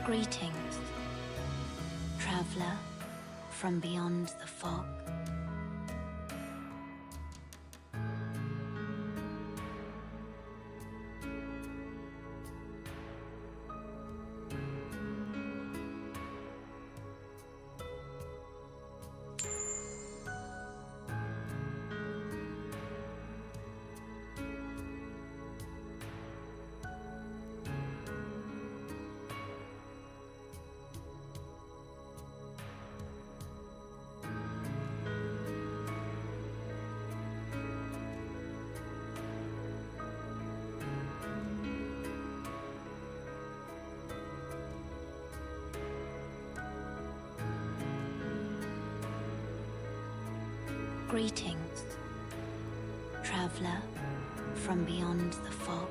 Greetings, traveler from beyond the fog. Greetings, traveler from beyond the fog.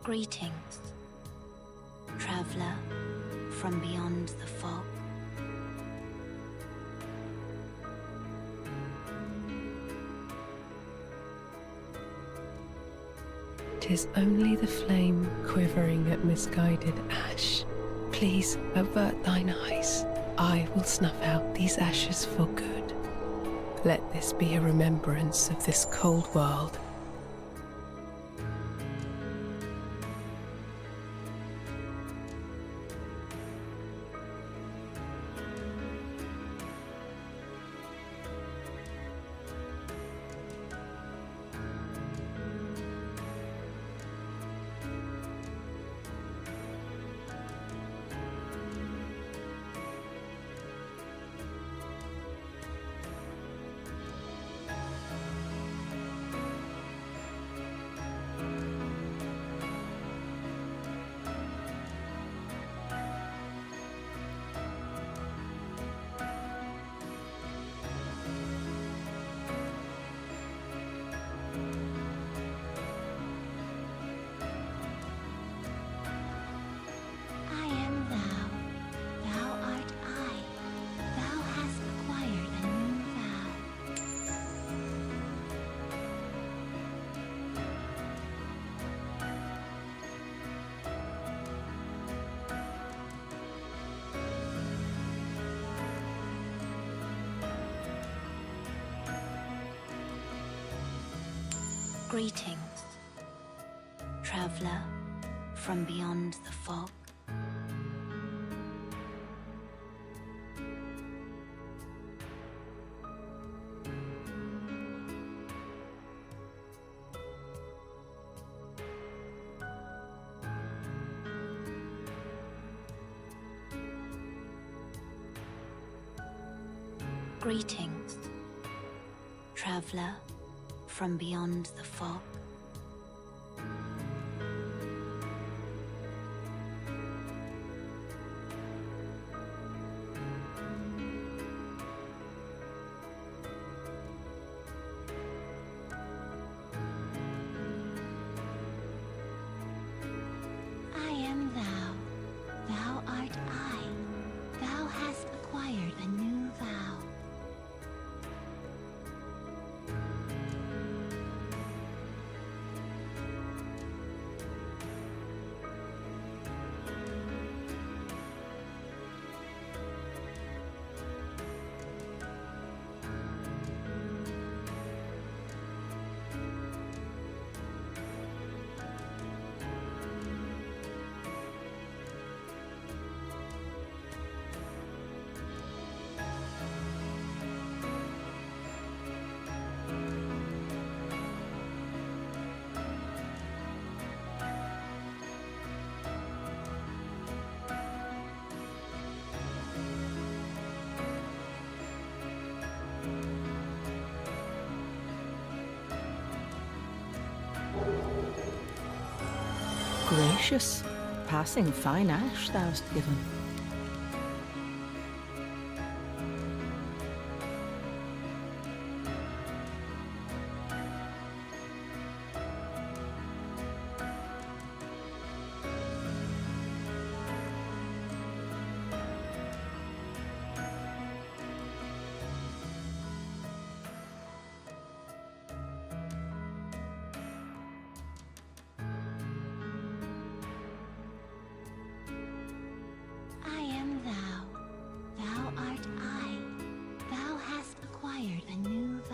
Greetings, traveler from beyond the fog. 'Tis only the flame quivering at misguided ash. Please avert thine eyes. I will snuff out these ashes for good. Let this be a remembrance of this cold world. Greetings, traveler from beyond the fog. Greetings, traveler from beyond the fog. Gracious, passing fine ash thou'st given. I am thou, thou art I. Thou hast acquired a new vow.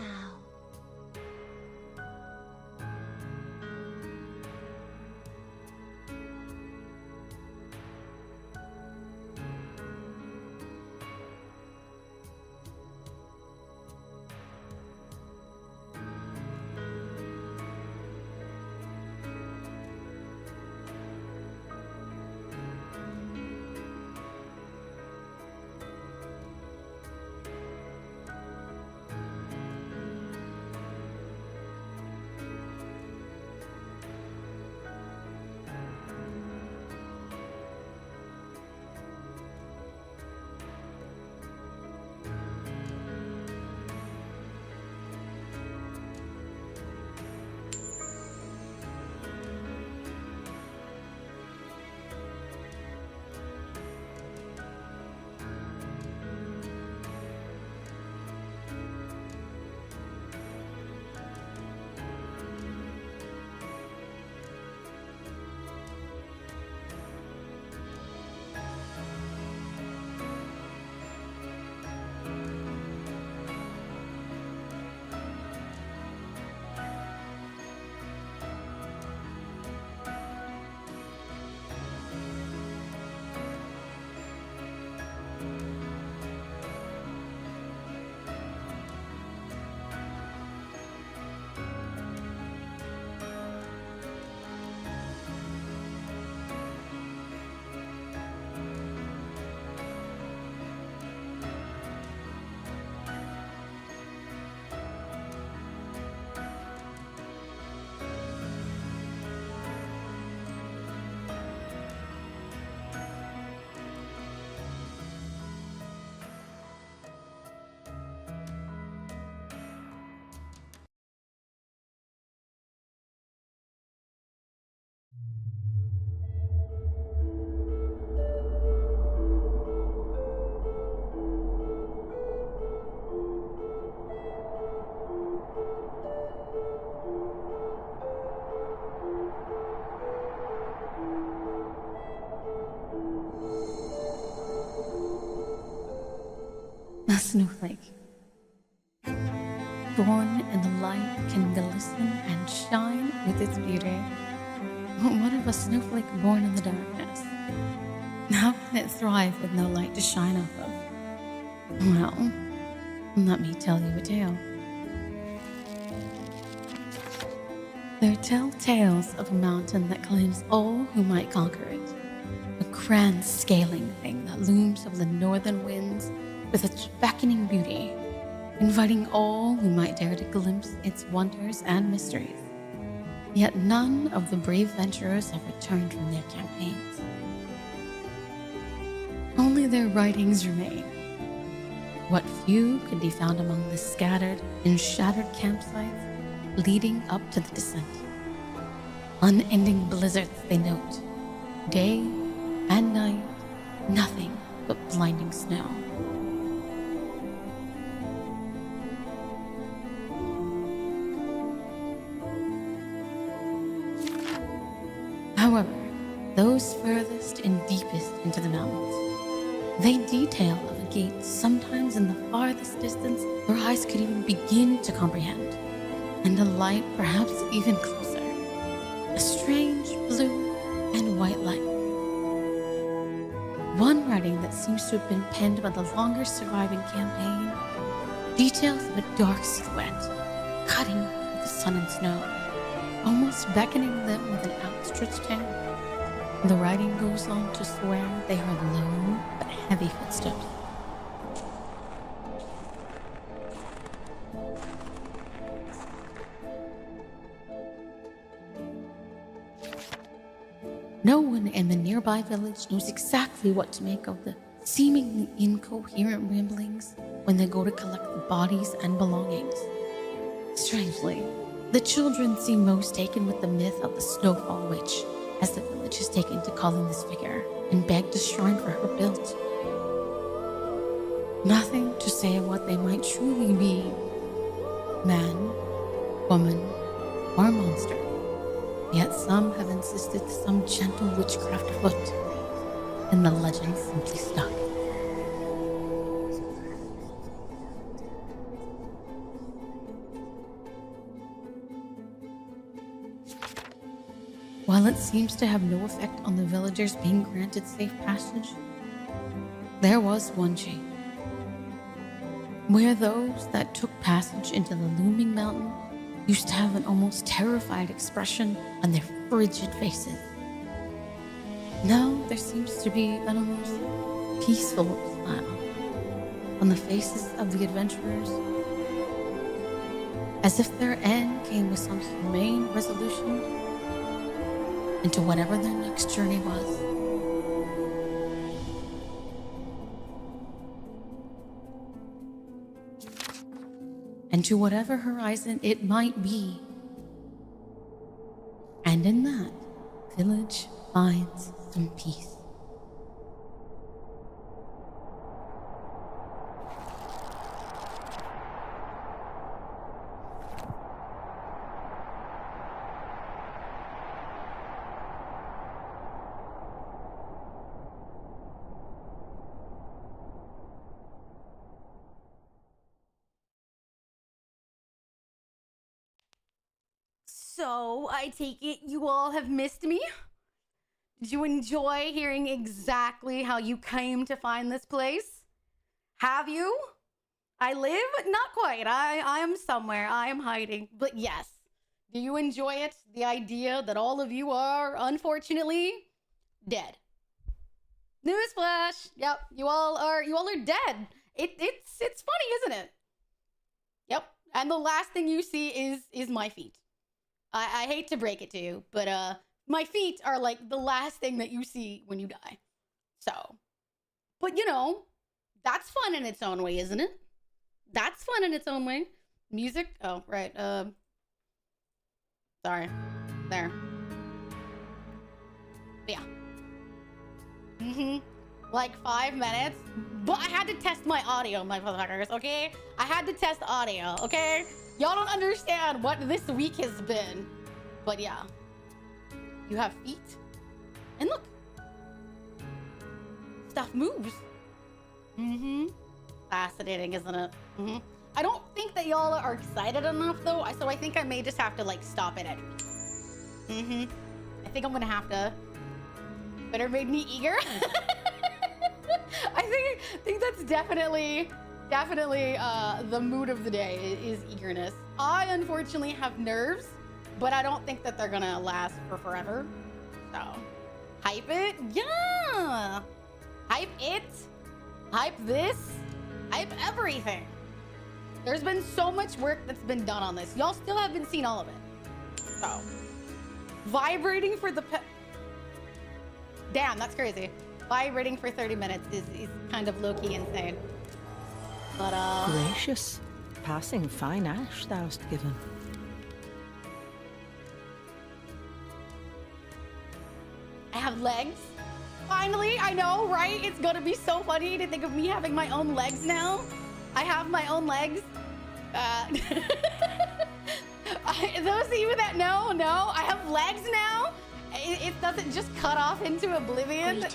A snowflake, born in the light, can glisten and shine with its beauty. But what of a snowflake born in the darkness? How can it thrive with no light to shine off of? Well, let me tell you a tale. There tell tales of a mountain that claims all who might conquer it. A grand scaling thing that looms over the northern winds with its beckoning beauty, inviting all who might dare to glimpse its wonders and mysteries. Yet none of the brave venturers have returned from their campaigns. Only their writings remain. What few could be found among the scattered and shattered campsites leading up to the descent. Unending blizzards they note, day and night, nothing but blinding snow. However, those furthest and deepest into the mountains, they detail of a gate sometimes in the farthest distance where eyes could even begin to comprehend, and a light perhaps even closer, a strange blue and white light. One writing that seems to have been penned by the longest surviving campaign details of a dark silhouette cutting through the sun and snow, almost beckoning them with an outstretched hand. The writing goes on to swear they heard low but heavy footsteps. in the nearby village knows exactly what to make of the seemingly incoherent ramblings when they go to collect the bodies and belongings. Strangely, the children seem most taken with the myth of the Snowfall Witch, as the village has taken to calling this figure and begged a shrine for her built. Nothing to say what they might truly be, man, woman, or monster. Yet some have insisted some gentle witchcraft afoot, and the legend simply stuck. While it seems to have no effect on the villagers being granted safe passage, there was one change. Where those that took passage into the looming mountain used to have an almost terrified expression on their frigid faces. Now there seems to be an almost peaceful smile on the faces of the adventurers, as if their end came with some humane resolution into whatever their next journey was. And to whatever horizon it might be. And in that, village finds some peace. So, I take it you all have missed me? Did you enjoy hearing exactly how you came to find this place? Have you? I live? Not quite. I am somewhere. I am hiding. But yes. Do you enjoy it? The idea that all of you are, unfortunately, dead. Newsflash! Yep, you all are dead. It's funny, isn't it? Yep. And the last thing you see is my feet. I hate to break it to you, but my feet are like the last thing that you see when you die. So, but you know, that's fun in its own way, isn't it? That's fun in its own way. Music? Oh, right. Sorry. There. But yeah. Like 5 minutes. But I had to test my audio, my motherfuckers, okay? I had to test audio, okay? Y'all don't understand what this week has been. But yeah. You have feet. And look. Stuff moves. Fascinating, isn't it? I don't think that y'all are excited enough, though. So I think I may just have to, like, stop it at feet. I think I'm gonna have to. Better made me eager. I think that's definitely the mood of the day is eagerness. I unfortunately have nerves, but I don't think that they're gonna last for forever. So, hype it, yeah. Hype it, hype this, hype everything. There's been so much work that's been done on this. Y'all still haven't seen all of it. So, vibrating for the damn, that's crazy. Vibrating for 30 minutes is kind of low-key insane. But, Gracious, passing fine ash thou'st given. I have legs. Finally, I know, right? It's gonna be so funny to think of me having my own legs now. I have my own legs. Those of you that know, I have legs now. It doesn't just cut off into oblivion.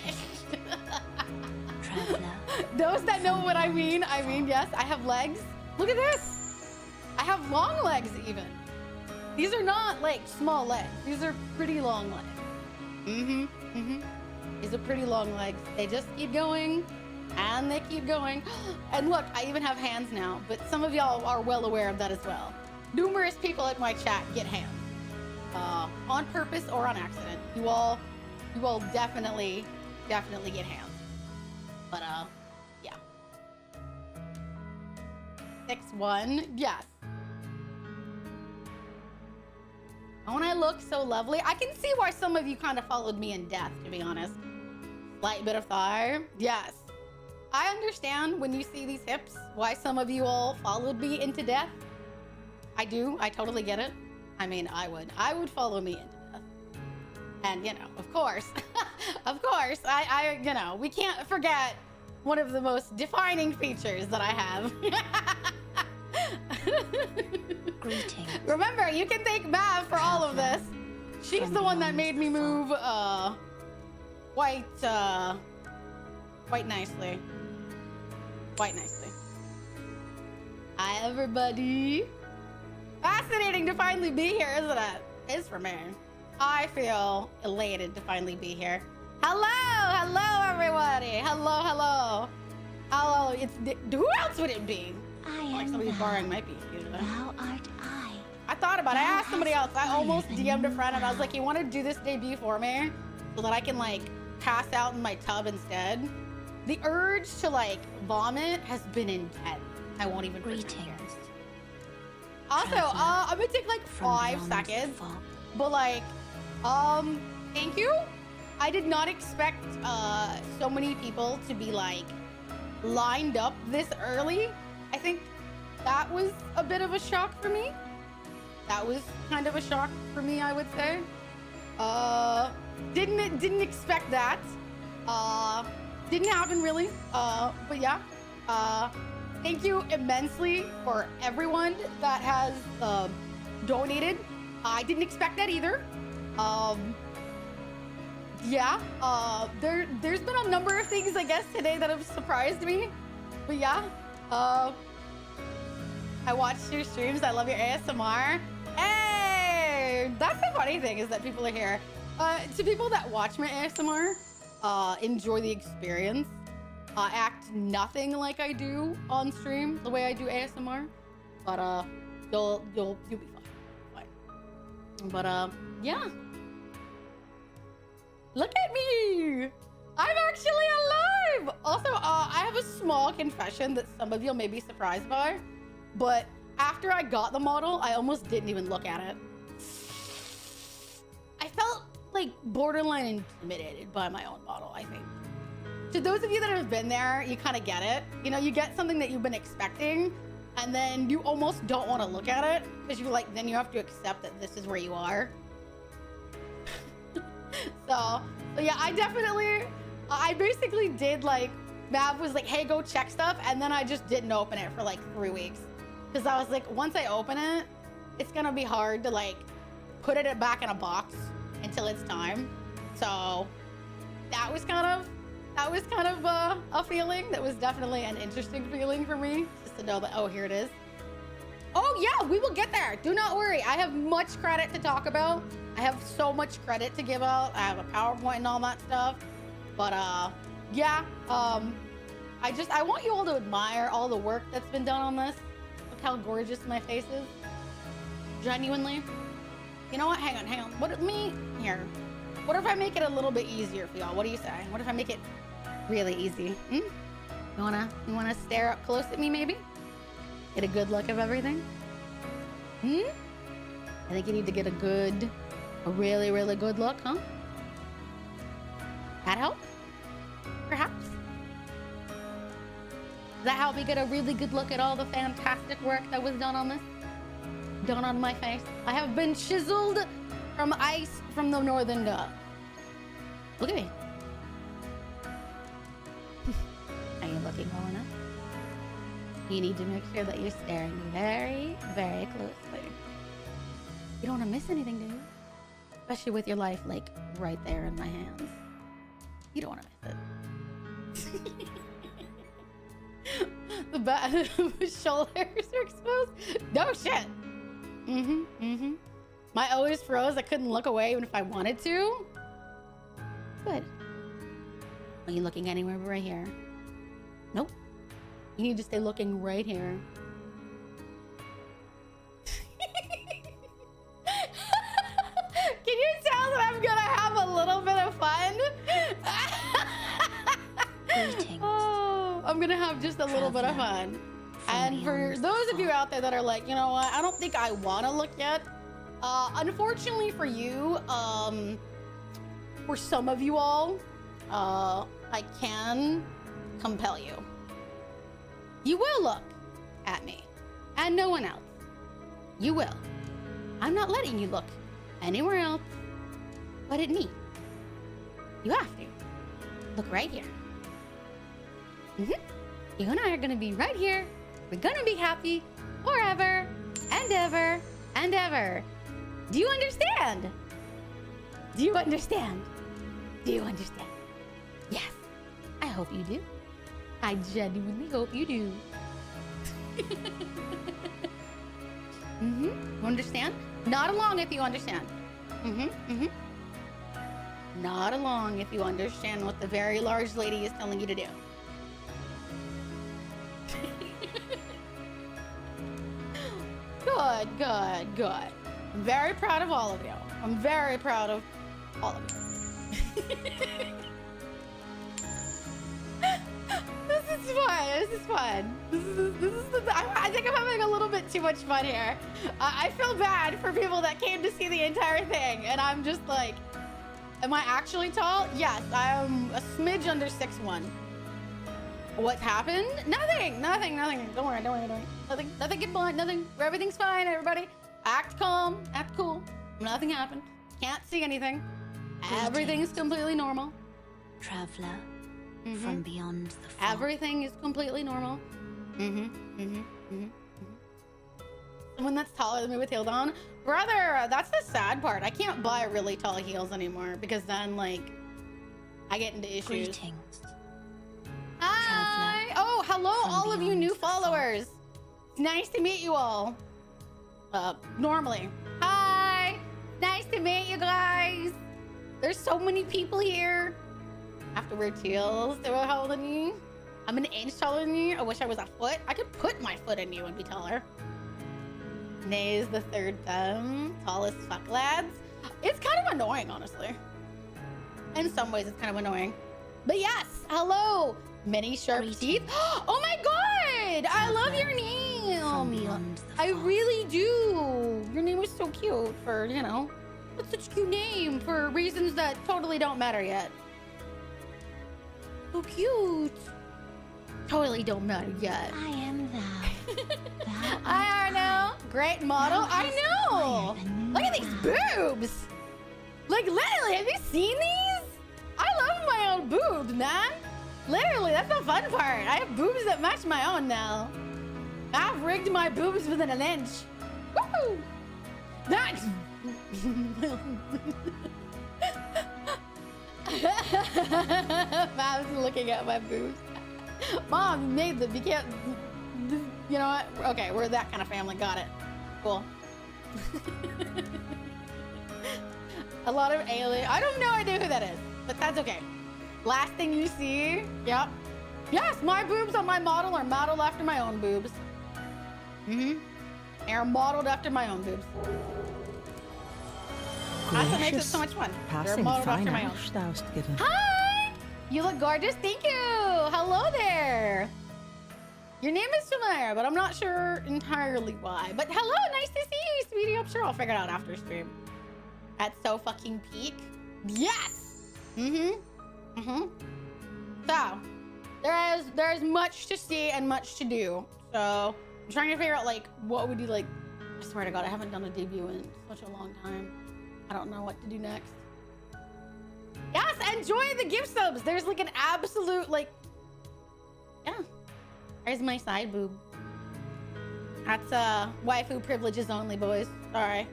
Those that know what I mean, yes, I have legs. Look at this. I have long legs even. These are not like small legs. These are pretty long legs. These are pretty long legs. They just keep going and they keep going. And look, I even have hands now, but some of y'all are well aware of that as well. Numerous people in my chat get hands. On purpose or on accident. You all definitely get hands. But yeah. 6-1, yes. Don't I look so lovely? I can see why some of you kind of followed me in death, to be honest. Slight bit of thigh. Yes. I understand when you see these hips, why some of you all followed me into death. I do. I totally get it. I mean, I would follow me into death. And, you know, of course, of course, you know, we can't forget one of the most defining features that I have. Greetings. Remember, you can thank Mav for all of this. She's the one that made me move quite nicely. Quite nicely. Hi, everybody. Fascinating to finally be here, isn't it? It's for me. I feel elated to finally be here. Hello, everybody. Hello. Who else would it be? I Like am somebody's thou. borrowing my piece usually. Thou art I. I thought about it. I Thou asked somebody else. hast I almost acquired a DM'd a new friend and I was vow. like, you want to do this debut for me? So that I can like pass out in my tub instead. The urge to like vomit has been intense. I won't even pretend here. Greetings. Also, Traveler I'm gonna take like from 5 beyond seconds. the fog. But like, thank you. I did not expect so many people to be like lined up this early. I think that was a bit of a shock for me. That was kind of a shock for me, I would say. Didn't expect that. Didn't happen really. But yeah. Thank you immensely for everyone that has donated. I didn't expect that either. Yeah, there's been a number of things, I guess, today that have surprised me. But yeah, I watched your streams. I love your ASMR. Hey, that's the funny thing is that people are here. To people that watch my ASMR, enjoy the experience. Act nothing like I do on stream, the way I do ASMR. But you'll be fine. But yeah. Look at me! I'm actually alive! Also, I have a small confession that some of you may be surprised by, but after I got the model, I almost didn't even look at it. I felt like borderline intimidated by my own model, I think. To those of you that have been there, you kind of get it. You know, you get something that you've been expecting, and then you almost don't want to look at it, because you're like, then you have to accept that this is where you are. So yeah, I basically did like, Mav was like, hey, go check stuff. And then I just didn't open it for like 3 weeks. Because I was like, once I open it, it's going to be hard to like put it back in a box until it's time. So that was kind of a feeling that was definitely an interesting feeling for me. Just to know that, oh, here it is. Oh yeah, we will get there. Do not worry. I have much credit to talk about. I have so much credit to give out. I have a PowerPoint and all that stuff. But yeah, I want you all to admire all the work that's been done on this. Look how gorgeous my face is. Genuinely. You know what? Hang on. What if I make it a little bit easier for y'all? What do you say? What if I make it really easy? You wanna stare up close at me maybe? Get a good look of everything? I think you need to get a really, really good look, huh? That help? Perhaps? Does that help you get a really good look at all the fantastic work that was done on this? Done on my face? I have been chiseled from ice from the northern dove. Look at me. Are you looking well enough? You need to make sure that you're staring very, very closely. You don't want to miss anything, do you? Especially with your life, like, right there in my hands. You don't want to miss it. The shoulders are exposed? No shit. My always froze. I couldn't look away even if I wanted to. Good. Are you looking anywhere but right here? Nope. You need to stay looking right here. Can you tell that I'm gonna have a little bit of fun? Greetings. Oh, I'm gonna have just a little bit of fun. And for those of you out there that are like, you know what, I don't think I want to look yet, Unfortunately for you, for some of you all, I can compel you. You will look at me and no one else. You will. I'm not letting you look anywhere else but at me. You have to. Look right here. You and I are gonna be right here. We're gonna be happy forever and ever and ever. Do you understand? Do you understand? Do you understand? Yes. I hope you do. I genuinely hope you do. You understand? Nod along if you understand. Nod along if you understand what the very large lady is telling you to do. Good, good, good. I'm very proud of all of you. I'm very proud of all of you. This is fun. This is fun. I think I'm having a little bit too much fun here. I feel bad for people that came to see the entire thing, and I'm just like, am I actually tall? Yes, I am a smidge under 6'1". What's happened? Nothing. Don't worry. Nothing get blunt. Nothing. Everything's fine, everybody. Act calm. Act cool. Nothing happened. Can't see anything. Everything is completely normal. Traveler from beyond the fog. Everything is completely normal. Someone that's taller than me with heels on. Brother, that's the sad part. I can't buy really tall heels anymore because then, like, I get into issues. Greetings. Hi! Oh, hello, all of you new followers. It's nice to meet you all. Normally. Hi! Nice to meet you guys. There's so many people here. I have to wear heels. They're taller than me. I'm an inch taller than you. I wish I was a foot. I could put my foot in you and be taller. Nay is the third thumb. Tallest fuck lads. It's kind of annoying, honestly. In some ways, it's kind of annoying. But yes, hello. Many sharp teeth. Oh my god! I love your name. I really do. Your name is so cute for, you know, it's such a cute name for reasons that totally don't matter yet. So cute. Totally don't matter yet. I am thou. Thou I know. Great model. I know. Look at these boobs. Like, literally, have you seen these? I love my own boobs, man. Literally, that's the fun part. I have boobs that match my own now. I've rigged my boobs within an inch. Woo! That's... Mom's looking at my boobs. Mom, you made them. You can't... You know what? Okay, we're that kind of family. Got it. Cool. A lot of alien... I don't have no idea who that is, but that's okay. Last thing you see... Yep. Yes, my boobs on my model are modeled after my own boobs. They are modeled after my own boobs. That's what makes it so much fun. They're modeled after my own. Thou'st given. Hi! You look gorgeous. Thank you. Hello there. Your name is familiar, but I'm not sure entirely why. But hello, nice to see you, sweetie. I'm sure I'll figure it out after stream. That's so fucking peak. Yes! So, there's much to see and much to do. So, I'm trying to figure out, like, what would you like... I swear to God, I haven't done a debut in such a long time. I don't know what to do next. Yes, enjoy the gift subs. There's like an absolute, like... Yeah. There's my side boob. That's waifu privileges only, boys. Sorry.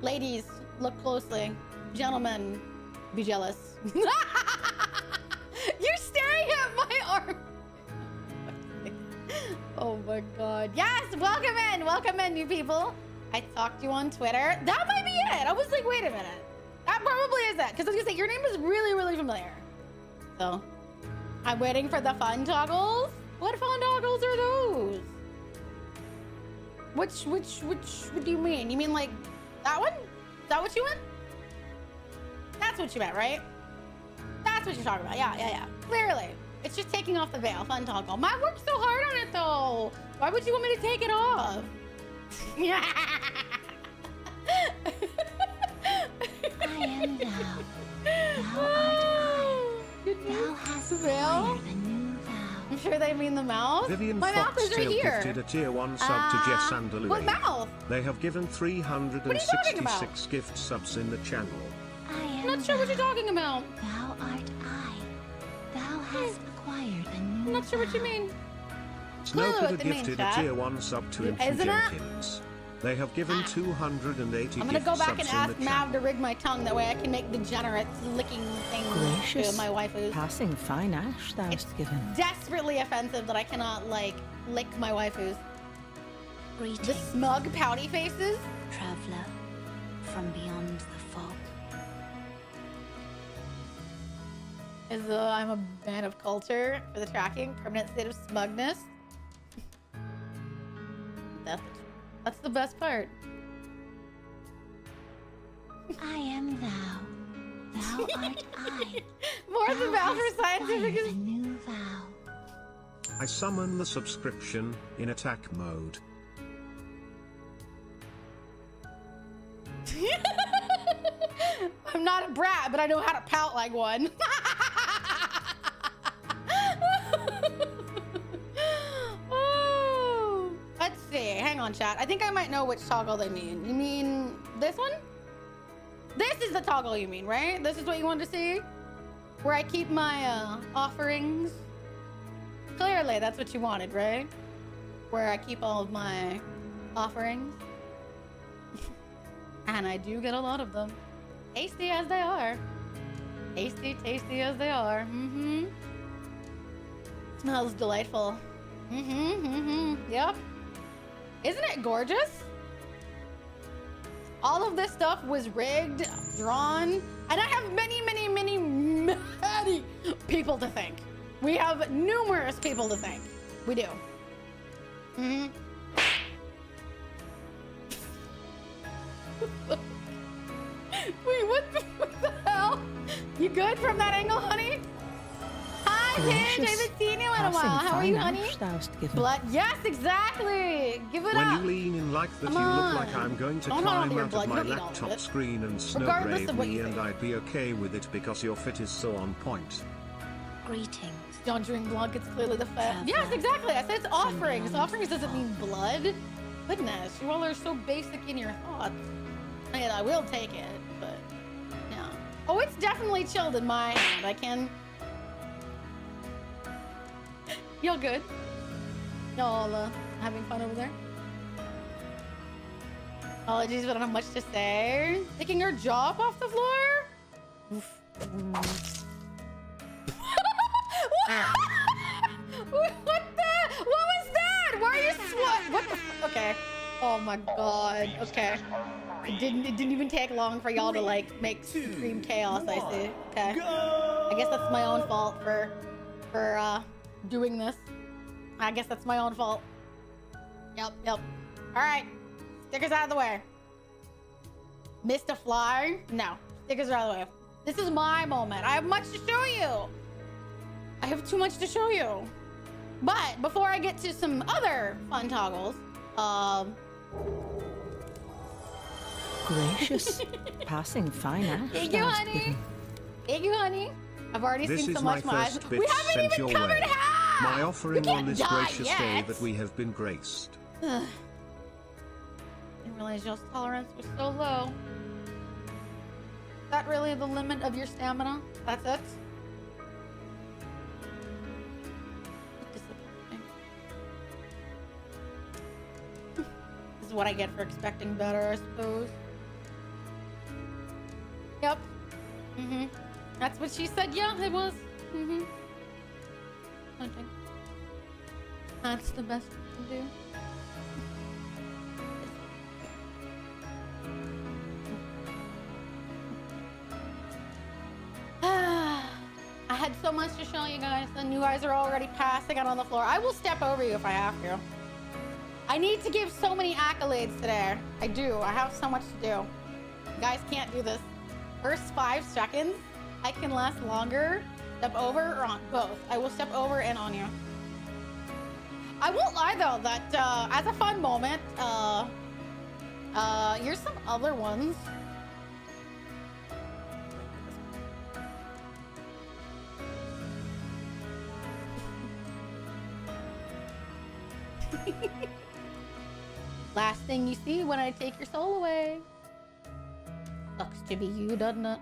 Ladies, look closely. Gentlemen, be jealous. You're staring at my arm. Oh my God. Yes, welcome in, you people. I talked to you on Twitter. That might be it. I was like, wait a minute. That probably is it. Because I was gonna say, your name is really, really familiar. So, I'm waiting for the fun toggles. What fun toggles are those? Which, what do you mean? You mean like that one? Is that what you meant? That's what you meant, right? That's what you're talking about. Yeah. Clearly. It's just taking off the veil. Fun toggle. I worked so hard on it though. Why would you want me to take it off? am thou. Thou art I. Thou hast acquired a new vow. I'm sure they mean the mouth. Vivian My mouth is right Foxtail here. gifted a tier 1 sub to Jess and Louis. What mouth? They have given What are you talking about? 366 gift subs in the channel. I am I'm not sure what you're thou. talking about. Thou art I. Thou hast acquired a new I'm not sure what you vow. mean. Snowpit what have it means, gifted a chat. tier 1 sub to Infant Isn't it? Jenkins. They have given 280 I'm gonna gift go back subs and in ask the Mav channel. to rig my tongue. That way I can make degenerate licking things to Gracious. my waifus. Passing fine ash thou It's hast given. desperately offensive that I cannot, like, lick my waifus. The Greetings, smug, pouty faces. traveler from beyond the fog. Is I'm a man of culture for the tracking. Permanent state of smugness. That's the best part. I am thou. Thou art I. More than Thou vow for hast scientific acquired is a new vow. I summon the subscription in attack mode. I'm not a brat, but I know how to pout like one. Oh, let's see. Hang on, chat. I think I might know which toggle they mean. You mean this one? This is the toggle you mean, right? This is what you wanted to see? Where I keep my offerings? Clearly, that's what you wanted, right? Where I keep all of my offerings. And I do get a lot of them. Tasty as they are. Tasty, tasty as they are. Mm-hmm. Smells delightful. Mm-hmm, mm-hmm. Yep. Isn't it gorgeous? All of this stuff was rigged, drawn, and I have many, many, many, many people to thank. We have numerous people to thank. We do. Mm-hmm. Wait, what the hell? You good from that angle, honey? Hi, Paige. I Gracious. haven't seen you in a Passing while. How are you, fine honey? ash thou hast given. Blood. Yes, exactly. Give it When up. you lean in like that, Come you on. look like I'm going to Don't hold on climb to your out blood. of You my don't eat all of laptop it. screen and Regardless snowgrave of what me, you and think. I'd be okay with it because your fit is so on point. Greetings. Don't drink blood. It's clearly the fat. Have Yes, that. exactly. I said it's offerings. beyond Offerings doesn't mean blood. Goodness, you all are so basic in your thoughts. I mean, I will take it, but no. Oh, it's definitely chilled in my hand. I can. Y'all good? Y'all having fun over there? Apologies, but I don't have much to say. Picking her jaw up off the floor? Oof. What the? What was that? Why are you what the okay. Oh my god. Okay. It didn't even take long for y'all to like make supreme chaos, I see. Okay. I guess that's my own fault for doing this. I guess that's my own fault. Yep. Alright. Stickers out of the way. Missed a fly? No. Stickers are out of the way. This is my moment. I have much to show you. I have too much to show you. But before I get to some other fun toggles, Gracious. Passing fine ash thank you, thou hast honey. given. Thank you, honey. I've already This seen is so my much. My eyes. first We bit haven't sent even your covered way. half. My offering We on can't this die gracious day yet. that we have been graced. Didn't realize y'all's tolerance was so low. Is that really the limit of your stamina? That's it? Disappointing. This is what I get for expecting better, I suppose. Yep. Mm-hmm. That's what she said. Yeah, it was. Mm-hmm. I think that's the best we can do. I had so much to show you guys, and you guys are already passing out on the floor. I will step over you if I have to. I need to give so many accolades today. I do. I have so much to do. You guys can't do this. First 5 seconds, I can last longer. Step over or on both. I will step over and on you. I won't lie though, that as a fun moment, here's some other ones. Last thing you see when I take your soul away. Sucks to be you, doesn't it?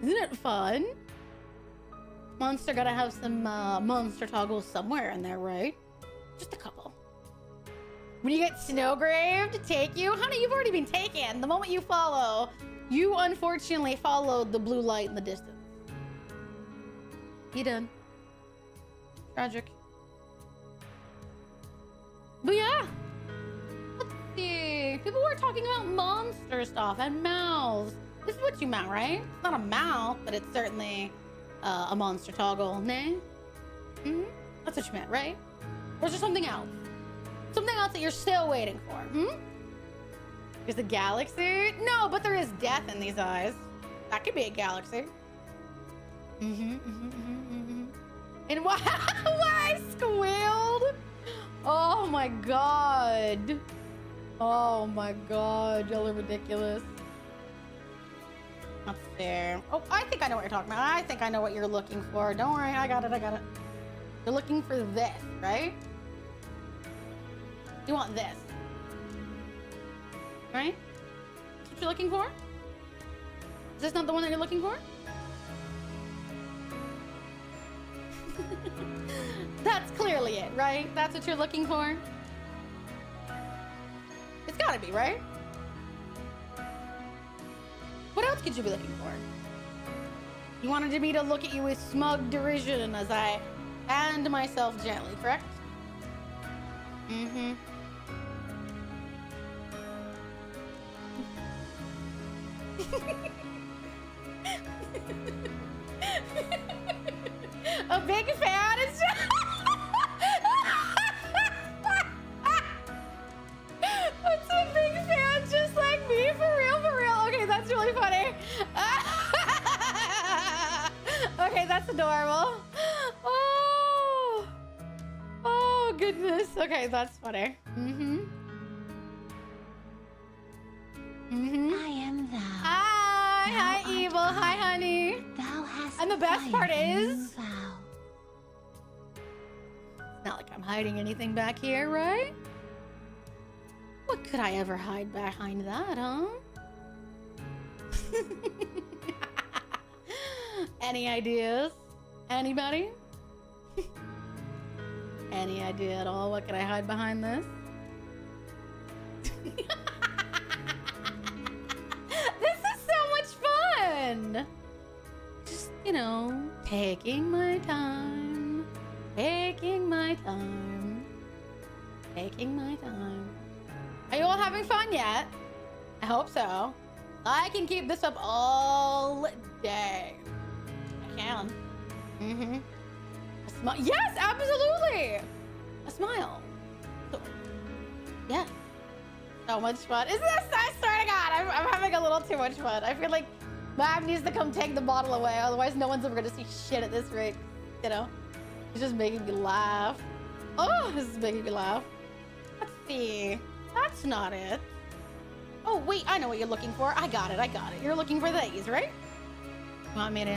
Isn't it fun? Monster gotta have some monster toggles somewhere in there, right? Just a couple. When you get Snowgrave to take you, honey, you've already been taken. The moment you follow, you unfortunately followed the blue light in the distance. You done. Tragic. But yeah. Let's see. People were talking about monster stuff and mouths. This is what you meant, right? It's not a mouth, but it's certainly a monster toggle. Nah? Mm-hmm. That's what you meant, right? Or is there something else? Something else that you're still waiting for, hmm? There's a galaxy? No, but there is death in these eyes. That could be a galaxy. And why, why I squealed? Oh my god. Oh my god, y'all are ridiculous. That's fair. Oh, I think I know what you're talking about. I think I know what you're looking for. Don't worry, I got it, I got it. You're looking for this, right? You want this. Right? That's what you're looking for? Is this not the one that you're looking for? That's clearly it, right? That's what you're looking for? It's gotta be, right? What else could you be looking for? You wanted me to look at you with smug derision as I hand myself gently, correct? Mm-hmm. A big fan is just... What's a big fan just like me? For real, for real. Okay, that's really funny. Okay, that's adorable. Oh. Oh, goodness. Okay, that's funny. Mm-hmm. Mm-hmm. I am thou. Hi, Thou hi, art evil. I. Hi, honey. Thou hast And the best part acquired a new is- vow. It's not like I'm hiding anything back here, right? What could I ever hide behind that, huh? Any ideas? Anybody? Any idea at all? What could I hide behind this? This is so much fun! Just, you know, taking my time. Taking my time. Taking my time. Are you all having fun yet? I hope so. I can keep this up all day. I can. Mm-hmm. A smile. Yes, absolutely. A smile. Yes. So much fun. Isn't this? I swear to God, I'm having a little too much fun. I feel like Mav needs to come take the bottle away. Otherwise, no one's ever gonna see shit at this rate. You know? It's just making me laugh. Oh, this is making me laugh. Let's see. That's not it. Oh, wait, I know what you're looking for. I got it, I got it. You're looking for these, right? Want me to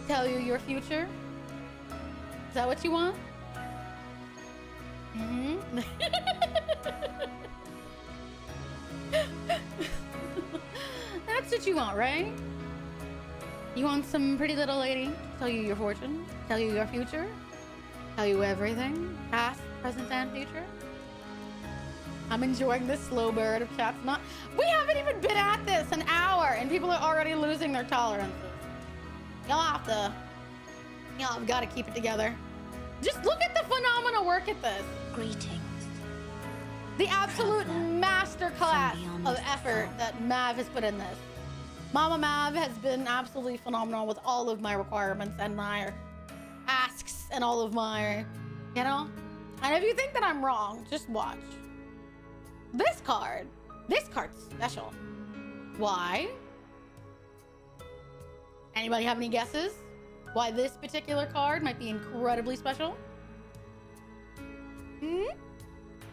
tell you your future? Is that what you want? Mm-hmm. That's what you want, right? You want some pretty little lady to tell you your fortune, tell you your future, tell you everything, past, present, and future? I'm enjoying this slow burn of chat's not. We haven't even been at this an hour, and people are already losing their tolerances. Y'all have got to keep it together. Just look at the phenomenal work at this. Greetings. The absolute Traveler masterclass from beyond of the effort sun. that Mav has put in this. Mama Mav has been absolutely phenomenal with all of my requirements and my asks and all of my, you know? And if you think that I'm wrong, just watch. This card's special. Why? Anybody have any guesses? Why this particular card might be incredibly special? Hmm?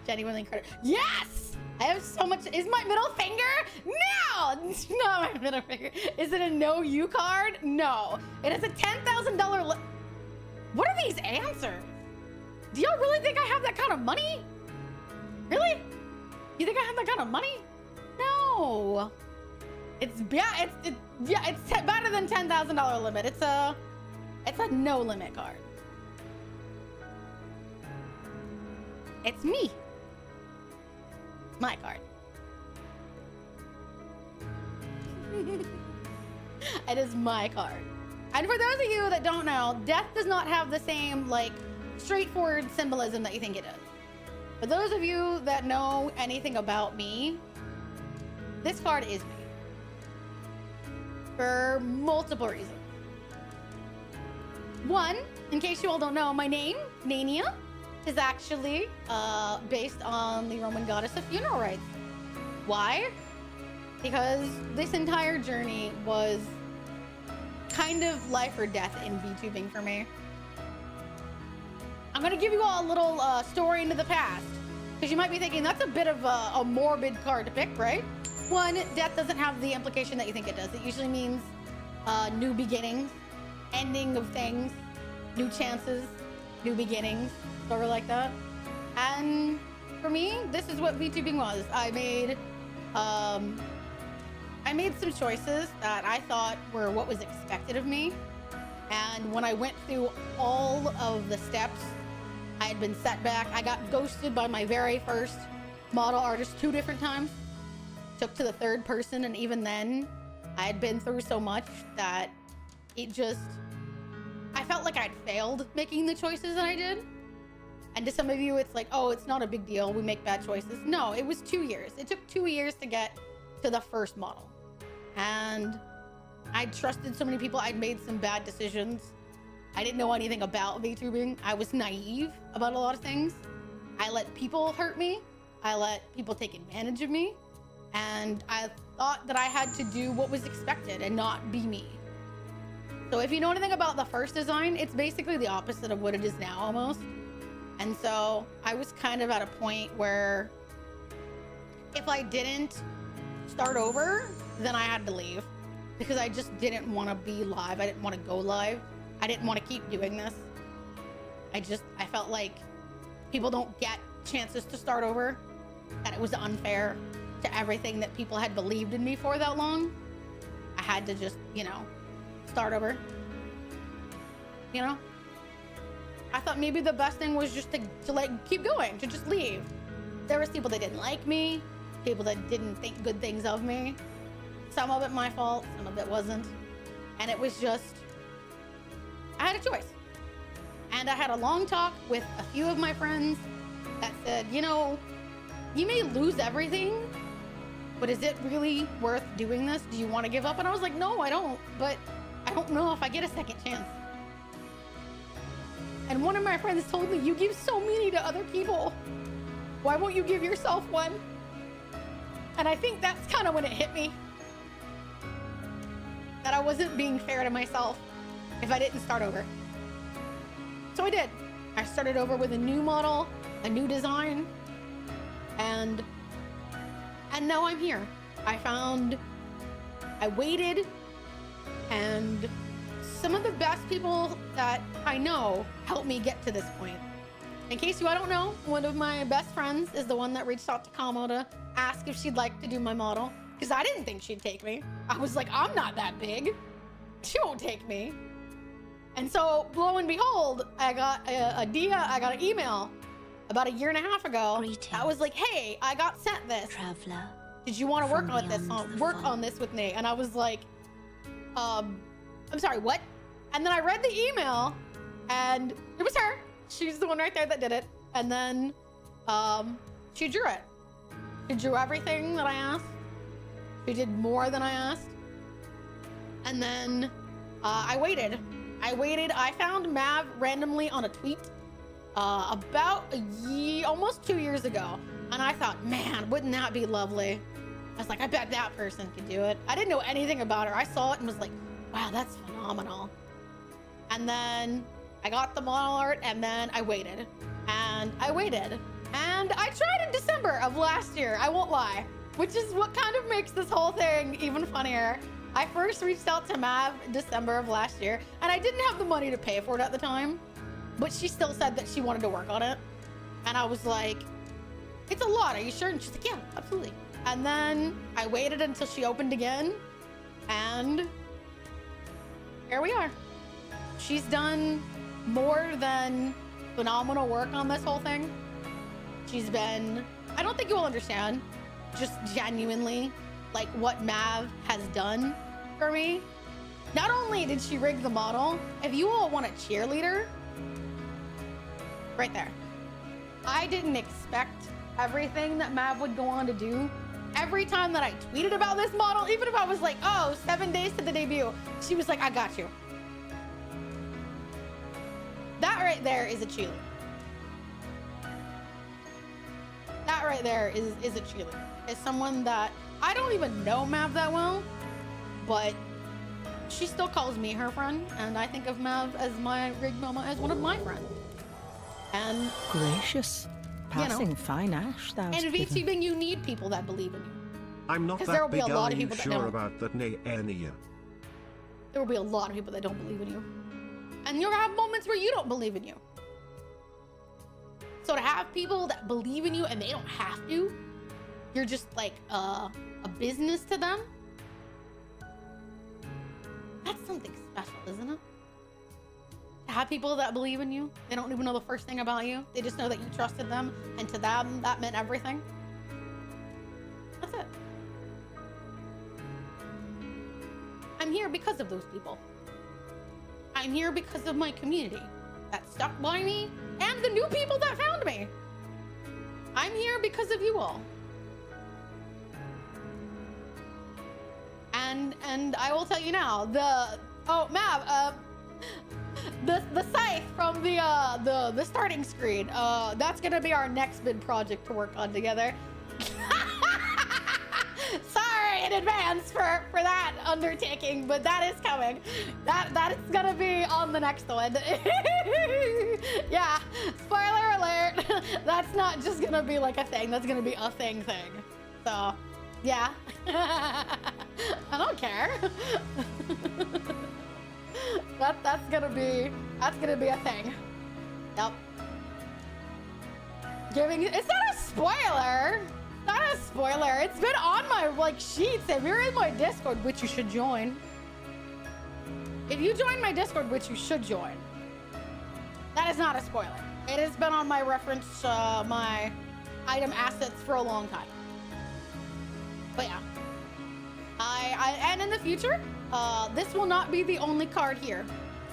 Genuinely incredible. Yes! I have so much. Is my middle finger? No! It's not my middle finger. Is it a no you card? No. It is a $10,000 What are these answers? Do y'all really think I have that kind of money? Really? You think I have that kind of money? No. It's better than $10,000 limit. It's a no limit card. It's me. My card. It is my card. And for those of you that don't know, death does not have the same like straightforward symbolism that you think it does. For those of you that know anything about me, this card is me. For multiple reasons. One, in case you all don't know, my name, Nania, is actually based on the Roman goddess of funeral rites. Why? Because this entire journey was kind of life or death in VTubing for me. I'm gonna give you all a little story into the past, because you might be thinking that's a bit of a morbid card to pick, right? One, death doesn't have the implication that you think it does. It usually means new beginnings, ending of things, new chances, new beginnings, sort of like that. And for me, this is what VTubing was. I made some choices that I thought were what was expected of me. And when I went through all of the steps, I had been set back. I got ghosted by my very first model artist 2 different times. Took to the 3rd person, and even then, I had been through so much that I felt like I'd failed making the choices that I did. And to some of you, it's like, oh, it's not a big deal. We make bad choices. No, it was 2 years. It took 2 years to get to the first model. And I trusted so many people. I'd made some bad decisions. I didn't know anything about VTubing. I was naive about a lot of things. I let people hurt me. I let people take advantage of me. And I thought that I had to do what was expected and not be me. So if you know anything about the first design, it's basically the opposite of what it is now almost. And so I was kind of at a point where if I didn't start over, then I had to leave, because I just didn't want to be live. I didn't want to go live. I didn't want to keep doing this. I felt like people don't get chances to start over, that it was unfair to everything that people had believed in me for that long. I had to just, start over. I thought maybe the best thing was just to like keep going, to just leave. There was people that didn't like me, people that didn't think good things of me. Some of it my fault, some of it wasn't. And it was just, I had a choice. And I had a long talk with a few of my friends that said, you may lose everything, but is it really worth doing this? Do you want to give up? And I was like, no, I don't, but I don't know if I get a second chance. And one of my friends told me, you give so many to other people. Why won't you give yourself one? And I think that's kind of when it hit me, that I wasn't being fair to myself if I didn't start over. So I did. I started over with a new model, a new design, and now I'm here. I waited, and some of the best people that I know helped me get to this point. In case you don't know, one of my best friends is the one that reached out to Kamo to ask if she'd like to do my model, because I didn't think she'd take me. I was like, I'm not that big. She won't take me. And so, lo and behold, I got an email about 1.5 years ago. Greetings. I was like, hey, I got sent this. Traveler. Did you want to work From on this? beyond the Work fog. on this with me? And I was like, I'm sorry, what? And then I read the email, and it was her. She's the one right there that did it. And then she drew it. She drew everything that I asked. She did more than I asked. And then I waited. I found Mav randomly on a tweet about almost 2 years ago. And I thought, man, wouldn't that be lovely? I was like, I bet that person could do it. I didn't know anything about her. I saw it and was like, wow, that's phenomenal. And then I got the model art, and then I waited. And I waited. And I tried in December of last year, I won't lie, which is what kind of makes this whole thing even funnier. I first reached out to Mav in December of last year, and I didn't have the money to pay for it at the time. but she still said that she wanted to work on it. And I was like, it's a lot, are you sure? And she's like, yeah, absolutely. And then I waited until she opened again, and here we are. She's done more than phenomenal work on this whole thing. She's been, I don't think you will understand, just genuinely, like what Mav has done for me. Not only did she rig the model, if you all want a cheerleader, right there. I didn't expect everything that Mav would go on to do. Every time that I tweeted about this model, even if I was like, oh, 7 days to the debut, she was like, I got you. That right there is a cheerleader. That right there is a cheerleader. It's someone that, I don't even know Mav that well, but she still calls me her friend, and I think of Mav as my rig mama, as one of my friends. And Gracious. Passing fine ash, thou in VTubing, you need people that believe in you. I'm not 'Cause there that will be big, a lot of are you people that sure don't. about that, nay, Ania? There will be a lot of people that don't believe in you. And you'll have moments where you don't believe in you. So to have people that believe in you and they don't have to, you're just like a business to them. That's something special, isn't it? To have people that believe in you, they don't even know the first thing about you. They just know that you trusted them, and to them, that meant everything. That's it. I'm here because of those people. I'm here because of my community that stuck by me and the new people that found me. I'm here because of you all. And I will tell you now, Mav, the scythe from the starting screen, that's gonna be our next bid project to work on together. Sorry in advance for that undertaking, but that is coming. That is gonna be on the next one. Yeah, spoiler alert. That's not just gonna be like a thing. That's gonna be a thing. So, yeah. I don't care. That's gonna be a thing. Yep. It's not a spoiler. Not a spoiler. It's been on my sheets. If you're in my Discord, which you should join. If you join my Discord, which you should join, that is not a spoiler. It has been on my reference, my item assets for a long time. But yeah, and in the future, this will not be the only card here.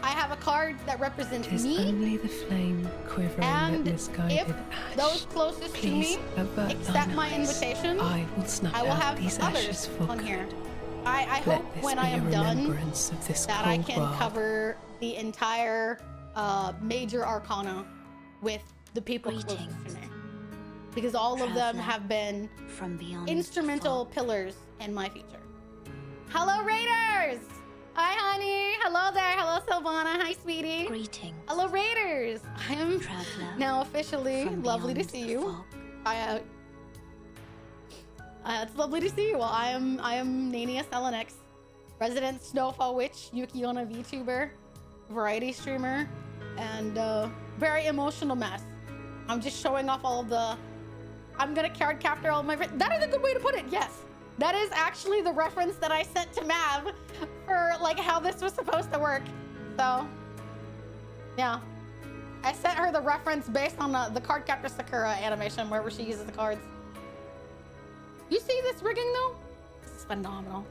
I have a card that represents It is me, only the flame quivering and at misguided if ash. those closest Please to me avert accept thine my eyes. invitation, I will snuff I will out have these others ashes for on good. here. I Let hope this when be I a am done remembrance of this that I cold can world. cover the entire major arcana with the people closest Greetings, to me, because all of them traveler have been from beyond instrumental fog. pillars in my future. Hello, Raiders! Hi, honey. Hello there. Hello, Silvana. Hi, sweetie. Greetings, Hello, Raiders. I am traveler now officially from lovely to beyond see the you. fog. It's lovely to see you. Well, I am Nania Selenix, resident Snowfall Witch, Yukiona VTuber, variety streamer, and very emotional mess. I'm just showing off all of the. I'm gonna card capture all of my. That is a good way to put it. Yes, that is actually the reference that I sent to Mav for how this was supposed to work. So, yeah, I sent her the reference based on the card capture Sakura animation, wherever she uses the cards. You see this rigging though? This is phenomenal.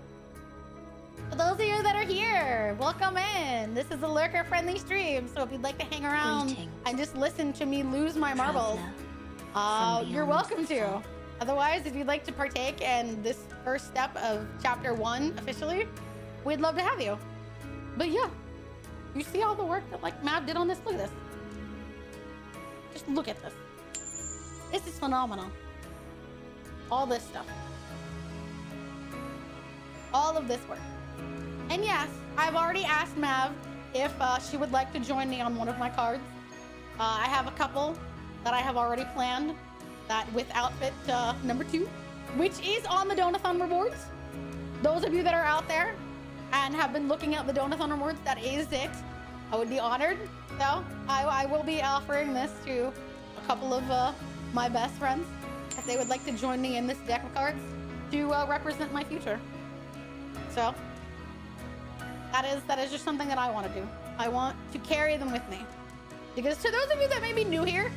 For those of you that are here, welcome in. This is a lurker-friendly stream, so if you'd like to hang around Greetings, and just listen to me lose my marbles, traveler from you're beyond welcome the to. fog. Otherwise, if you'd like to partake in this first step of chapter 1 officially, we'd love to have you. But yeah, you see all the work that Mav did on this? Look at this. Just look at this. This is phenomenal. All this stuff. All of this work. And yes, I've already asked Mav if she would like to join me on one of my cards. I have a couple that I have already planned, that with outfit number 2, which is on the Donathon rewards. Those of you that are out there and have been looking at the Donathon rewards, that is it. I would be honored. So I will be offering this to a couple of my best friends if they would like to join me in this deck of cards to represent my future. So that is just something that I want to do. I want to carry them with me. Because to those of you that may be new here,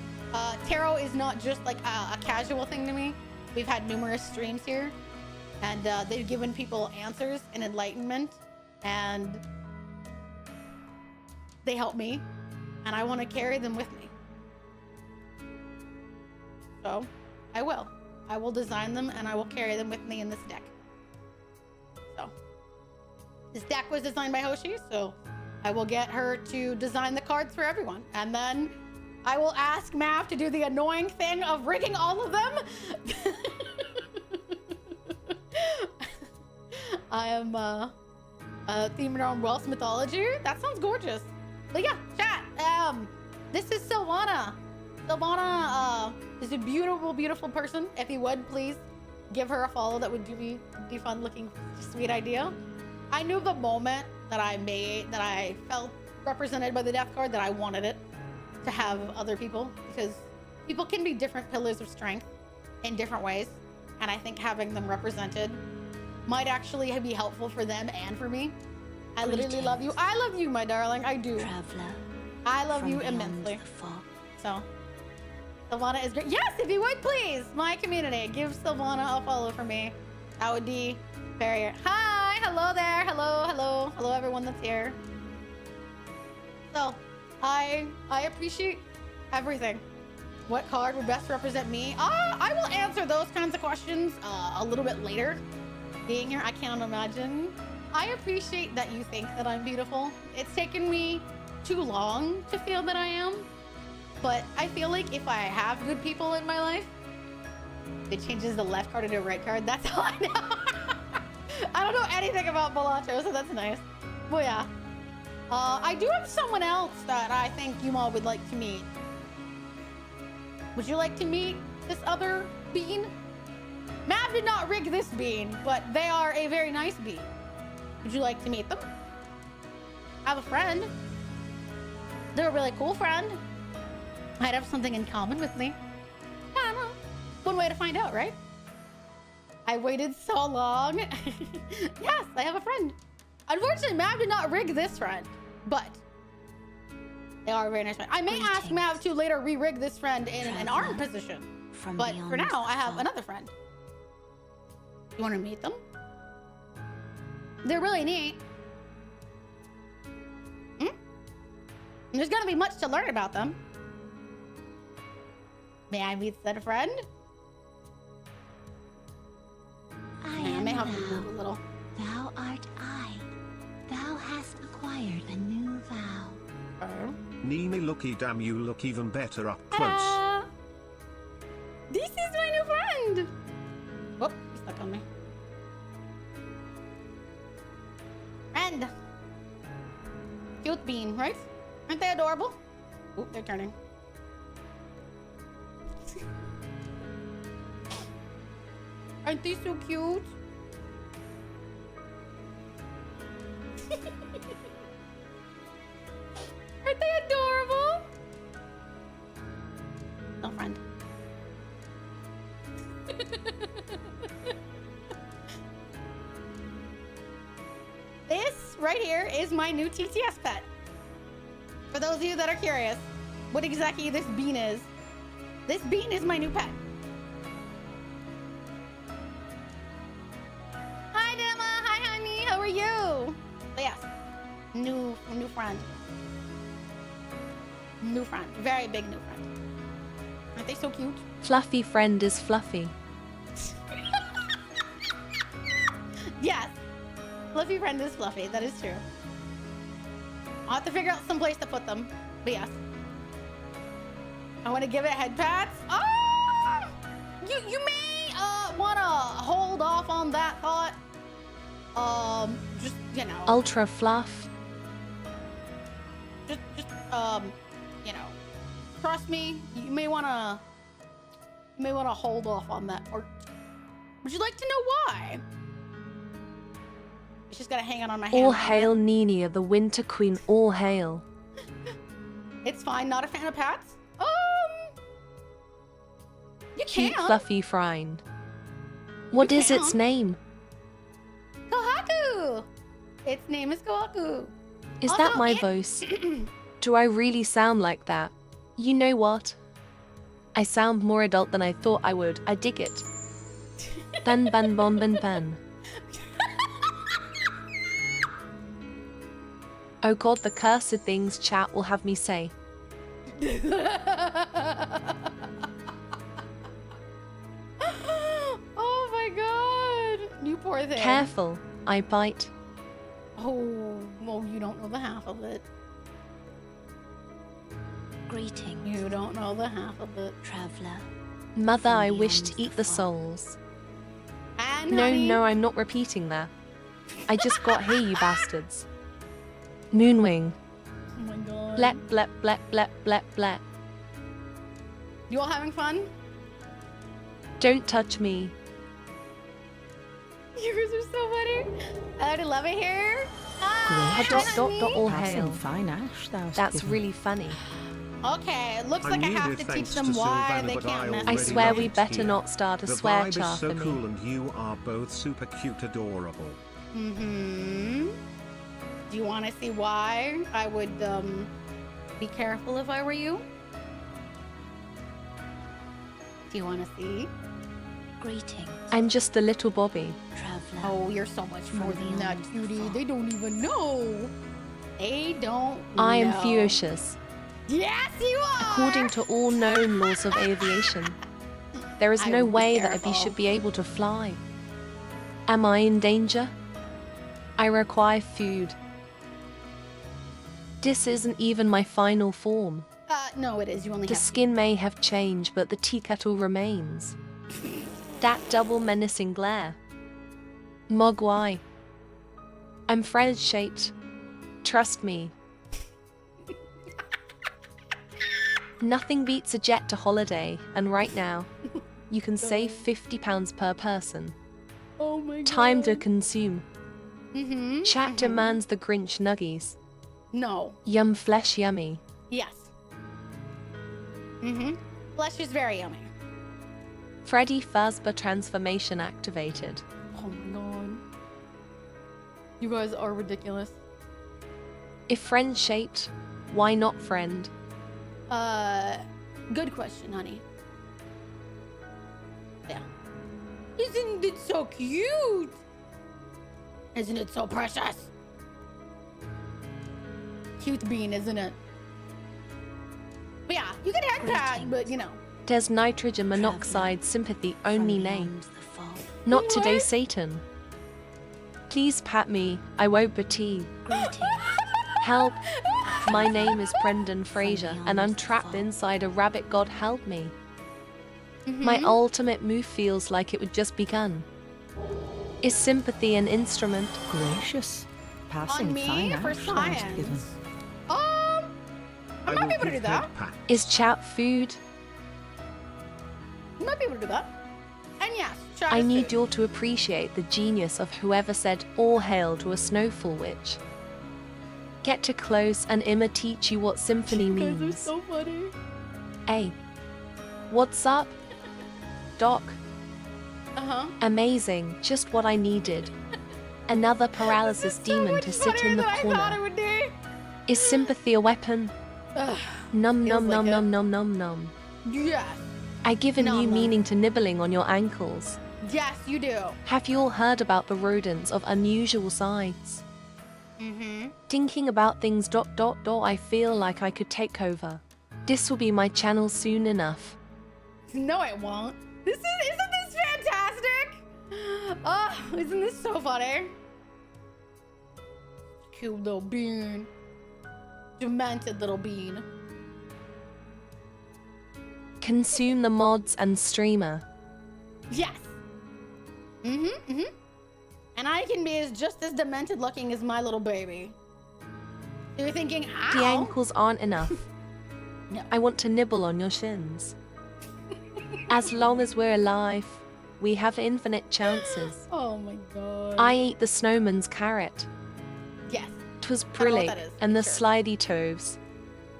tarot is not just like a casual thing to me. We've had numerous streams here, and they've given people answers and enlightenment, and they help me, and I want to carry them with me. So I will design them, and I will carry them with me in this deck. So this deck was designed by Hoshi, so I will get her to design the cards for everyone, and then I will ask Mav to do the annoying thing of rigging all of them. I am themed around Welsh mythology. That sounds gorgeous. But yeah, chat. This is Sylvana. Sylvana is a beautiful, beautiful person. If you would, please give her a follow. That would be fun looking, sweet idea. I knew the moment that I felt represented by the death card that I wanted it to have other people, because people can be different pillars of strength in different ways, and I think having them represented might actually be helpful for them and for me. I literally love you. I love you, my darling. I do. Traveler. I love from you beyond immensely. the fog. So Sylvana is great. Yes, if you would please, my community, give Sylvana a follow for me. That would be very. Hi, hello there. Hello everyone that's here. So I appreciate everything. What card would best represent me? I will answer those kinds of questions a little bit later. Being here, I can't imagine. I appreciate that you think that I'm beautiful. It's taken me too long to feel that I am, but I feel like if I have good people in my life, it changes the left card into a right card. That's all I know. I don't know anything about Balacho, so that's nice. But yeah. I do have someone else that I think you all would like to meet. Would you like to meet this other bean? Mav did not rig this bean, but they are a very nice bean. Would you like to meet them? I have a friend. They're a really cool friend. Might have something in common with me. I don't know. One way to find out, right? I waited so long. Yes, I have a friend. Unfortunately, Mav did not rig this friend, but they are a very nice friend. I may ask Mav to later re-rig this friend in an arm position, but for now, I have another friend. You want to meet them? They're really neat. There's gonna be much to learn about them. May I meet said friend? I may have to move a little. Thou art I. Thou hast acquired a new vow. Nini looky, damn, you look even better up close. This is my new friend. Oh, he's stuck on me. Friend. Cute bean, right? Aren't they adorable? Oh, they're turning. Aren't they so cute? Aren't they adorable? No friend. This right here is my new TTS pet. For those of you that are curious, what exactly this bean is. This bean is my new pet. Hi, Dema. Hi, honey. How are you? But yes, new friend. New friend. Very big new friend. Aren't they so cute? Fluffy friend is fluffy. Yes. Fluffy friend is fluffy. That is true. I'll have to figure out some place to put them. But yes. I want to give it head pats. Oh! You may want to hold off on that thought. Just, you know. Ultra fluff. Just you know. Trust me, you may want to hold off on that. Or would you like to know why? It's just got to hang on my hand. All hail Nina, the Winter Queen. All hail. It's fine. Not a fan of pats. You Cute can't. fluffy frine. What You is its can't. name? Kohaku. Its name is Kohaku. Is Also, that my it- voice? Do I really sound like that? You know what? I sound more adult than I thought I would. I dig it. Ban ban bon ban ban. Oh god, the cursed things chat will have me say. Oh my god. You poor thing. Careful, I bite. Oh, well, you don't know the half of it. Greetings, You don't know the half of it. traveler. Mother, I From wish to beyond eat the the fog. souls. And No, honey, no, I'm not repeating that. I just got here, you bastards. Moonwing. Oh my god. Blep, blep, blep, blep, blep, blep. You all having fun? Don't touch me. You guys are so funny. I already love it here. A dot, dot, dot, all Passing hail. fine ash thou'st That's given. really funny. Okay, it looks I like I needed have to teach thanks them to why Sylvana, they but can't I mess I already with swear love we it better here. not start a The swear vibe jar is so for me. cool and you are both super cute, adorable. Mm-hmm. Do you want to see why I would be careful if I were you? Do you want to see? Greetings, I'm just a little Bobby. traveler. Oh, you're so much more From than that, beyond the cutie. fog. They don't even know. They don't I am know. furious. Yes, you are! According to all known laws of aviation, there is I no would be way that a bee careful. should be able to fly. Am I in danger? I require food. This isn't even my final form. No, it is. You only The have skin may have changed, but the tea kettle remains. That double menacing glare. Mogwai. I'm Fred-shaped. Trust me. Nothing beats a jet to holiday, and right now, you can save £50 per person. Oh my god. Time to consume. Mm-hmm. Chat demands the Grinch nuggies. No. Yum flesh yummy. Yes. Mm-hmm. Flesh is very yummy. Freddy Fazbear transformation activated. Oh my god. You guys are ridiculous. If friend-shaped, why not friend? Good question, honey. Yeah. Isn't it so cute? Isn't it so precious? Cute bean, isn't it? But yeah, you can head pat, but you know. There's nitrogen monoxide sympathy only From name. beyond the fog. Not today, What? Satan. Please pat me, I won't betty. Greetings, Help! My name is Brendan Fraser, beyond and I'm the trapped fog. inside a rabbit. God help me. My ultimate move feels like it would just begun. Is sympathy an instrument? Gracious. Passing On me fine for ash thou'st science. given. I might will be able to give do that. head pat. Is chat food? I might be able to do that. And yes, try I to need food. you all to appreciate the genius of whoever said all hail to a snowfall witch. Get to close and Imma teach you what symphony You guys are means. so funny. Hey, what's up? Doc, Uh-huh. amazing, just what I needed. Another paralysis demon to sit in the I thought it corner. would be. Is sympathy a weapon? Ugh, Num Feels num like num it. num num num num. yes. I give a new Nom nom. meaning to nibbling on your ankles. Yes, you do. Have you all heard about the rodents of unusual size? Mm-hmm. Thinking about things ... I feel like I could take over. This will be my channel soon enough. No, it won't. Isn't this fantastic? Oh, isn't this so funny? Cute little bean. Demented little bean. Consume the mods and streamer. Yes. Mm-hmm, mm-hmm. And I can be just as demented looking as my little baby. So you're thinking, ow. The ankles aren't enough. No. I want to nibble on your shins. As long as we're alive, we have infinite chances. Oh my god. I ate the snowman's carrot. Yes. 'Twas I don't know what brilliant, that is, and the sure. slidey toves.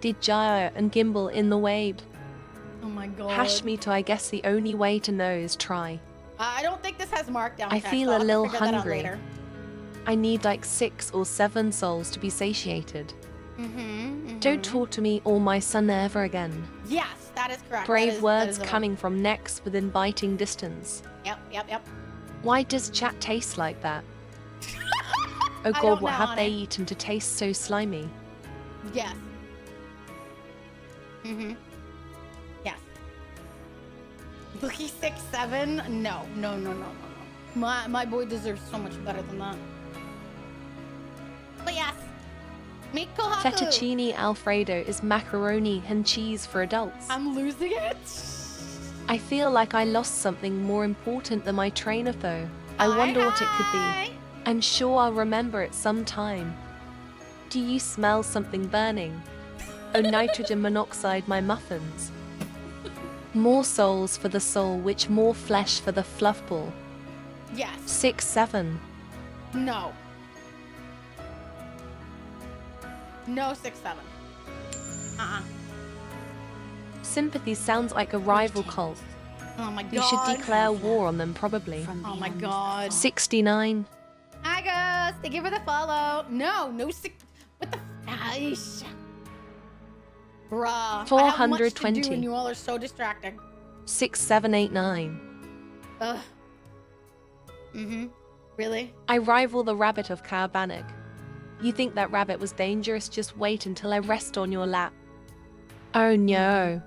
did gyre and gimbal in the wave. Oh my god. Hash me to I guess the only way to know is try. I don't think this has markdown I text. feel I'll a have to little figure that out hungry. later. I need like 6 or 7 souls to be satiated. Don't talk to me or my son ever again. Yes, that is correct. Brave that words is the one. coming from necks within biting distance. Yep. Why does chat taste like that? Oh I god, don't what know, have they honey. eaten to taste so slimy? Yes. Yes. Lucky 6'7"? No. My boy deserves so much better than that. But yes. Meet Kohaku. Fettuccine Alfredo is macaroni and cheese for adults. I'm losing it. I feel like I lost something more important than my trainer though. I wonder what it could Hi. be. I'm sure I'll remember it sometime. Do you smell something burning? Oh, nitrogen monoxide, my muffins. More souls for the soul, which more flesh for the fluff ball. Yes. 6, 7. No. No 6'7". Sympathy sounds like a rival cult. Oh my god. You should declare war on them, probably. Oh my god. 69. Hi guys, thank you for the follow. No 6. What the? Aish. Bruh. I have much to 420. do and you all are so distracting. 6, 7, 8, 9. Ugh. Really? I rival the rabbit of Kaurbannog. You think that rabbit was dangerous? Just wait until I rest on your lap. Oh no.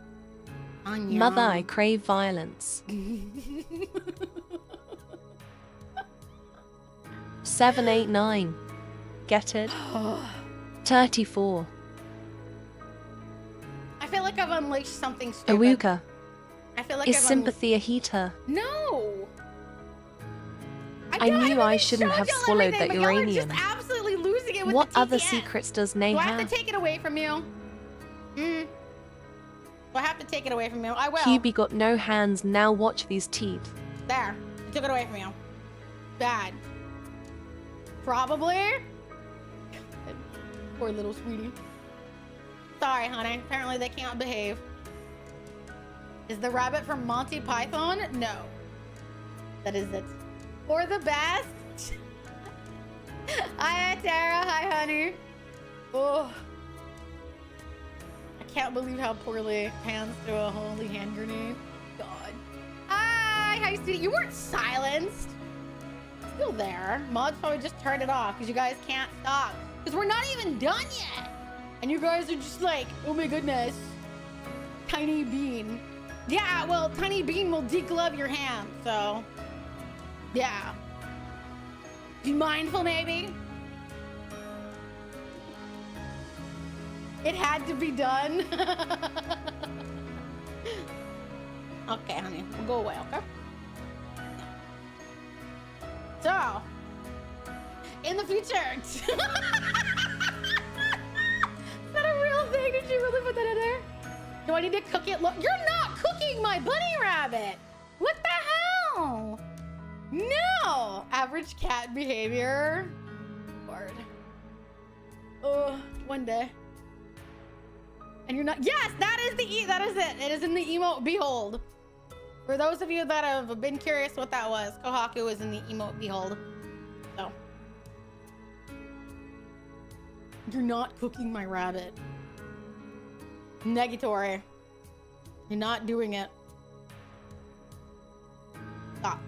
Anya. Mother, I crave violence. 7, 8, 9. Get it? 34. I feel like I've unleashed something stupid. Awuka. I feel like Is I've sympathy a heater? No. I don't- knew haven't I even shouldn't showed have y'all swallowed everything, that but y'all are uranium. just absolutely losing it with What the other TTS. secrets does Nay Do I have? have to take it away from you? Do I have to take it away from you? I will. QB got no hands, now watch these teeth. There. I took it away from you. Bad. Probably. Poor little sweetie. Sorry, honey. Apparently they can't behave. Is the rabbit from Monty Python? No. That is it. For the best. Hi, Tara. Hi, honey. Oh. I can't believe how poorly Pans threw a holy hand grenade. God. Hi, sweetie. You weren't silenced. Still there. Mods probably just turned it off because you guys can't stop. Because we're not even done yet. And you guys are just like, oh my goodness. Tiny Bean. Yeah, well, Tiny Bean will deglove your hand, so. Yeah. Be mindful, maybe. It had to be done. Okay, honey. We'll go away, okay? So, in the future. Is that a real thing? Did you really put that in there? Do I need to cook it? Look, you're not cooking my bunny rabbit. What the hell? No. Average cat behavior. Lord. Oh, one day. And you're not. Yes, that is that is it. It is in the emote. Behold. For those of you that have been curious what that was, Kohaku is in the emote. Behold. So. You're not cooking my rabbit. Negatory. You're not doing it. Stop.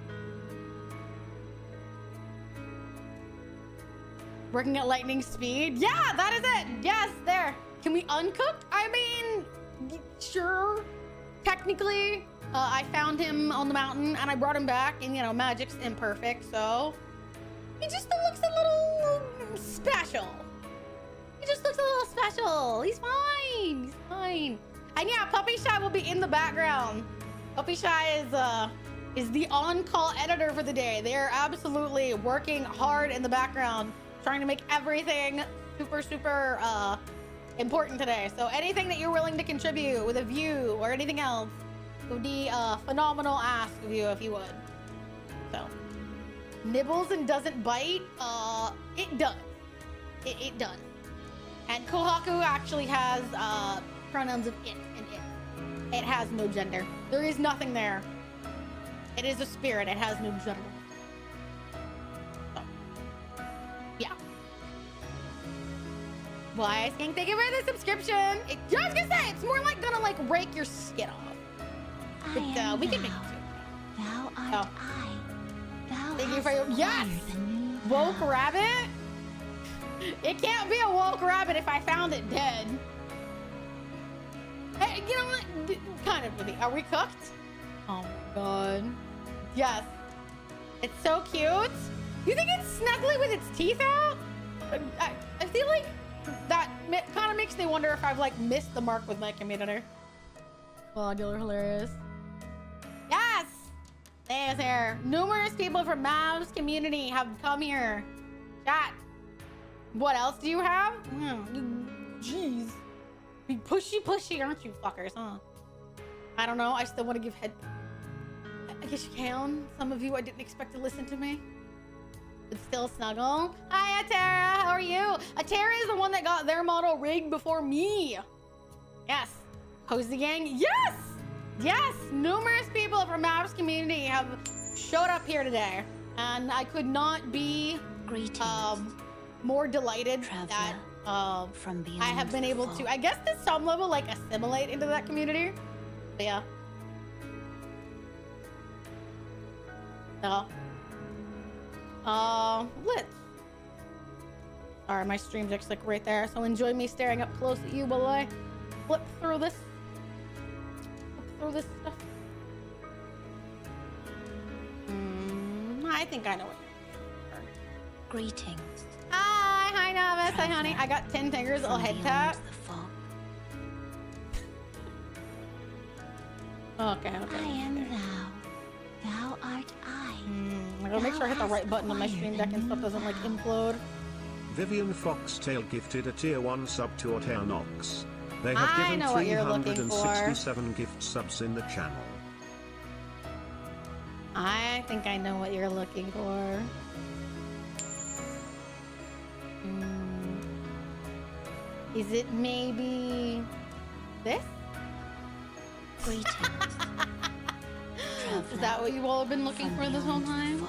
Working at lightning speed? Yeah, that is it. Yes, there. Can we uncook? I mean, sure. Technically, I found him on the mountain and I brought him back, and you know, magic's imperfect, so he just looks a little special. He just looks a little special. He's fine. He's fine. And yeah, Puppy Shy will be in the background. Puppy Shy is the on-call editor for the day. They are absolutely working hard in the background, trying to make everything super important today. So anything that you're willing to contribute with a view or anything else would be a phenomenal ask of you if you would. So nibbles and doesn't bite. It does. It does. And Kohaku actually has pronouns of it and it. It has no gender. There is nothing there. It is a spirit. It has no gender. So, yeah. Why, Skink, thank you for the subscription. I was gonna say, it's more like gonna like rake your skin off. But we can make it too. Thou art Oh. I. Thou Thank you hast for your, yes! acquired a new Woke vow. rabbit? It can't be a woke rabbit if I found it dead. Hey, you know what? Kind of really. Are we cooked? Oh my god. Yes. It's so cute. You think it's snuggly with its teeth out? I feel like that kind of makes me wonder if I've like missed the mark with my community. You're hilarious. Yes! There's here. Numerous people from Mav's community have come here. Chat. What else do you have? Jeez. Be pushy, aren't you fuckers, huh? I don't know. I still want to give head. I guess you can. Some of you I didn't expect to listen to me. But still snuggle. Hi, Atara. How are you? Atara is the one that got their model rigged before me. Yes. Cozy Gang. Yes! Yes! Numerous people from Mav's community have showed up here today. And I could not be Greetings, more delighted traveler that from beyond I have been the able fog. to, I guess to some level, like assimilate into that community. But yeah. So. Let's. Sorry, my stream deck's like right there. So enjoy me staring up close at you while I flip through this. Stuff. I think I know what. Greetings. Hi, Novice. Hi, honey. I got 10 fingers. I'll from head beyond tap. the fog. Okay. I am thou. Thou art I. I gotta make sure I hit the right button on my stream deck and stuff doesn't like implode. Vivian Foxtail gifted a tier 1 sub to Orteonox. They I have given know what you're looking for. 367 gift subs in the channel. I think I know what you're looking for. Is it maybe this? Greetings. Is that what you all have been looking for this whole time?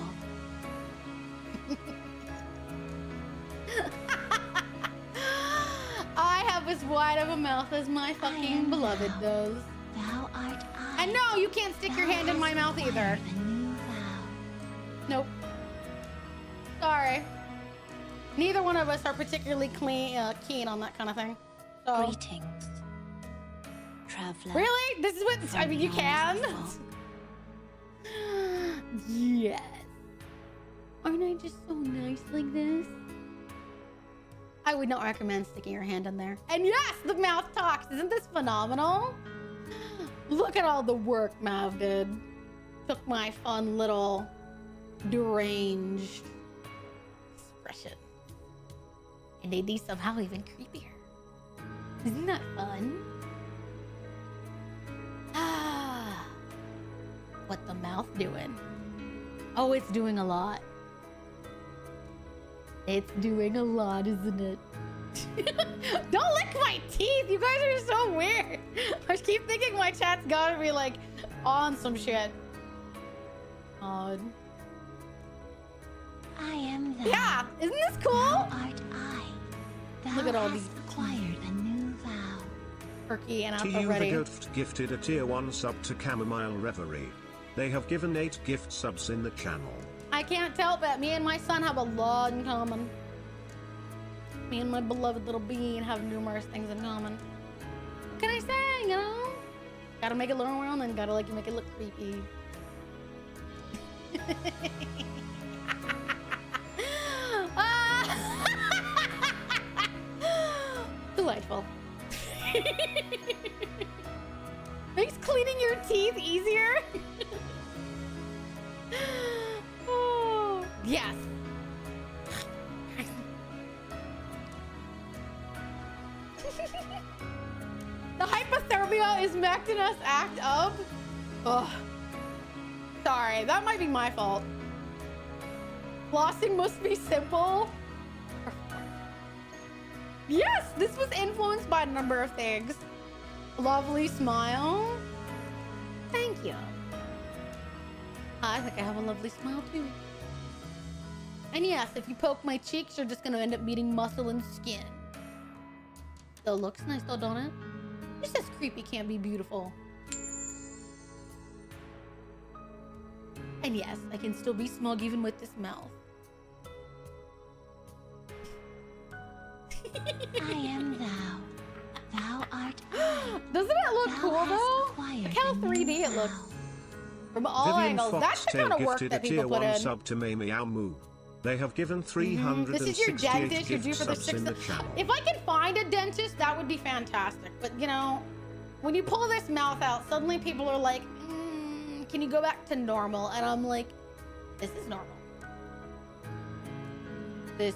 I have as wide of a mouth as my fucking beloved does. Thou art I. And no, you can't stick your Thou hand in my hast mouth either. acquired a new vow. Nope. Sorry. Neither one of us are particularly keen on that kind of thing. So. Greetings, traveler. Really? This is what I mean. You can. beyond the fog. Yes. Aren't I just so nice like this? I would not recommend sticking your hand in there. And yes, the mouth talks. Isn't this phenomenal? Look at all the work Mav did. Took my fun little deranged expression and made these somehow even creepier. Isn't that fun? Ah, what the mouth doing? Oh, it's doing a lot. It's doing a lot, isn't it? Don't lick my teeth. You guys are so weird. I keep thinking my chat's gotta be like on some shit. Odd. I am thou. Yeah, isn't this cool? Thou art I. Thou Look at all hast these acquired a new vow. Perky and To out you, the already. Goat gifted a tier 1 sub to Chamomile Reverie. They have given 8 gift subs in the channel. I can't tell, but me and my son have a lot in common. Me and my beloved little bean have numerous things in common. What can I say, you know? Gotta make it look around and gotta like make it look creepy. Delightful. Makes cleaning your teeth easier. Oh, yes. The hypothermia is making us act up. Ugh. Sorry, that might be my fault. Flossing must be simple. Yes, this was influenced by a number of things. Lovely smile. Thank you. I think I have a lovely smile too. And yes, if you poke my cheeks, you're just gonna end up meeting muscle and skin. Still looks nice though, don't it? Just as creepy can't be beautiful. And yes, I can still be smug even with this mouth. I am thou. Thou art I. Doesn't it look Thou cool hast though? acquired Look how a new 3D it looks. vow. From all Vivian angles. That's the Foxtail kind of work gifted a that tier people put 1 in. sub to May Meow Moo. They have given This is your 368 dentist. You're due gift for the subs in the sixth. channel. If I could find a dentist, that would be fantastic. But you know, when you pull this mouth out, suddenly people are like, "Can you go back to normal?" And I'm like, "This is normal. This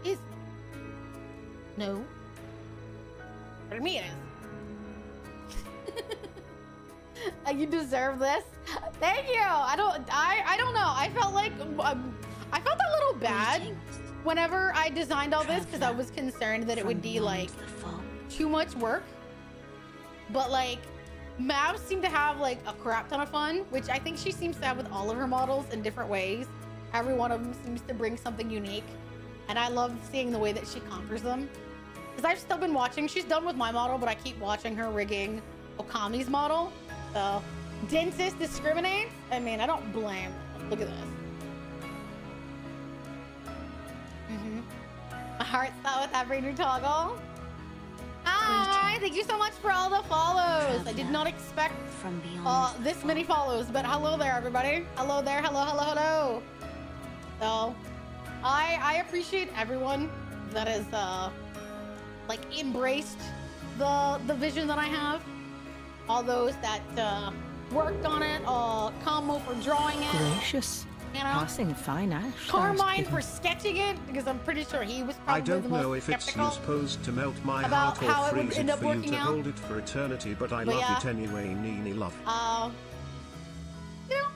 is no. For me, it is. You deserve this. Thank you. I don't know. I felt like I felt a little bad whenever I designed all this because I was concerned that it would be like too much work. But like Mav seemed to have like a crap ton of fun, which I think she seems to have with all of her models in different ways. Every one of them seems to bring something unique. And I love seeing the way that she conquers them. Because I've still been watching. She's done with my model, but I keep watching her rigging Okami's model. So, dentist discriminates? I mean, I don't blame them. Look at this. My heart's out with every new toggle. Hi, thank you so much for all the follows. I did not expect From beyond this many follows, but hello there, everybody. Hello there, hello, hello, hello. So, I appreciate everyone that has like embraced the vision that I have. All those that worked on it, Como for drawing it, Gracious. you know, Passing fine ash. thou'st Carmine given. for sketching it, because I'm pretty sure he was I probably don't the most know if it's skeptical. supposed to melt my about heart how or it would freeze end it up for you working to out. hold it for eternity, but I But love yeah. it anyway, Nini love. You know,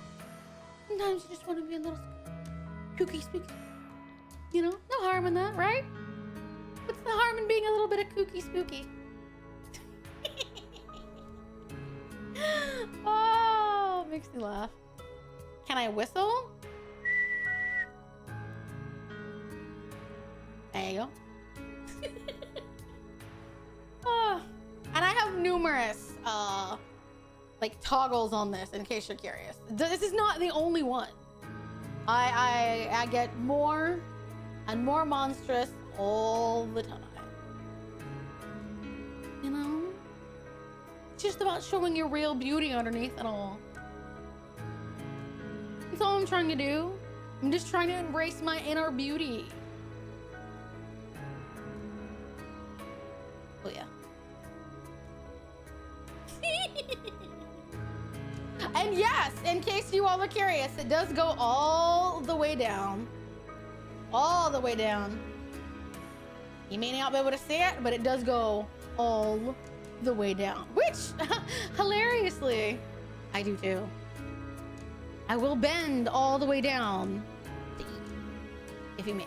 sometimes you just want to be a little kooky spooky. You know, no harm in that, right? What's the harm in being a little bit of kooky spooky? Oh, makes me laugh. Can I whistle? There you go. Oh, and I have numerous like toggles on this in case you're curious. This is not the only one. I get more and more monstrous all the time. You know? It's just about showing your real beauty underneath it all. That's all I'm trying to do. I'm just trying to embrace my inner beauty. Oh yeah. And yes, in case you all are curious, it does go all the way down. All the way down. You may not be able to see it, but it does go all the way down. Which, hilariously, I do too. I will bend all the way down to eat, if you may.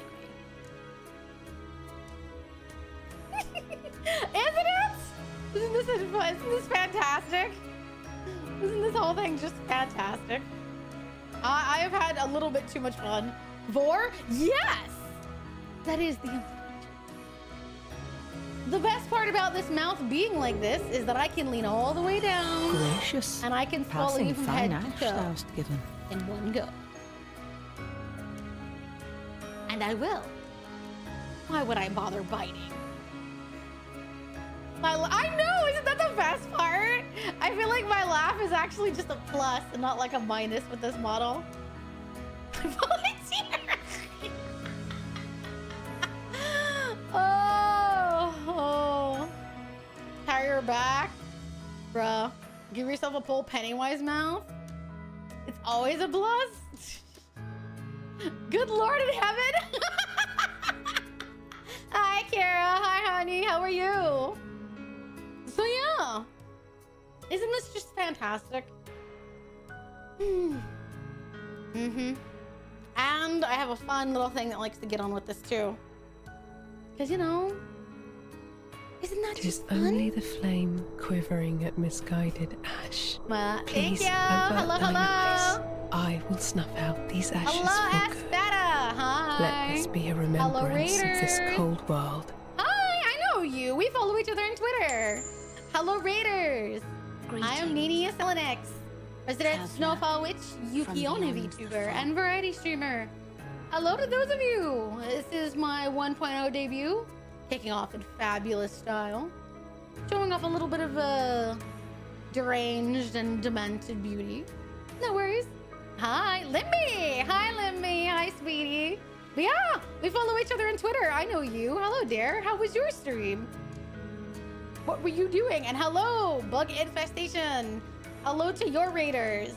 Isn't it? Isn't this fantastic? Isn't this whole thing just fantastic? I have had a little bit too much fun. Vor? Yes! That is the best part about this mouth being like this is that I can lean all the way down Gracious. and I can swallow Passing you from fine head ash to toe thou'st given. in one go. And I will. Why would I bother biting? I know, isn't that the best part? I feel like my laugh is actually just a plus and not like a minus with this model. Volunteer! Oh. Carry her back. Bruh. Give yourself a full Pennywise mouth. It's always a plus. Good Lord in heaven. Hi, Kara. Hi, honey. How are you? So yeah, isn't this just fantastic? And I have a fun little thing that likes to get on with this too. Because, you know, Isn't that 'Tis just fun? only the flame quivering at misguided ash. Well, thank Please you. avert Hello, thine eyes. hello. I will snuff out these ashes Hello, for good. Aspetta. Hi. Let this be a remembrance of this Raiders. cold world. Hi, I know you. We follow each other on Twitter. Hello, Raiders. I am Nini Selenix, resident Traveler Snowfall Witch, Yukiona beyond the VTuber, fog. and variety streamer. Hello to those of you. This is my 1.0 debut, kicking off in fabulous style, showing off a little bit of deranged and demented beauty. No worries. Hi, Limby. Hi, Limby. Hi, sweetie. But yeah, we follow each other on Twitter. I know you. Hello, dear. How was your stream? What were you doing? And hello, Bug Infestation. Hello to your raiders.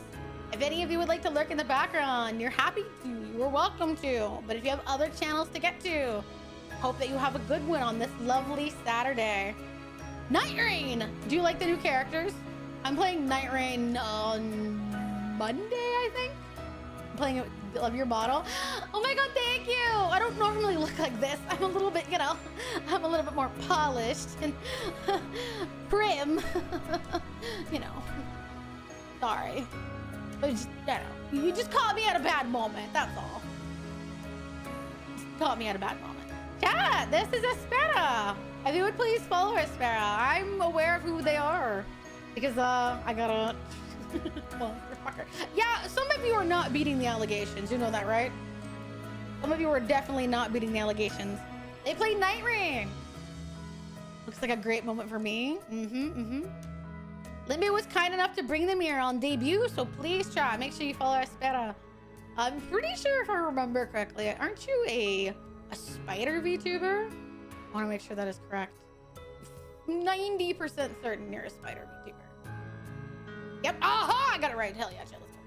If any of you would like to lurk in the background, you're happy to. You're welcome to. But if you have other channels to get to, hope that you have a good one on this lovely Saturday. Night Rain. Do you like the new characters? I'm playing Night Rain on Monday, I think. I'm playing it. Love your bottle. Oh my god, thank you. I don't normally look like this. I'm a little bit, I'm a little bit more polished and prim. Sorry. But just, you just caught me at a bad moment. That's all. Just caught me at a bad moment. Chat, this is Aspera. If you would please follow Aspera. I'm aware of who they are because I gotta. Motherfucker. Yeah, some of you are not beating the allegations. You know that, right? Some of you are definitely not beating the allegations. They play Night Rain. Looks like a great moment for me. Limby was kind enough to bring them here on debut, so please, chat, make sure you follow Aspera. I'm pretty sure if I remember correctly, aren't you a spider VTuber? I want to make sure that is correct. 90% certain you're a spider VTuber. Yep. Aha! I got it right. Hell yeah, chill. Let's go.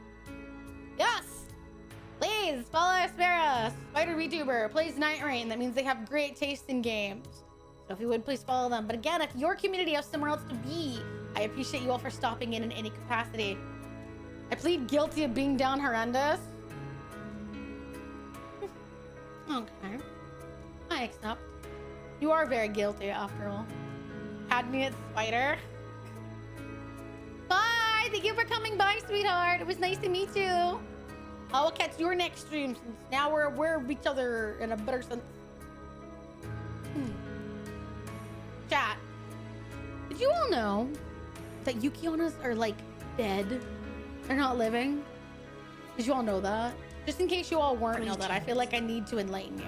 Yes! Please follow Aspera, Spider VTuber, plays Night Rain. That means they have great taste in games. So if you would, please follow them. But again, if your community has somewhere else to be, I appreciate you all for stopping in any capacity. I plead guilty of being down horrendous. Okay. I accept. You are very guilty, after all. Had me at Spider. Bye! Thank you for coming by, sweetheart. It was nice to meet you. I will catch your next stream since now we're aware of each other in a better sense. Chat. Did you all know that Yukionas are like dead? They're not living? Did you all know that? Just in case you all weren't know that, I feel like I need to enlighten you.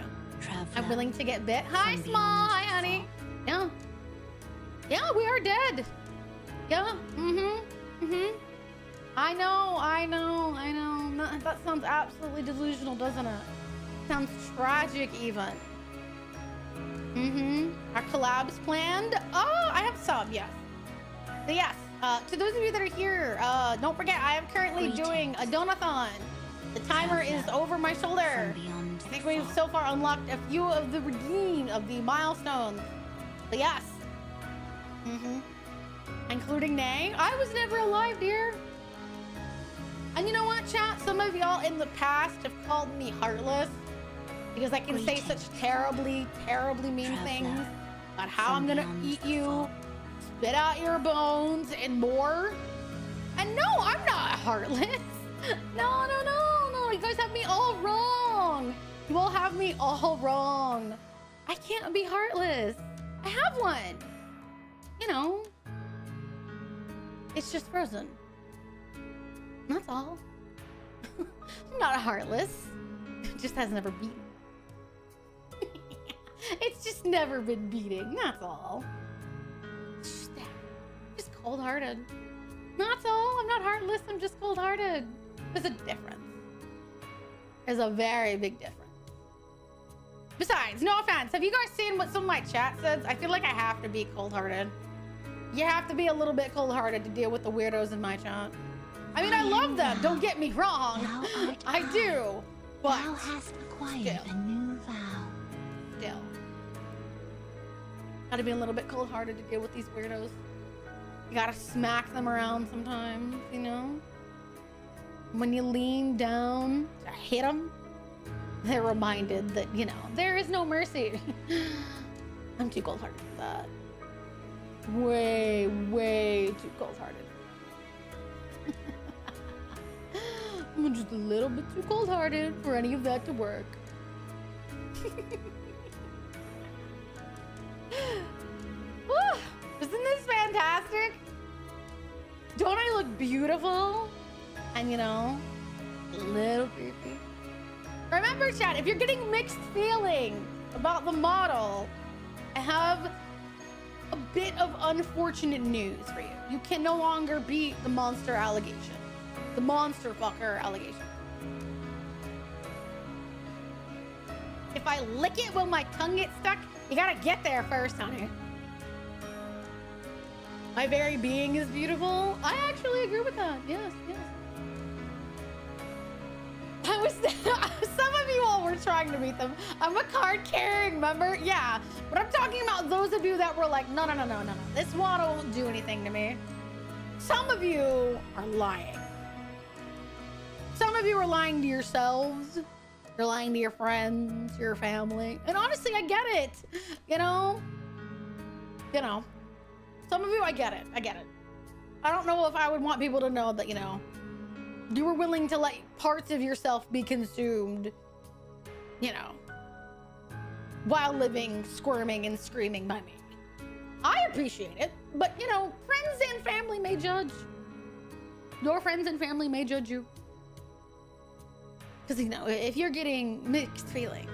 I'm willing to get bit. Hi, Small. Hi, honey. Yeah. Yeah, we are dead. Yeah. I know. No, that sounds absolutely delusional, doesn't it? Sounds tragic, even. Our collabs planned? Oh, I have some, yes. So yes, to those of you that are here, don't forget, I am currently doing a donathon. The timer is over my shoulder. I think we've so far unlocked a few of the milestones. But yes. Including Nay. I was never alive, dear. And you know what, chat? Some of y'all in the past have called me heartless because I can say such terribly, terribly mean things about how I'm gonna eat you, spit out your bones, and more. And no, I'm not heartless. No. You guys have me all wrong. You all have me all wrong. I can't be heartless. I have one. You know. It's just frozen. That's all. I'm not heartless. It just has never beaten. It's just never been beating. That's all. It's just cold-hearted. That's all. I'm not heartless. I'm just cold-hearted. There's a difference. There's a very big difference. Besides, no offense. Have you guys seen what some of my chat says? I feel like I have to be cold-hearted. You have to be a little bit cold-hearted to deal with the weirdos in my chat. I mean, I love them. Don't get me wrong. I do. But thou hast acquired a new vow. Still. Gotta be a little bit cold-hearted to deal with these weirdos. You gotta smack them around sometimes, you know? When you lean down to hit them, they're reminded that, you know, there is no mercy. I'm too cold-hearted for that. way, way too cold-hearted. I'm just a little bit too cold-hearted for any of that to work. Whew, isn't this fantastic? Don't I look beautiful? And you know, a little creepy. Remember, chat, if you're getting mixed feelings about the model, I have a bit of unfortunate news for you. You can no longer beat the monster allegation. The monster fucker allegation. If I lick it, will my tongue get stuck? You gotta get there first, honey. My very being is beautiful. I actually agree with that. Yes, yes. I was some of you all were trying to beat them. I'm a card carrying member. Yeah, but I'm talking about those of you that were like, no. This waddle won't do anything to me. Some of you are lying. Some of you are lying to yourselves. You're lying to your friends, your family. And honestly, I get it. You know. Some of you, I get it. I don't know if I would want people to know that, you know, you were willing to let parts of yourself be consumed, you know, while living, squirming, and screaming by me. I appreciate it, but, you know, friends and family may judge. Your friends and family may judge you. Because, you know, if you're getting mixed feelings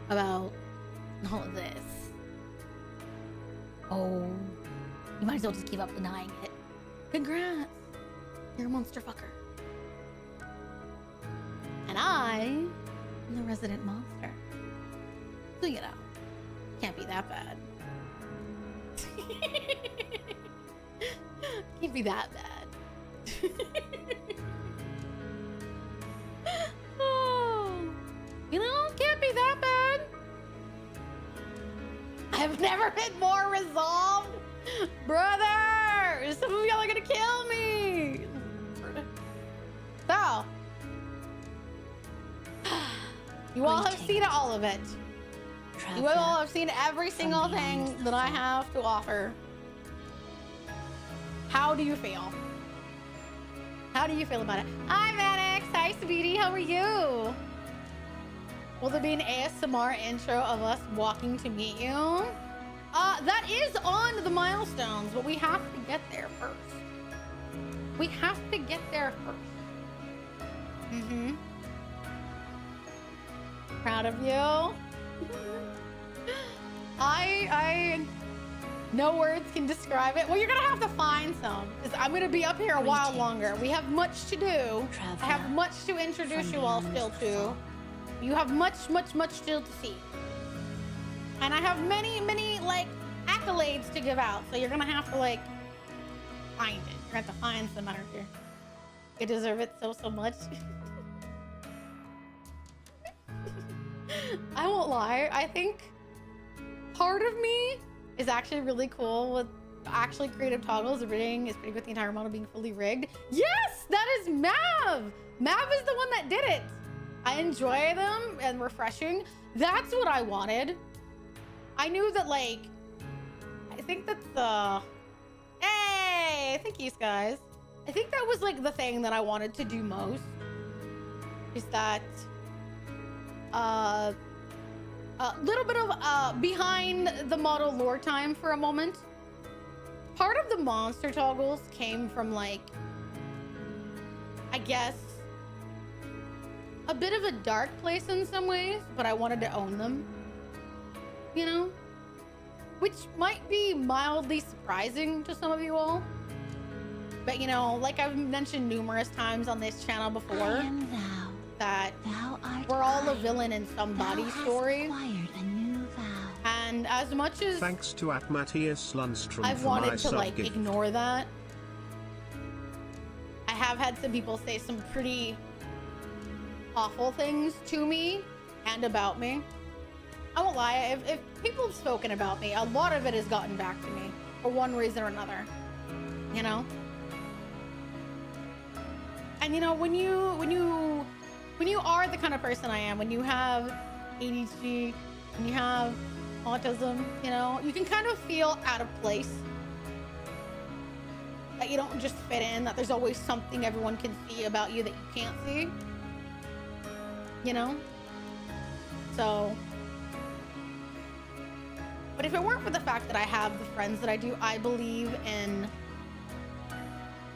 about all of this, oh, you might as well just keep up denying it. Congrats. You're a monster fucker. And I am the resident monster. So, you know, can't be that bad. Can't be that bad. Oh, you know, can't be that bad. I've never been more resolved. Brother, some of y'all are gonna kill me. So, you all have seen all of it. You all have seen every single thing that I have to offer. How do you feel? How do you feel about it? Hi, Maddox. Hi, sweetie. How are you? Will there be an ASMR intro of us walking to meet you? That is on the milestones, but we have to get there first. We have to get there first. Mm-hmm. Proud of you. I no words can describe it. Well, you're gonna have to find some, because I'm gonna be up here a while longer. We have much to do. I have much to introduce you all still to. You have much still to see. And I have many, like, accolades to give out. So you're gonna have to, like, find it. You're gonna have to find some out here. You deserve it so much. I won't lie. I think part of me is actually really cool with actually creative toggles. Rigging is pretty good with the entire model being fully rigged. Yes, that is Mav. Mav is the one that did it. I enjoy them and refreshing. That's what I wanted. I knew that, like, I think that hey, thank you guys. I think that was like the thing that I wanted to do most. Is that a little bit of behind the model lore time for a moment. Part of the monster toggles came from, like, I guess, a bit of a dark place in some ways, but I wanted to own them, you know? Which might be mildly surprising to some of you all. But, you know, like I've mentioned numerous times on this channel before, I am thou. that Thou art we're all I. a villain in somebody's Thou hast story. acquired a new vow. And as much as Thanks to Matthias Lundstrom I've for my wanted to, sub like, gift. ignore that, I have had some people say some pretty awful things to me and about me. I won't lie, if people have spoken about me, a lot of it has gotten back to me for one reason or another, you know? And you know, when you are the kind of person I am, when you have ADHD, when you have autism, you know, you can kind of feel out of place. That you don't just fit in, that there's always something everyone can see about you that you can't see. You know? So, but if it weren't for the fact that I have the friends that I do, I believe in,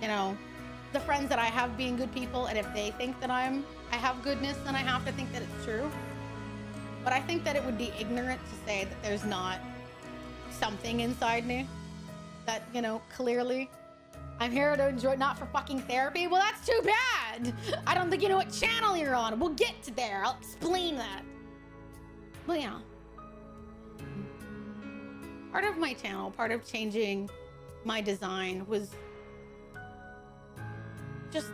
you know, the friends that I have being good people, and if they think that I have goodness, then I have to think that it's true. But I think that it would be ignorant to say that there's not something inside me that, you know, clearly I'm here to enjoy, not for fucking therapy. Well, that's too bad. I don't think you know what channel you're on. We'll get to there. I'll explain that. Well, yeah. Part of my channel, part of changing my design was just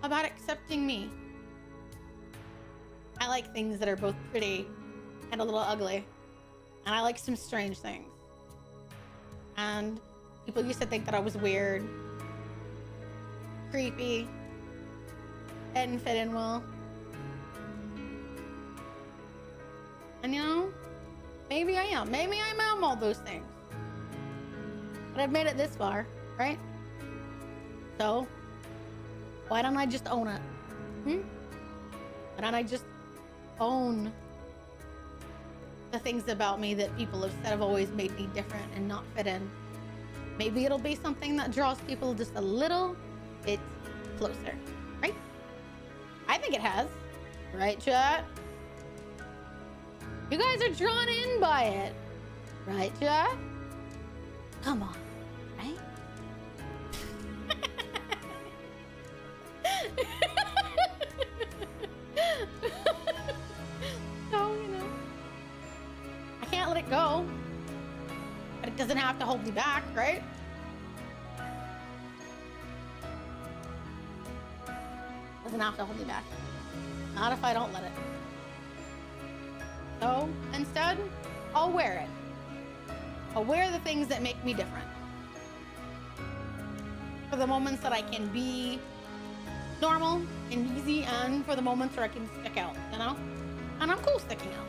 about accepting me. I like things that are both pretty and a little ugly. And I like some strange things. And people used to think that I was weird, creepy, didn't fit in well. And you know, maybe I am. Maybe I am all those things. But I've made it this far, right? So, why don't I just own it? Why don't I just own the things about me that people have said have always made me different and not fit in? Maybe it'll be something that draws people just a little bit closer, right? I think it has, right, chat? You guys are drawn in by it, right, chat? Come on, right? So, you know, I can't let it go. But it doesn't have to hold me back, right? Doesn't have to hold me back. Not if I don't let it. So, instead, I'll wear it. I'll wear the things that make me different. For the moments that I can be normal and easy, and for the moments where I can stick out, you know? And I'm cool sticking out.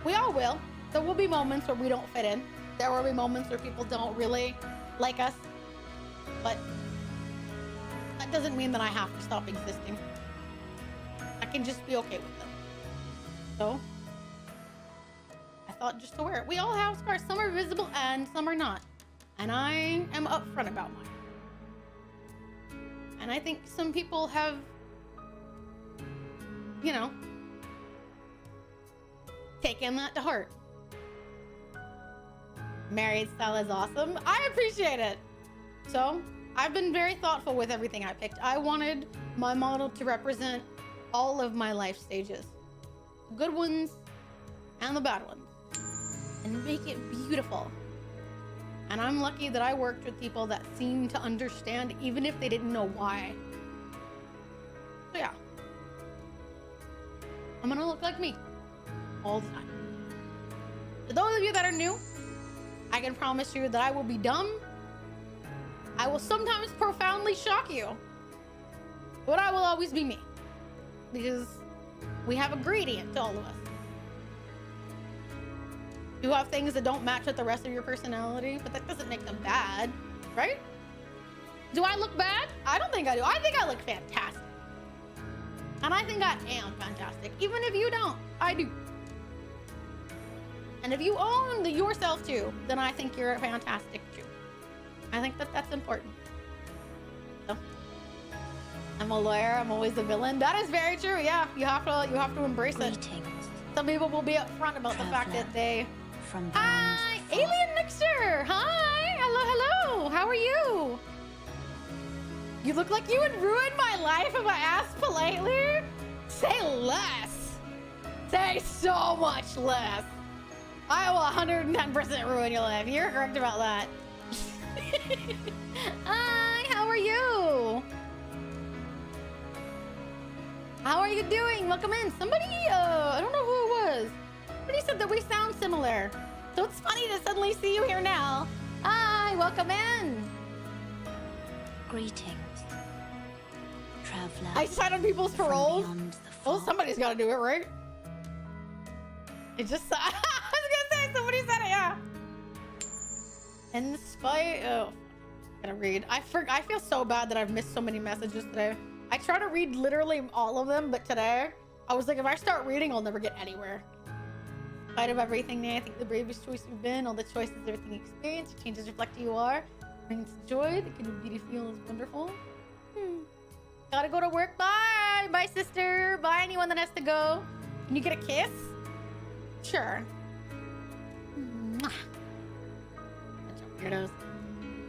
We all will. There will be moments where we don't fit in. There will be moments where people don't really like us. But that doesn't mean that I have to stop existing. I can just be okay with it. So, I thought just to wear it. We all have scars. Some are visible and some are not. And I am upfront about mine. And I think some people have, you know, taken that to heart. Married style is awesome. I appreciate it. So, I've been very thoughtful with everything I picked. I wanted my model to represent all of my life stages. The good ones and the bad ones. And make it beautiful. And I'm lucky that I worked with people that seem to understand even if they didn't know why. So yeah. I'm gonna look like me. All the time. For those of you that are new, I can promise you that I will be dumb. I will sometimes profoundly shock you. But I will always be me. Because we have a gradient to all of us. You have things that don't match with the rest of your personality, but that doesn't make them bad, right? Do I look bad? I don't think I do. I think I look fantastic. And I think I am fantastic. Even if you don't, I do. And if you own yourself too, then I think you're fantastic too. I think that that's important. So, I'm a lawyer. I'm always a villain. That is very true. Yeah, you have to embrace it. Greetings. Some people will be upfront about the fact that they. From Hi, Alien Mixture. Hi, hello. How are you? You look like you would ruin my life if I asked politely. Say less. Say so much less. I will 110% ruin your life. You're correct about that. Hi, how are you? How are you doing? Welcome in. Somebody, I don't know who it was. Somebody said that we sound similar. So it's funny to suddenly see you here now. Hi, welcome in. Greetings, traveler. I sign on people's from paroles. beyond the Well, fog. somebody's got to do it, right? It just I was gonna say somebody said it, yeah. In spite oh I gotta read. I feel so bad that I've missed so many messages today. I try to read literally all of them, but today I was like, if I start reading, I'll never get anywhere. In spite of everything, I think the bravest choice you've been, all the choices, everything you experience, your changes reflect who you are. Brings joy, the beauty feel is wonderful. Gotta go to work. Bye! Bye, sister. Bye, anyone that has to go. Can you get a kiss? Sure. Mwah. Bunch of weirdos.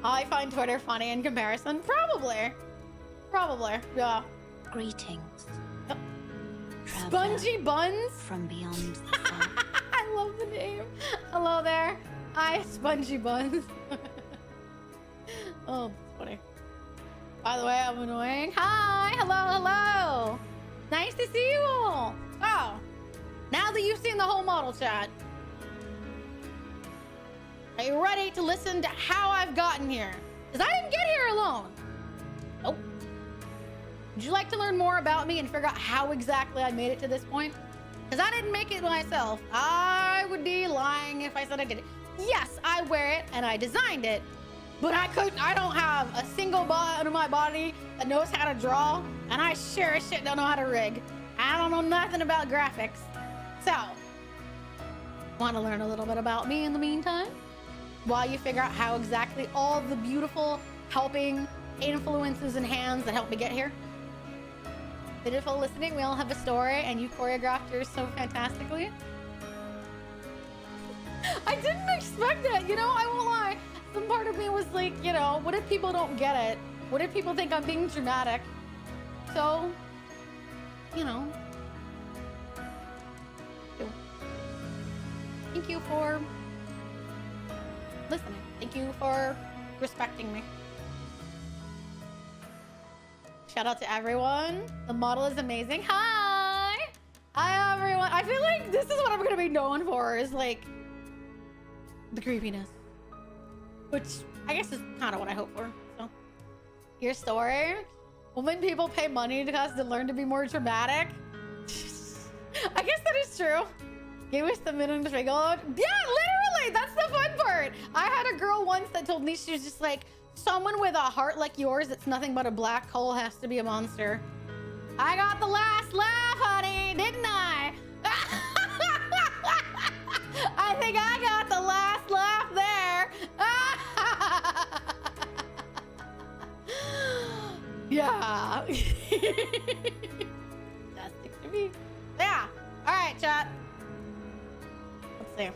I find Twitter funny in comparison. Probably. Yeah. Greetings. Yep. Traveler Spongy buns. from beyond the sun. I love the name. Hello there. Hi, Spongy buns. Oh, that's funny. By the way, I'm annoying. Hi, hello. Nice to see you all. Oh, now that you've seen the whole model chat, are you ready to listen to how I've gotten here? Because I didn't get here alone. Nope. Would you like to learn more about me and figure out how exactly I made it to this point? Because I didn't make it myself. I would be lying if I said I did it. Yes, I wear it and I designed it. But I don't have a single part of my body that knows how to draw, and I sure as shit don't know how to rig. I don't know nothing about graphics. So, want to learn a little bit about me in the meantime? While you figure out how exactly all the beautiful helping influences and hands that helped me get here? Beautiful listening, we all have a story, and you choreographed yours so fantastically. I didn't expect that, you know, I won't lie. Some part of me was like, you know, what if people don't get it? What if people think I'm being dramatic? So, you know. Thank you for listening. Thank you for respecting me. Shout out to everyone. The model is amazing. Hi! Hi, everyone. I feel like this is what I'm going to be known for, is like the creepiness. Which I guess is kind of what I hope for. So, your story. When people pay money to us to learn to be more dramatic. I guess that is true. Give us the minimum figure. Yeah, literally. That's the fun part. I had a girl once that told me, she was just like, someone with a heart like yours that's nothing but a black hole has to be a monster. I got the last laugh, honey, didn't I? I think I got the last laugh there. Yeah. Fantastic to me. Yeah. All right, chat. Let's see.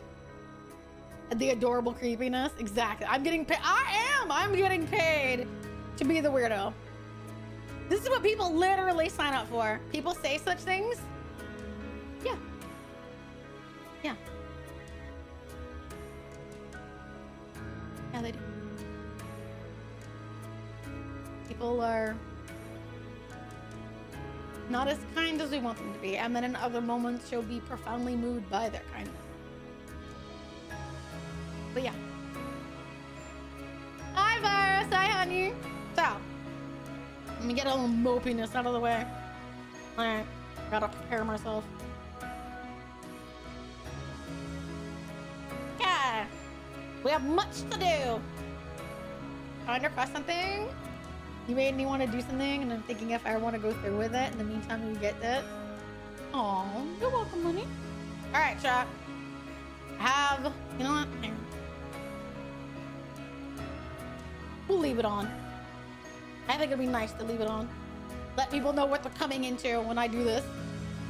The adorable creepiness. Exactly. I'm getting paid. I'm getting paid to be the weirdo. This is what people literally sign up for. People say such things. Yeah. Yeah. Yeah, they do. People are not as kind as we want them to be, and then in other moments she'll be profoundly moved by their kindness. But yeah. Hi, Virus. Hi, honey. So, let me get a little mopiness out of the way. Alright, gotta prepare myself. Yeah, we have much to do. Trying to request something. You made me want to do something, and I'm thinking if I want to go through with it. In the meantime, we get this. Oh, you're welcome, honey. All right, chat. You know what? Here. We'll leave it on. I think it'd be nice to leave it on. Let people know what they're coming into when I do this.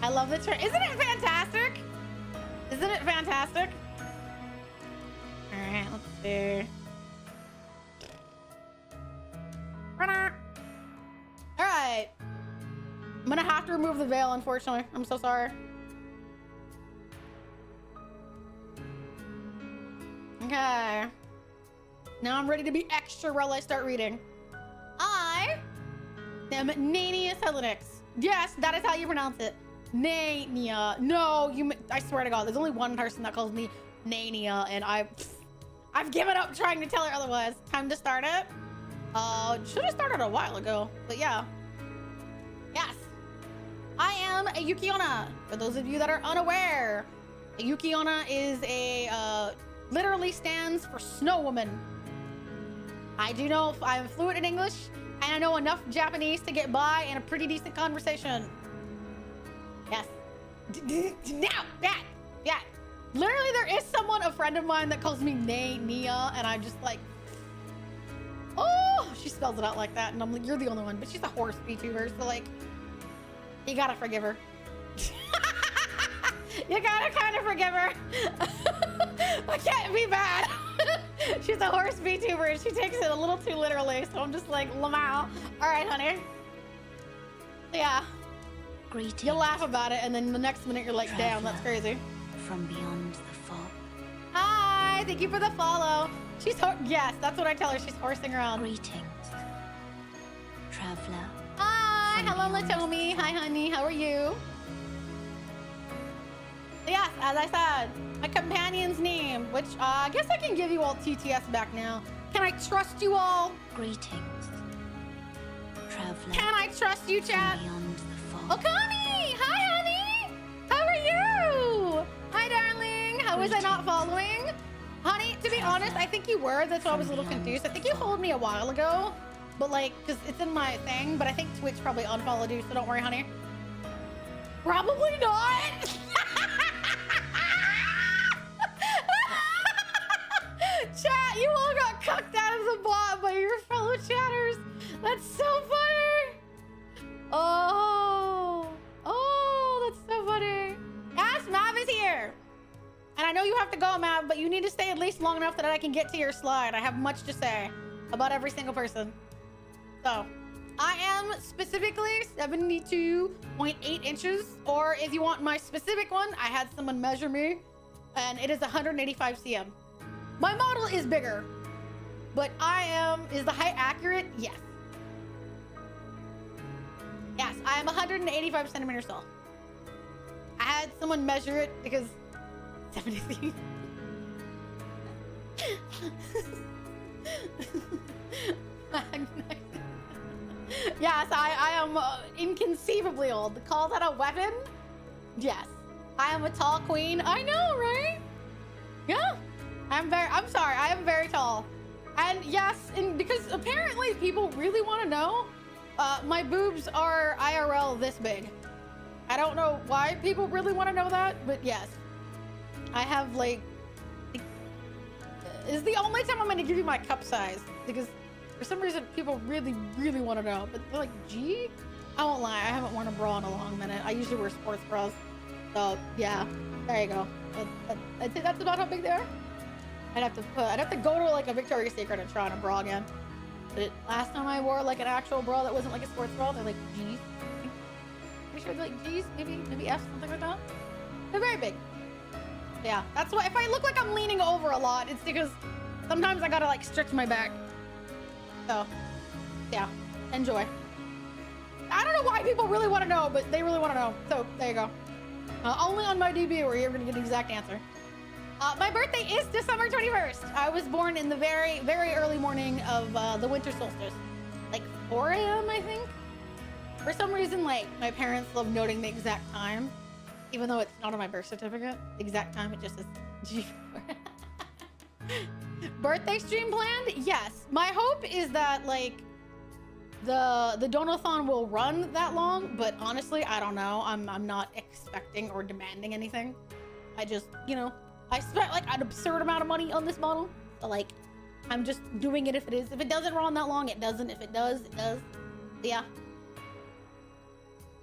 I love the turn. Isn't it fantastic? Isn't it fantastic? All right, let's see. All right. I'm gonna have to remove the veil, unfortunately. I'm so sorry. Okay. Now I'm ready to be extra while I start reading. I am Nanius Helenix. Yes, that is how you pronounce it. Nania. No, I swear to God, there's only one person that calls me Nania, and I've given up trying to tell her otherwise. Time to start it. Should have started a while ago, but yeah. Yes. I am a Yukiona. For those of you that are unaware, Yukiona is a literally stands for snow woman. I do know if I'm fluent in English, and I know enough Japanese to get by in a pretty decent conversation. Yes. Now, yeah. Literally, there is someone, a friend of mine, that calls me Nia, and I'm just like, oh, she spells it out like that, and I'm like, you're the only one. But she's a horse VTuber, so like, you gotta forgive her. You gotta kind of forgive her. I can't be bad. She's a horse VTuber and she takes it a little too literally. So I'm just like, Lamau. All right, honey. Yeah. Greetings. You laugh about it and then the next minute you're like, damn, that's crazy. From beyond the fog. Hi, thank you for the follow. She's, yes, that's what I tell her. She's horsing around. Greetings. Traveler. Hi, From hello, beyond Latomi. the Hi, fog. honey. How are you? Yes, as I said, my companion's name, which I guess I can give you all TTS back now. Can I trust you all? Greetings. Traveler. Can I trust you, chat? From beyond the fog. Okami! Hi, honey! How are you? Hi, darling. How was I not following? Honey, to be honest, I think you were. That's why I was a little confused. I think you followed me a while ago. But like, because it's in my thing. But I think Twitch probably unfollowed you, so don't worry, honey. Probably not. Chat, you all got cucked out of the bot by your fellow chatters. That's so funny. Oh, that's so funny. Yes, Mav is here. And I know you have to go, Mav, but you need to stay at least long enough that I can get to your slide. I have much to say about every single person. So, I am specifically 72.8 inches, or if you want my specific one, I had someone measure me, and it is 185 cm. My model is bigger, but is the height accurate? Yes. Yes, I am 185 centimeters tall. I had someone measure it because 73. Yes, I am inconceivably old. Call that a weapon? Yes. I am a tall queen. I know, right? Yeah. I'm sorry, I am very tall. And yes, because apparently people really want to know, my boobs are IRL this big. I don't know why people really want to know that, but yes. I have like, it's the only time I'm going to give you my cup size, because for some reason people really, really want to know. But they're like, gee, I won't lie, I haven't worn a bra in a long minute. I usually wear sports bras. So yeah, there you go. I'd say that's about how big they are. I'd have to go to like a Victoria's Secret and try on a bra again. But last time I wore like an actual bra that wasn't like a sports bra, they're like G's. Pretty sure they're like G's, maybe F, something like that. They're very big. Yeah, that's why if I look like I'm leaning over a lot, it's because sometimes I gotta like stretch my back. So yeah, enjoy. I don't know why people really want to know, but they really want to know. So there you go. Only on my DB where you're gonna get the exact answer. My birthday is December 21st. I was born in the very, very early morning of the winter solstice. Like 4 a.m., I think. For some reason, like, my parents love noting the exact time. Even though it's not on my birth certificate. The exact time, it just says G4. Birthday stream planned? Yes. My hope is that, like, the donathon will run that long. But honestly, I don't know. I'm not expecting or demanding anything. I just, you know, I spent like an absurd amount of money on this model. So like, I'm just doing it if it is. If it doesn't run that long, it doesn't. If it does, it does. Yeah.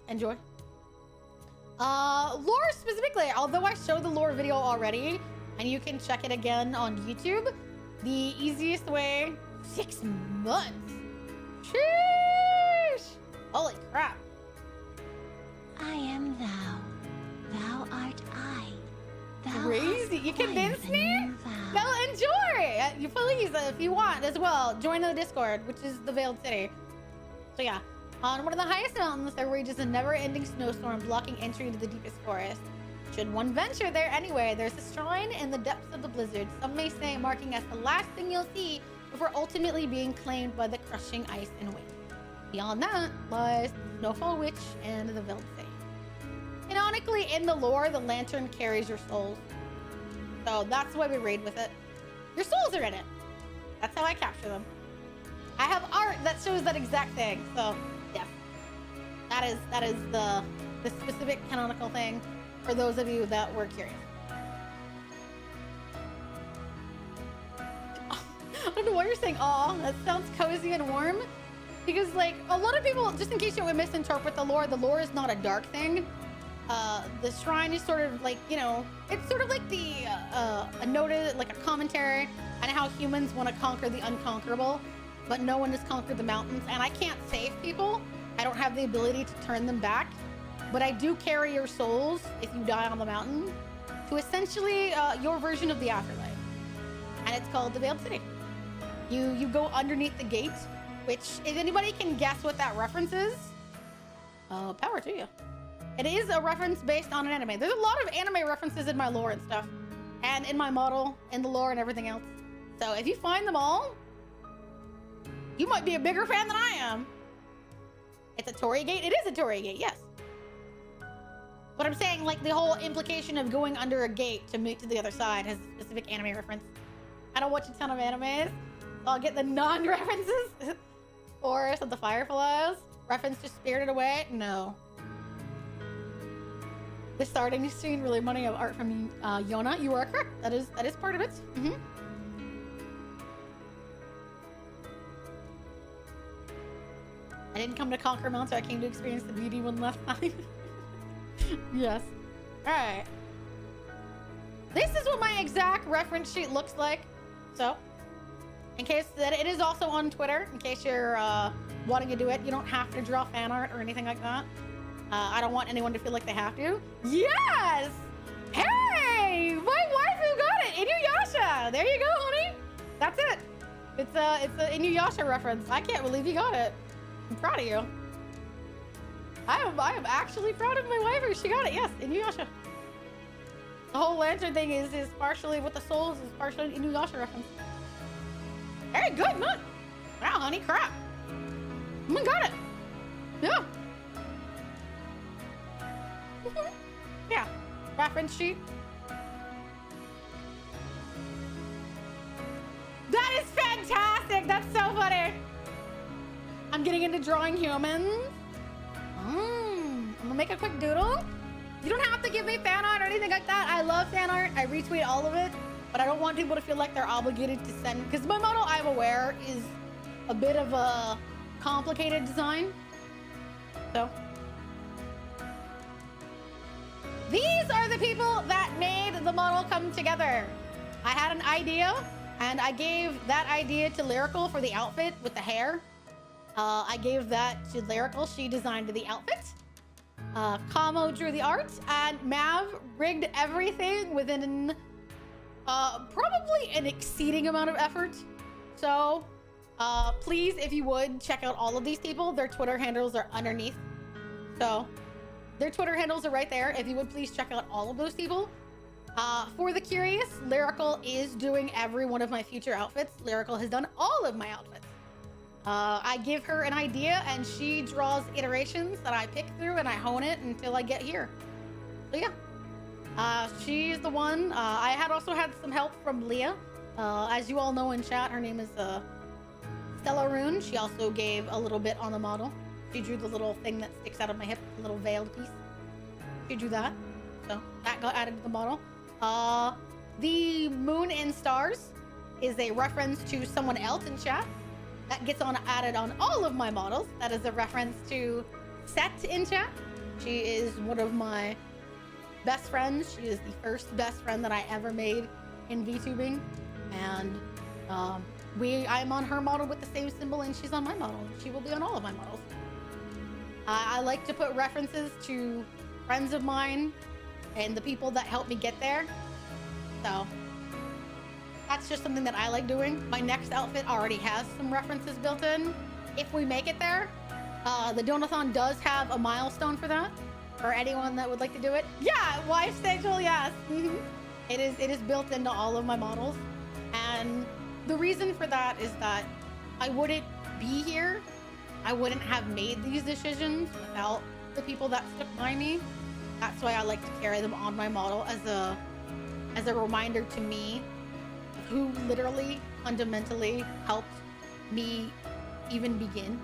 Enjoy. Lore specifically, although I showed the lore video already, and you can check it again on YouTube, the easiest way, 6 months. Sheesh! Holy crap. I am thou. Thou art I. Thou Crazy. hast You convinced acquired a me? new vow. No, enjoy! You please, if you want as well, join the Discord, which is the Veiled City. So yeah, on one of the highest mountains, there rages a never-ending snowstorm blocking entry into the deepest forest. Should one venture there anyway, there's a shrine in the depths of the blizzard, some may say marking as the last thing you'll see before ultimately being claimed by the crushing ice and wind. Beyond that lies the Snowfall Witch and the Veiled City. canonically in the lore, the lantern carries your souls. So that's why we raid with it. Your souls are in it. That's how I capture them. I have art that shows that exact thing. So yes, that is the specific canonical thing for those of you that were curious. I don't know why you're saying aw. That sounds cozy and warm. Because like a lot of people, just in case you would misinterpret the lore is not a dark thing. The shrine is sort of like, you know, it's sort of like a noted, like a commentary on how humans want to conquer the unconquerable, but no one has conquered the mountains. And I can't save people. I don't have the ability to turn them back, but I do carry your souls if you die on the mountain to essentially your version of the afterlife. And it's called the Veiled City. You go underneath the gate, which if anybody can guess what that reference is, power to you. It is a reference based on an anime. There's a lot of anime references in my lore and stuff, and in my model, in the lore and everything else. So if you find them all, you might be a bigger fan than I am. It's a Torii gate. It is a Torii gate, yes. But I'm saying, like, the whole implication of going under a gate to move to the other side has a specific anime reference. I don't watch a ton of animes, so I'll get the non-references. Forest of the Fireflies. Reference to Spirited Away? No. The starting scene really money of art from Yona. You are correct. That is part of it. Mm-hmm. I didn't come to conquer mounts, so I came to experience the beauty one last time. Yes. All right. This is what my exact reference sheet looks like. So, in case that it is also on Twitter, in case you're wanting to do it, you don't have to draw fan art or anything like that. I don't want anyone to feel like they have to. Yes! Hey! My waifu got it! Inuyasha! There you go, honey! That's it. It's a Inuyasha reference. I can't believe you got it. I'm proud of you. I am actually proud of my waifu. She got it, yes, Inuyasha. The whole lantern thing is partially with the souls, is partially Inuyasha reference. Very good, look! Wow, honey, crap. I got it. Yeah. Yeah, reference sheet. That is fantastic. That's so funny. I'm getting into drawing humans. I'm gonna make a quick doodle. You don't have to give me fan art or anything like that. I love fan art. I retweet all of it, but I don't want people to feel like they're obligated to send, because my model, I'm aware, is a bit of a complicated design. So these are the people that made the model come together. I had an idea, and I gave that idea to Lyrical for the outfit with the hair. I gave that to Lyrical. She designed the outfit. Kamo drew the art, and Mav rigged everything within probably an exceeding amount of effort. So please, if you would, check out all of these people. Their Twitter handles are underneath. So their Twitter handles are right there. If you would please check out all of those people. For the curious, Lyrical is doing every one of my future outfits. Lyrical has done all of my outfits. I give her an idea and she draws iterations that I pick through and I hone it until I get here. So yeah, she's the one. I had also had some help from Leah. As you all know in chat, her name is Stella Rune. She also gave a little bit on the model. She drew the little thing that sticks out of my hip, the little veiled piece. She drew that. So that got added to the model. The moon and stars is a reference to someone else in chat. That gets added on all of my models. That is a reference to Set in chat. She is one of my best friends. She is the first best friend that I ever made in VTubing. And I'm on her model with the same symbol and she's on my model. She will be on all of my models. I like to put references to friends of mine and the people that helped me get there. So that's just something that I like doing. My next outfit already has some references built in. If we make it there, the Donathon does have a milestone for that, for anyone that would like to do it. Yeah, wife schedule, yes. Mm-hmm. It is built into all of my models. And the reason for that is that I wouldn't be here. I wouldn't have made these decisions without the people that stuck by me. That's why I like to carry them on my model as a reminder to me of who literally fundamentally helped me even begin.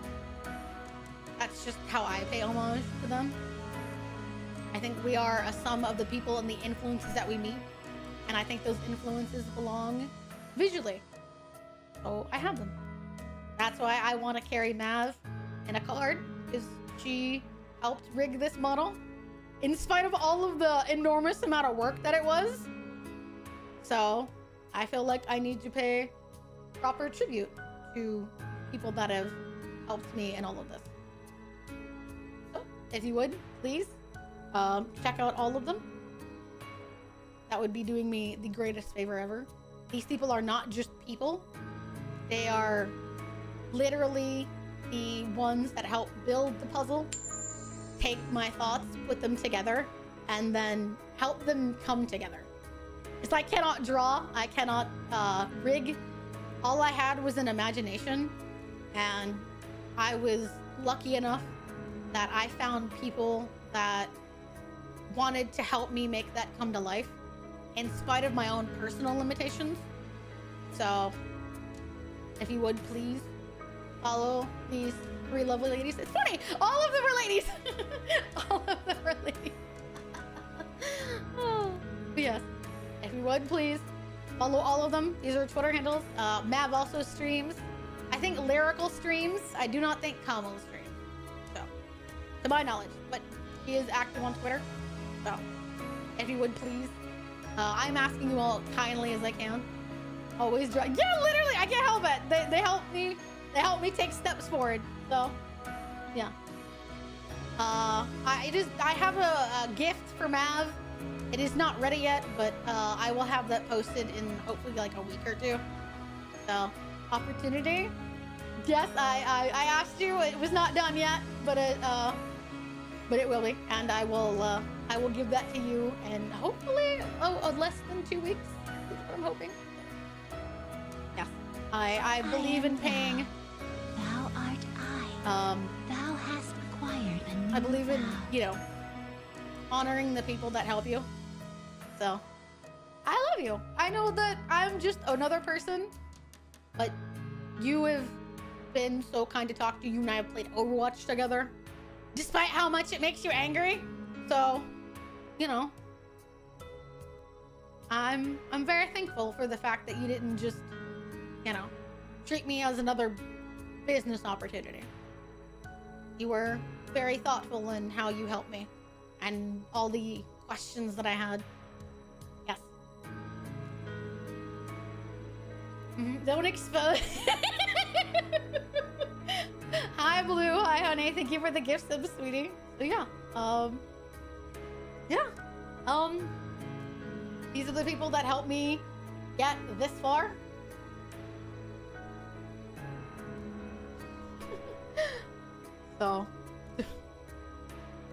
That's just how I pay homage to them. I think we are a sum of the people and the influences that we meet, and I think those influences belong visually. So I have them. That's why I want to carry Mav in a card, because she helped rig this model in spite of all of the enormous amount of work that it was. So I feel like I need to pay proper tribute to people that have helped me in all of this. So if you would, please check out all of them. That would be doing me the greatest favor ever. These people are not just people. They are literally the ones that help build the puzzle, take my thoughts, put them together, and then help them come together. Because I cannot draw, I cannot rig. All I had was an imagination, and I was lucky enough that I found people that wanted to help me make that come to life in spite of my own personal limitations. So if you would please follow these 3 lovely ladies. It's funny, all of them are ladies. All of them are ladies. Oh, but yes, if you would please follow all of them. These are Twitter handles. Mav also streams, I think, lyrical streams. I do not think Kamo streams, so to my knowledge, but he is active on Twitter. So if you would please, I'm asking you all kindly as I can. Always draw. Yeah, literally, I can't help it. They help me. They help me take steps forward. So, yeah. I have a gift for Mav. It is not ready yet, but I will have that posted in hopefully like a week or 2. So, opportunity. Yes, I asked you. It was not done yet, but it will be, and I will give that to you, and hopefully less than 2 weeks is what I'm hoping. Yes, I believe in paying. Thou art I. Thou hast acquired a new I believe in, vow. you know, honoring the people that help you. So, I love you. I know that I'm just another person, but you have been so kind to talk to. You and I have played Overwatch together, despite how much it makes you angry. So, you know, I'm very thankful for the fact that you didn't just, you know, treat me as another business opportunity. You were very thoughtful in how you helped me and all the questions that I had. Yes. Don't expose. Hi, Blue. Hi, honey. Thank you for the gift sub, sweetie. So yeah. These are the people that helped me get this far. So,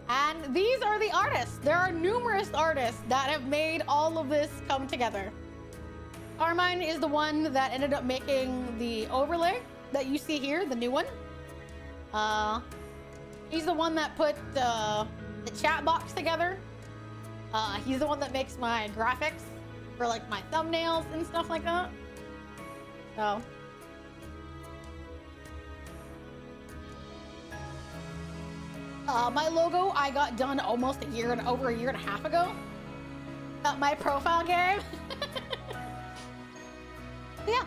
and these are the artists. There are numerous artists that have made all of this come together. Carmine is the one that ended up making the overlay that you see here, the new one. He's the one that put the chat box together. He's the one that makes my graphics for like my thumbnails and stuff like that. So. My logo I got done almost over a year and a half ago. My profile game. Yeah.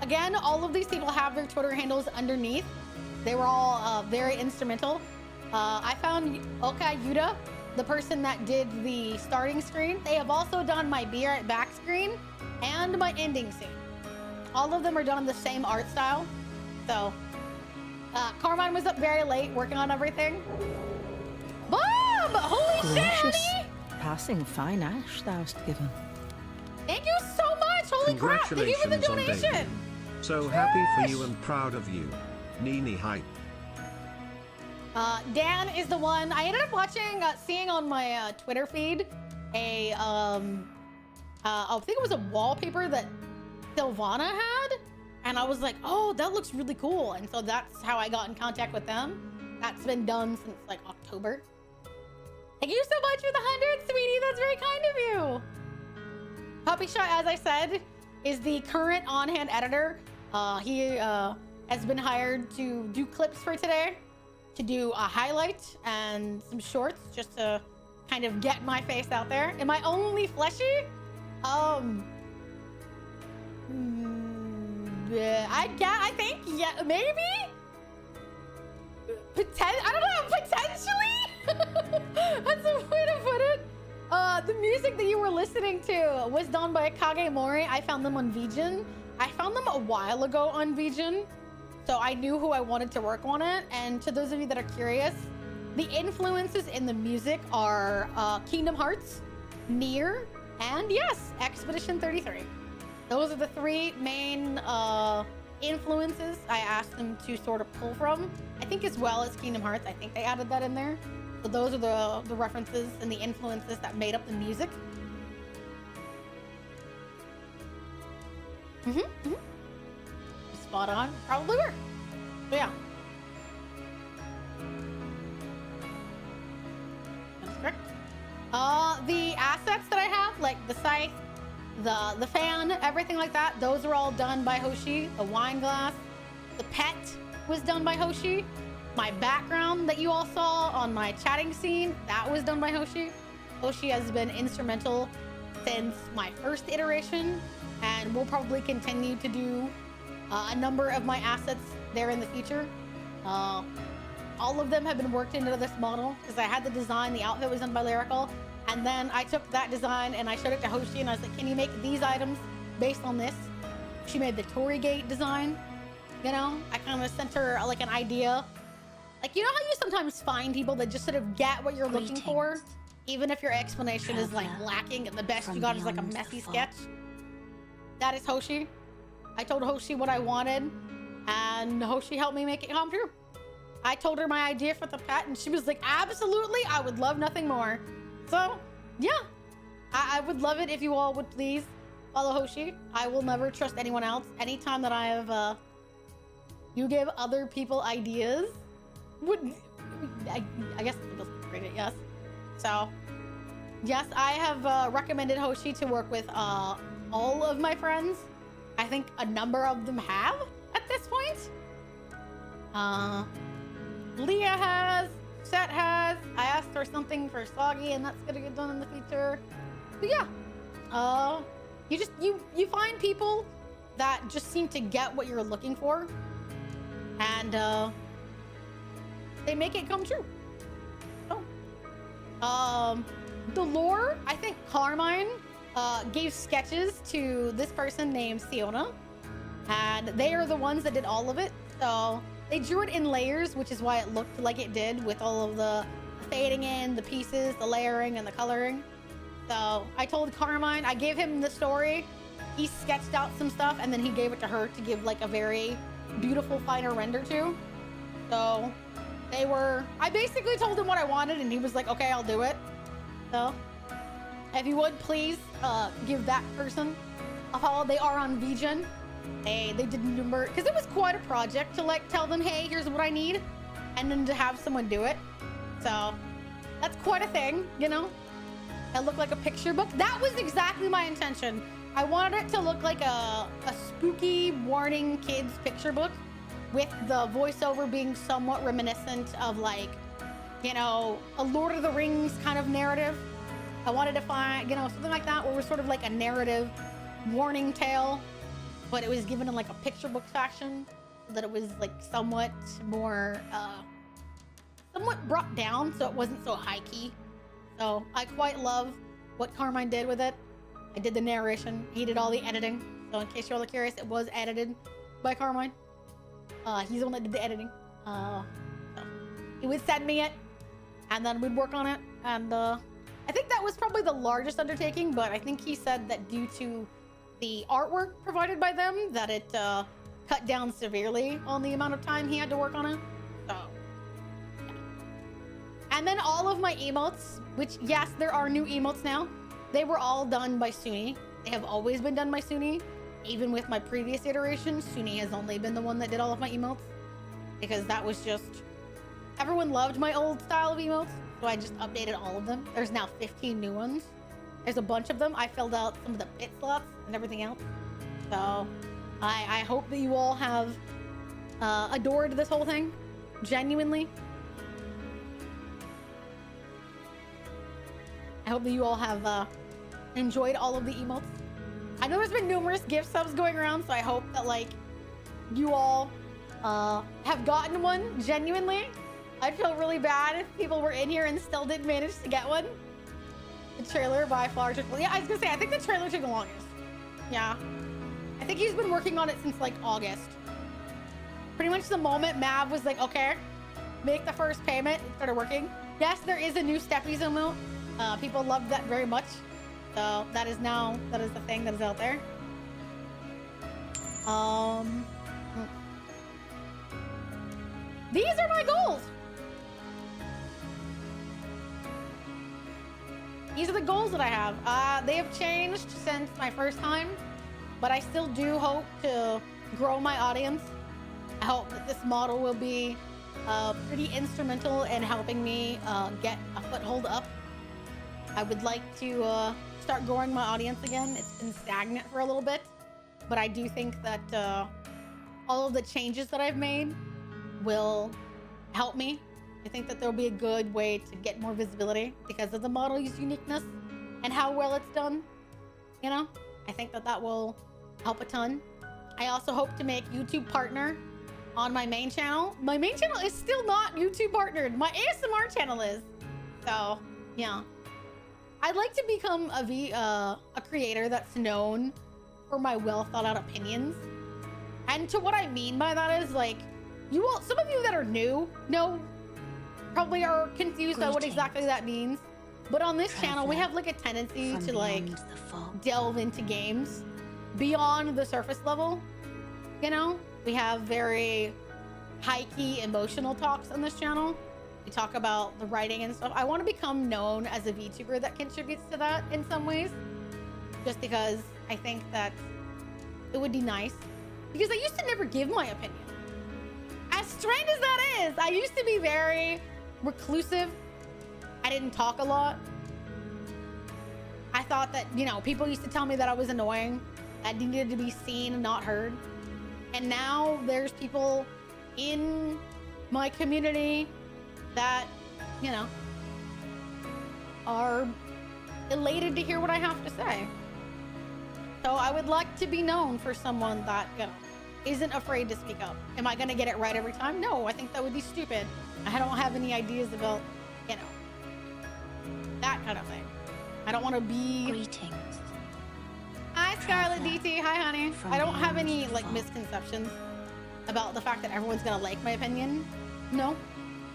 Again, all of these people have their Twitter handles underneath. They were all very instrumental. I found Oka Yuda, the person that did the starting screen. They have also done my Be Right Back screen and my ending scene. All of them are done the same art style. So, Carmine was up very late working on everything. Bob! Holy shit, honey! Passing fine ash thou'st given. Thank you so much! Holy crap! Thank you for the Congratulations on donation! debut. So happy for you and proud of you. Nini hype. Dan is the one I ended up watching, seeing on my Twitter feed I think it was a wallpaper that Silvana had, and I was like, oh, that looks really cool, and so that's how I got in contact with them. That's been done since like October, Thank you so much for the 100, sweetie. That's very kind of you. Puppy Shot, as I said, is the current on-hand editor. He has been hired to do clips for today, to do a highlight and some shorts, just to kind of get my face out there. Am I only fleshy? I think, yeah, maybe? I don't know, potentially? That's a way to put it. The music that you were listening to was done by Kagemori. I found them on VJin. I found them a while ago on VJin, so I knew who I wanted to work on it. And to those of you that are curious, the influences in the music are Kingdom Hearts, Nier, and yes, Expedition 33. Those are the three main influences I asked them to sort of pull from. I think as well as Kingdom Hearts, I think they added that in there. So those are the references and the influences that made up the music. Spot on. Probably were. So yeah. That's correct. The assets that I have, like the scythe, the fan, everything like that, those are all done by Hoshi. The wine glass, the pet was done by Hoshi. My background that you all saw on my chatting scene, that was done by Hoshi. Hoshi has been instrumental since my first iteration, and will probably continue to do a number of my assets there in the future. All of them have been worked into this model because I had the design, the outfit was done by Lyrical, and then I took that design and I showed it to Hoshi and I was like, can you make these items based on this? She made the Torii Gate design. You know, I kind of sent her like an idea. Like, you know how you sometimes find people that just sort of get what you're looking for, even if your explanation is like lacking and the best you got is like a messy sketch? That is Hoshi. I told Hoshi what I wanted, and Hoshi helped me make it come true. I told her my idea for the pet, and she was like, absolutely, I would love nothing more. So, yeah, I would love it if you all would please follow Hoshi. I will never trust anyone else. Anytime that I have, you give other people ideas, I guess it doesn't create it, yes. So, yes, I have recommended Hoshi to work with all of my friends. I think a number of them have at this point. Leah has, Set has. I asked her something for Soggy, and that's gonna get done in the future. But yeah, you find people that just seem to get what you're looking for, and they make it come true. So, the lore, I think Carmine gave sketches to this person named Siona, and they are the ones that did all of it. So they drew it in layers, which is why it looked like it did, with all of the fading in, the pieces, the layering, and the coloring. So I told Carmine, I gave him the story, he sketched out some stuff, and then he gave it to her to give like a very beautiful, finer render to. So I basically told him what I wanted, and he was like, okay, I'll do it. So if you would, please give that person a follow. They are on VJin. They did number, because it was quite a project to like tell them, hey, here's what I need, and then to have someone do it. So that's quite a thing, you know? It looked like a picture book. That was exactly my intention. I wanted it to look like a spooky warning kids picture book, with the voiceover being somewhat reminiscent of like, you know, a Lord of the Rings kind of narrative. I wanted to find, you know, something like that, where it was sort of like a narrative warning tale, but it was given in like a picture book fashion, so that it was like somewhat more, somewhat brought down, so it wasn't so high key. So I quite love what Carmine did with it. I did the narration, he did all the editing. So in case you're all curious, it was edited by Carmine. He's the one that did the editing. So he would send me it, and then we'd work on it. And I think that was probably the largest undertaking, but I think he said that due to the artwork provided by them, that it cut down severely on the amount of time he had to work on it. So, yeah. And then all of my emotes, which, yes, there are new emotes now. They were all done by Suni. They have always been done by Suni. Even with my previous iteration, Suni has only been the one that did all of my emotes, because that was just, everyone loved my old style of emotes. So I just updated all of them. There's now 15 new ones. There's a bunch of them. I filled out some of the pit slots and everything else. So I hope that you all have adored this whole thing. Genuinely. I hope that you all have enjoyed all of the emotes. I know there's been numerous gift subs going around, so I hope that like you all have gotten one. Genuinely, I'd feel really bad if people were in here and still didn't manage to get one. The trailer by far took, yeah, I was gonna say, I think the trailer took the longest. Yeah, I think he's been working on it since like August. Pretty much the moment Mav was like, okay, make the first payment, it started working. Yes, there is a new Steppies emote. People loved that very much. So that is the thing that is out there. These are my goals. These are the goals that I have. They have changed since my first time, but I still do hope to grow my audience. I hope that this model will be pretty instrumental in helping me get a foothold up. I would like to start growing my audience again. It's been stagnant for a little bit, but I do think that all of the changes that I've made will help me. I think that there'll be a good way to get more visibility because of the model's uniqueness and how well it's done. You know, I think that that will help a ton. I also hope to make YouTube partner on my main channel. My main channel is still not YouTube partnered. My ASMR channel is. So, yeah. I'd like to become a creator that's known for my well thought out opinions. And to what I mean by that is like, you all, some of you that are new know, probably are confused by what exactly that means. But on this channel, we have like a tendency to like delve into games beyond the surface level. You know, we have very high key emotional talks on this channel. We talk about the writing and stuff. I want to become known as a VTuber that contributes to that in some ways, just because I think that it would be nice. Because I used to never give my opinion. As strange as that is, I used to be very reclusive. I didn't talk a lot. I thought that, you know, people used to tell me that I was annoying, that needed to be seen and not heard. And now there's people in my community that, you know, are elated to hear what I have to say. So I would like to be known for someone that, you know, isn't afraid to speak up. Am I gonna get it right every time? No, I think that would be stupid. I don't have any ideas about, you know, that kind of thing. I don't want to be... Greetings. Hi, Scarlet DT. Hi, honey. I don't have any, like, misconceptions about the fact that everyone's gonna like my opinion. No.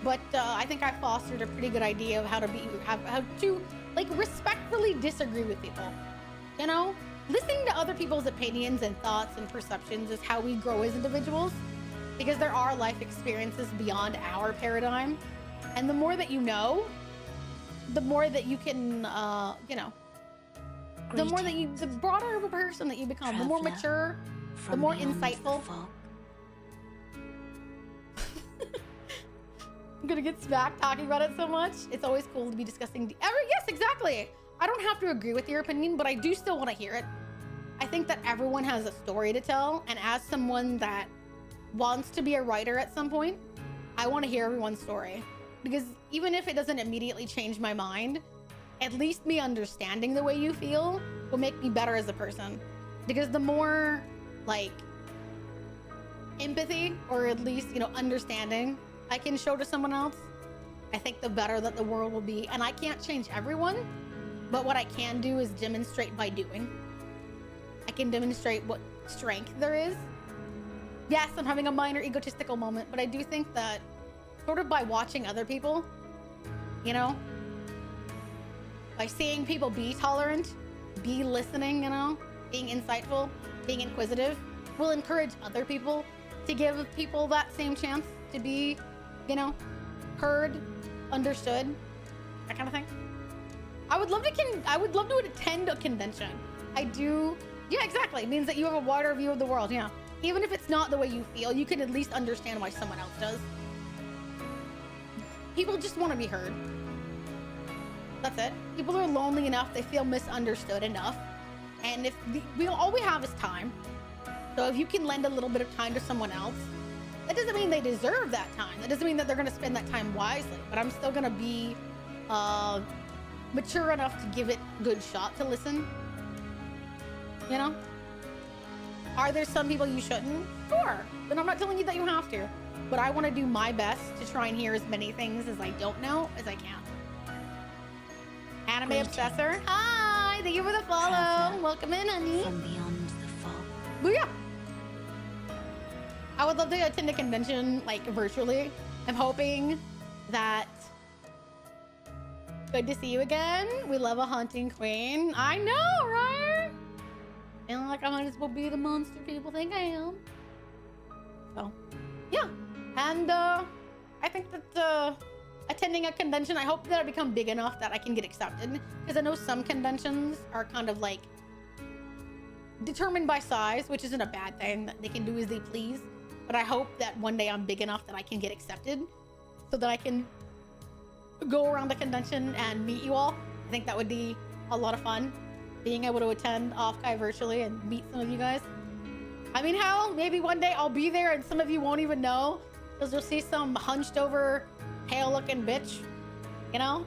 But I think I fostered a pretty good idea of how to like respectfully disagree with people. You know, listening to other people's opinions and thoughts and perceptions is how we grow as individuals, because there are life experiences beyond our paradigm, and the more that you know, the more that you can, you know, the more that you, the broader of a person that you become, the more mature, the more insightful. I'm gonna get smacked talking about it so much. It's always cool to be discussing yes, exactly. I don't have to agree with your opinion, but I do still want to hear it. I think that everyone has a story to tell, and as someone that wants to be a writer at some point, I want to hear everyone's story. Because even if it doesn't immediately change my mind, at least me understanding the way you feel will make me better as a person. Because the more, like, empathy, or at least, you know, understanding I can show to someone else, I think the better that the world will be. And I can't change everyone, but what I can do is demonstrate by doing. I can demonstrate what strength there is. Yes, I'm having a minor egotistical moment, but I do think that sort of by watching other people, you know, by seeing people be tolerant, be listening, you know, being insightful, being inquisitive, will encourage other people to give people that same chance to be, you know, heard, understood, that kind of thing. I would love to attend a convention. I do. Yeah, exactly. It means that you have a wider view of the world. Yeah. Even if it's not the way you feel, you can at least understand why someone else does. People just want to be heard. That's it. People are lonely enough. They feel misunderstood enough. And if all we have is time. So if you can lend a little bit of time to someone else, that doesn't mean they deserve that time. That doesn't mean that they're going to spend that time wisely. But I'm still going to be mature enough to give it a good shot to listen. You know? Are there some people you shouldn't? Sure. Then I'm not telling you that you have to. But I want to do my best to try and hear as many things as I don't know as I can. Anime Obsessor. Hi! Thank you for the follow. Traveler Welcome in, honey. from beyond the fog. Booyah! I would love to attend a convention, like, virtually. I'm hoping that... Good to see you again. We love a hunting queen. I know, right? Feeling like I might as well be the monster people think I am. So, yeah. And, I think that, attending a convention, I hope that I become big enough that I can get accepted. Because I know some conventions are kind of, like, determined by size, which isn't a bad thing. That they can do as they please. But I hope that one day I'm big enough that I can get accepted so that I can go around the convention and meet you all. I think that would be a lot of fun, being able to attend Offkai virtually and meet some of you guys. I mean, hell, maybe one day I'll be there and some of you won't even know because you'll see some hunched over, pale looking bitch, you know?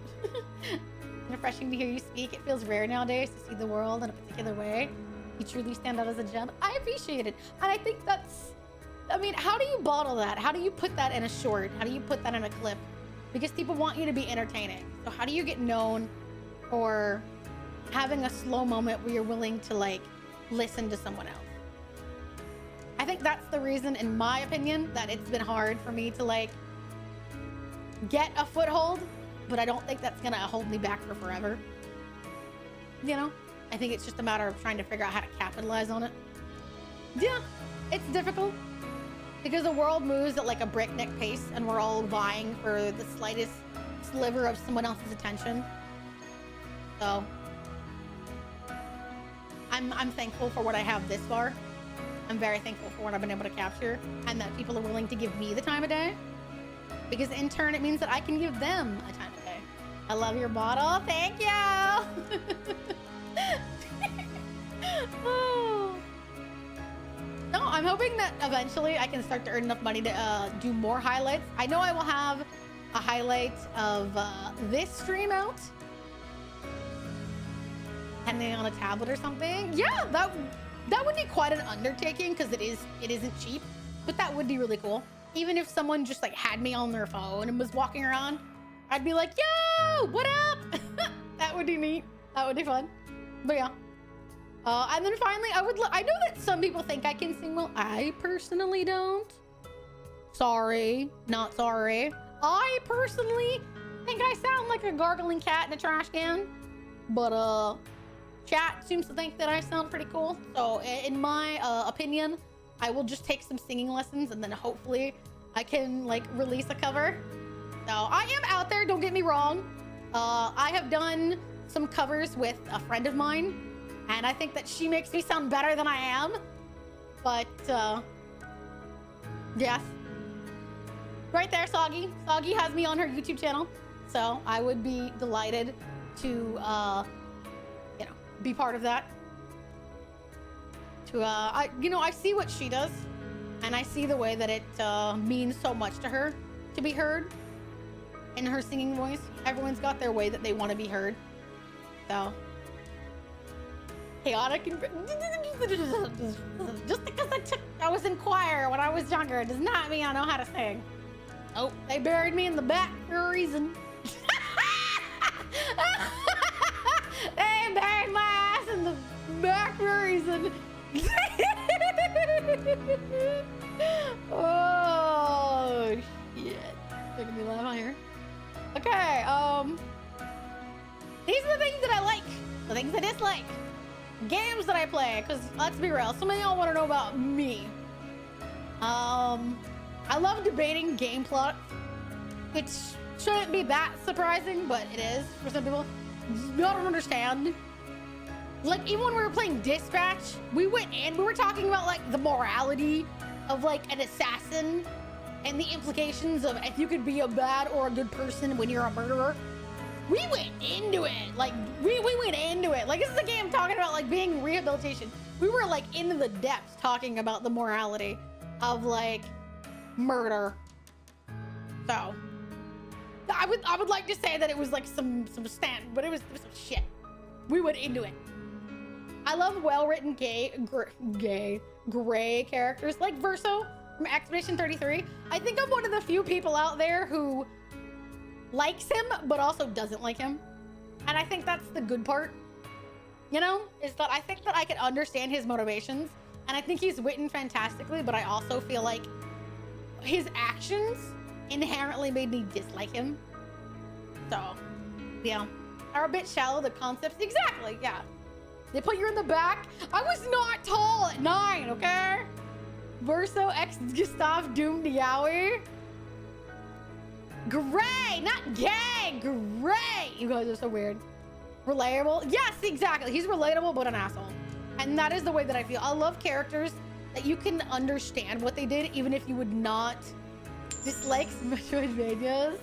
Refreshing to hear you speak. It feels rare nowadays to see the world in a particular way. You truly stand out as a gem. I appreciate it. And I think that's, I mean, how do you bottle that? How do you put that in a short? How do you put that in a clip? Because people want you to be entertaining. So how do you get known for having a slow moment where you're willing to, like, listen to someone else? I think that's the reason, in my opinion, that it's been hard for me to, like, get a foothold, but I don't think that's gonna hold me back for forever. You know? I think it's just a matter of trying to figure out how to capitalize on it. Yeah, it's difficult. Because the world moves at like a breakneck pace and we're all vying for the slightest sliver of someone else's attention. So I'm thankful for what I have this far. I'm very thankful for what I've been able to capture and that people are willing to give me the time of day. Because in turn, it means that I can give them a time of day. I love your bottle. Thank you. Oh. No, I'm hoping that eventually I can start to earn enough money to do more highlights. I know I will have a highlight of this stream out. Depending on a tablet or something. Yeah, that would be quite an undertaking because it isn't cheap. But that would be really cool. Even if someone just like had me on their phone and was walking around, I'd be like, yo, what up? That would be neat. That would be fun. But yeah. And then finally, I know that some people think I can sing well. I personally don't. Sorry, not sorry. I personally think I sound like a gargling cat in a trash can. But chat seems to think that I sound pretty cool. So in my opinion, I will just take some singing lessons and then hopefully I can like release a cover. So I am out there, don't get me wrong. I have done some covers with a friend of mine. And I think that she makes me sound better than I am. But, yes. Right there, Soggy. Soggy has me on her YouTube channel. So I would be delighted to, you know, be part of that. I see what she does. And I see the way that it means so much to her to be heard in her singing voice. Everyone's got their way that they want to be heard. So... chaotic and just because I was in choir when I was younger does not mean I know how to sing. Oh, they buried me in the back for a reason. They buried my ass in the back for a reason. Oh shit. Making me laugh out here. Okay, these are the things that I like, the things I dislike. Games that I play, because let's be real, some of y'all want to know about me. I love debating game plot, which shouldn't be that surprising, but it is for some people. You don't understand. Like, even when we were playing Dispatch, we went in, we were talking about, like, the morality of, like, an assassin and the implications of if you could be a bad or a good person when you're a murderer. we went into it. Like, we went into it. Like, this is a game talking about, like, being rehabilitation. We were, like, into the depths talking about the morality of, like, murder. So, I would like to say that it was, like, some stand, but it was some shit. We went into it. I love well-written gray characters like Verso from Expedition 33. I think I'm one of the few people out there who likes him, but also doesn't like him. And I think that's the good part, you know, is that I think that I can understand his motivations. And I think he's written fantastically, but I also feel like his actions inherently made me dislike him. So, yeah. Are a bit shallow, the concepts. Exactly, yeah. They put you in the back. I was not tall at 9, okay? Verso X Gustav Doom Diawi. Gray, not gay, gray. You guys are so weird. Relatable. Yes, exactly. He's relatable, but an asshole. And that is the way that I feel. I love characters that you can understand what they did, even if you would not dislike Metroidvanias.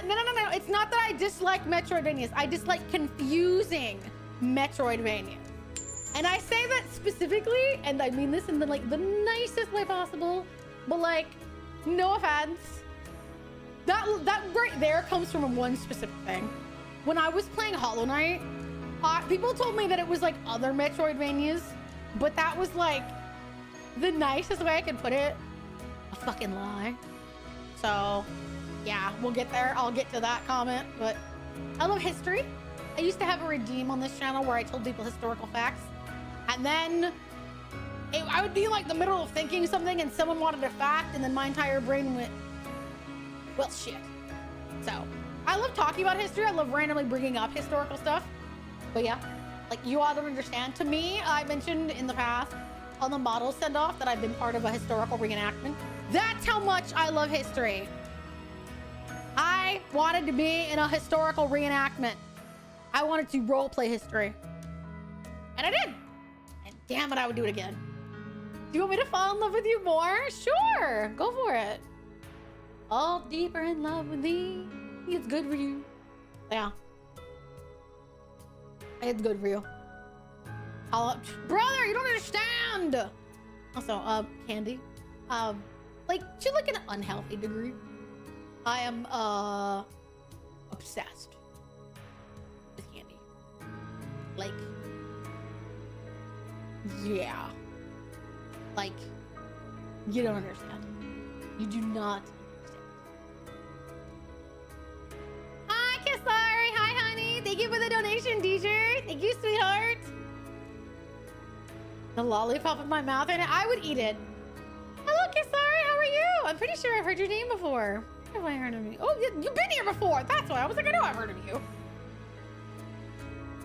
No. It's not that I dislike Metroidvanias. I dislike confusing Metroidvanias. And I say that specifically, and I mean this in the nicest way possible, but like, no offense. That right there comes from one specific thing. When I was playing Hollow Knight, people told me that it was like other Metroidvanias, but that was like the nicest way I could put it. A fucking lie. So, yeah, we'll get there. I'll get to that comment, but I love history. I used to have a redeem on this channel where I told people historical facts, and then I would be in like the middle of thinking something and someone wanted a fact, and then my entire brain went, well, shit. So I love talking about history. I love randomly bringing up historical stuff. But yeah, like, you all don't understand. To me, I mentioned in the past on the model send-off that I've been part of a historical reenactment. That's how much I love history. I wanted to be in a historical reenactment. I wanted to role play history. And I did. And damn it, I would do it again. Do you want me to fall in love with you more? Sure, go for it. All deeper in love with thee. It's good for you. Yeah. It's good for you. Brother, you don't understand. Also, Candy. Like, to like an unhealthy degree, I am, obsessed with Candy. Like, yeah. Like, you don't understand. You do not understand. Hi, Kissari. Hi, honey. Thank you for the donation, DJ. Thank you, sweetheart. The lollipop in my mouth, and I would eat it. Hello, Kissari. How are you? I'm pretty sure I've heard your name before. Have I heard of you? Oh, you've been here before. That's why I was like, I know I've heard of you.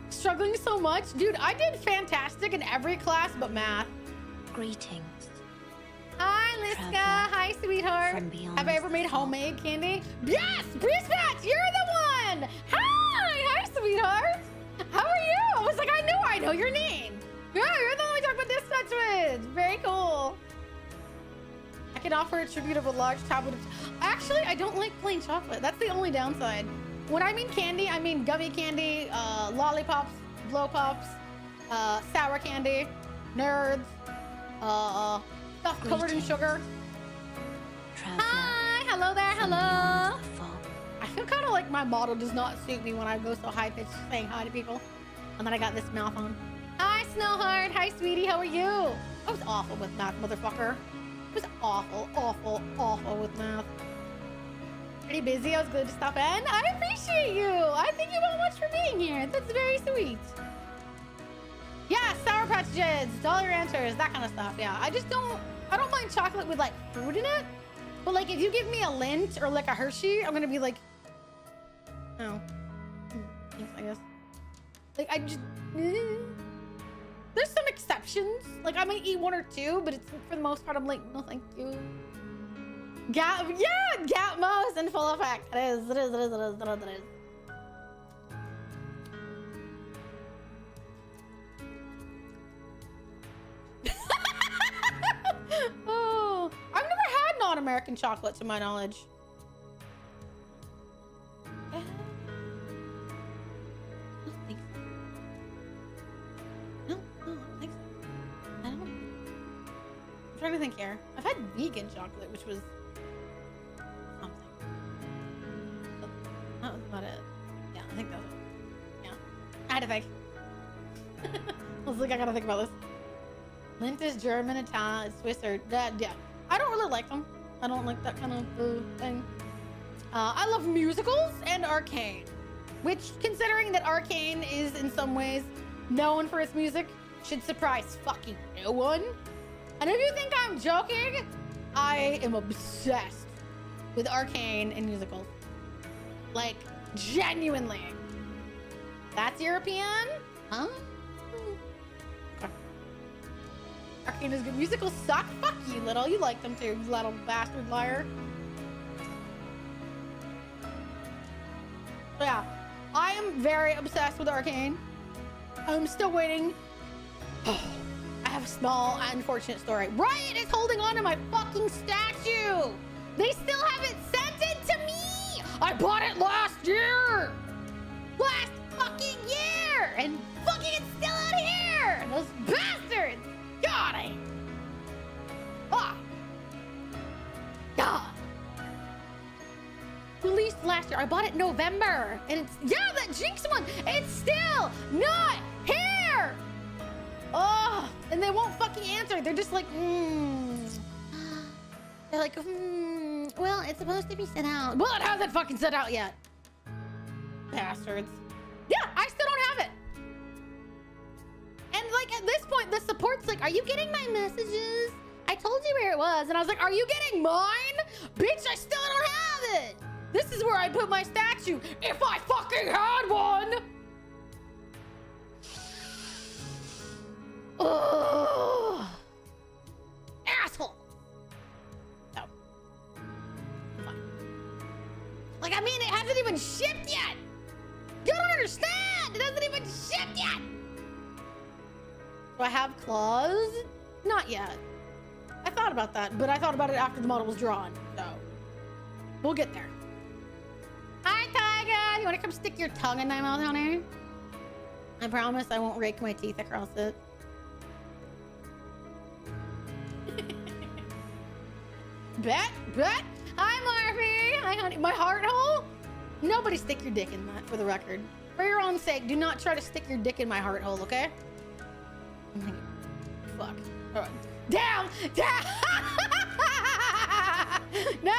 Struggling so much, dude. I did fantastic in every class but math. Greetings. Hi, Liska. Traveler Hi, sweetheart. from beyond Have I ever made the fall. homemade candy? Yes, Breezebats, you're the one. Hi, sweetheart. How are you? I was like, I know your name. Yeah, you're the one we talked about dispatch with. Very cool. I can offer a tribute of a large tablet of... Actually, I don't like plain chocolate. That's the only downside. When I mean candy, I mean gummy candy, lollipops, blow pops, sour candy, nerds, stuff covered in sugar. Traveler Hi, hello there, from hello. beyond the fall. I feel kind of like my model does not suit me when I go so high pitched saying hi to people. And then I got this mouth on. Hi, Snowheart. Hi, sweetie. How are you? I was awful with math, motherfucker. It was awful, awful, awful with math. Pretty busy. I was glad to stop in. I appreciate you. I thank you so much for being here. That's very sweet. Yeah, Sour Patch Kids, Dollar Ranchers, that kind of stuff. Yeah, I don't mind chocolate with like fruit in it. But like, if you give me a Lindt or like a Hershey, I'm gonna be like, oh, thanks, I guess. Like, I just, there's some exceptions. Like, I might eat one or two, but it's for the most part, I'm like, no, thank you. Gap mouse in full effect. It is. Oh, I've never had non-American chocolate to my knowledge. had vegan chocolate, which was something. But that was about it. Yeah, I think that was it. Yeah. I had to think. I was like, I gotta think about this. Lint is German, Italian, Swiss, or that. Yeah. I don't really like them. I don't like that kind of thing. I love musicals and Arcane, which, considering that Arcane is in some ways known for its music, should surprise fucking no one. And if you think I'm joking, I am obsessed with Arcane and musicals. Like, genuinely. That's European? Huh? Okay. Arcane is good. Musicals suck? Fuck you, little. You like them too, you little bastard liar. So yeah, I am very obsessed with Arcane. I'm still waiting. I have a small, unfortunate story. Riot is holding on to my fucking statue. They still haven't sent it to me. I bought it last year. Last fucking year. And fucking it's still out here. Those bastards. God, I... Ah. God. Released last year. I bought it in November. And it's... Yeah, that Jinx one. It's still not here. Oh, and they won't fucking answer. They're just like, They're like, well, it's supposed to be sent out. Well, it hasn't fucking sent out yet. Bastards. Yeah, I still don't have it. And like at this point, the support's like, are you getting my messages? I told you where it was. And I was like, are you getting mine? Bitch, I still don't have it. This is where I put my statue. If I fucking had one. Oh, asshole. No. Fine. Like, I mean, it hasn't even shipped yet. You don't understand. It hasn't even shipped yet. Do I have claws? Not yet. I thought about that, but I thought about it after the model was drawn. So we'll get there. Hi, Tyga. You want to come stick your tongue in my mouth, honey? I promise I won't rake my teeth across it. Bet. Hi, Marfy. Hi, honey. My heart hole? Nobody stick your dick in that, for the record. For your own sake, do not try to stick your dick in my heart hole, okay? Fuck. All right. Down! No!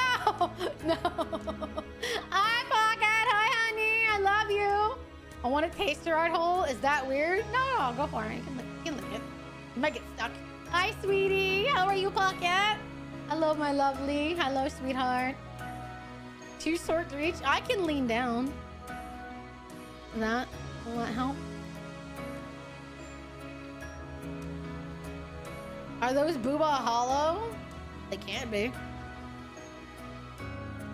Hi, Pocket. Hi, honey. I love you. I want to taste your heart hole. Is that weird? No, go for it. You can lick it. You might get stuck. Hi, sweetie. How are you, Pocket? Hello, my lovely. Hello, sweetheart. Too short to reach. I can lean down. Will that help? Are those booba hollow? They can't be.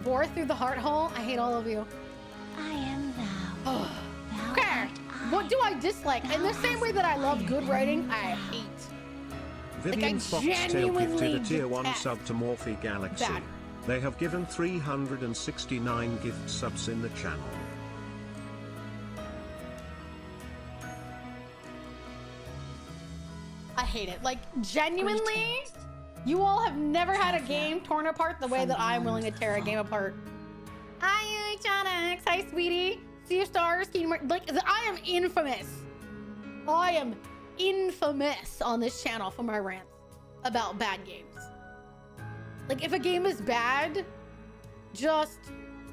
Bore through the heart hole? I hate all of you. I am thou. Thou Okay. art I. What do I dislike? In the same way that I love good writing, I hate. Vivian Foxtail genuinely gifted a tier 1 detest sub to Morphe Galaxy. that. They have given 369 gift subs in the channel. I hate it. Like, genuinely, you all have never had a game torn apart the way that I'm willing to tear a game apart. Hi, Jonix. Hi, sweetie. See your stars. Like, I am infamous. I am infamous on this channel for my rants about bad games. Like, if a game is bad, just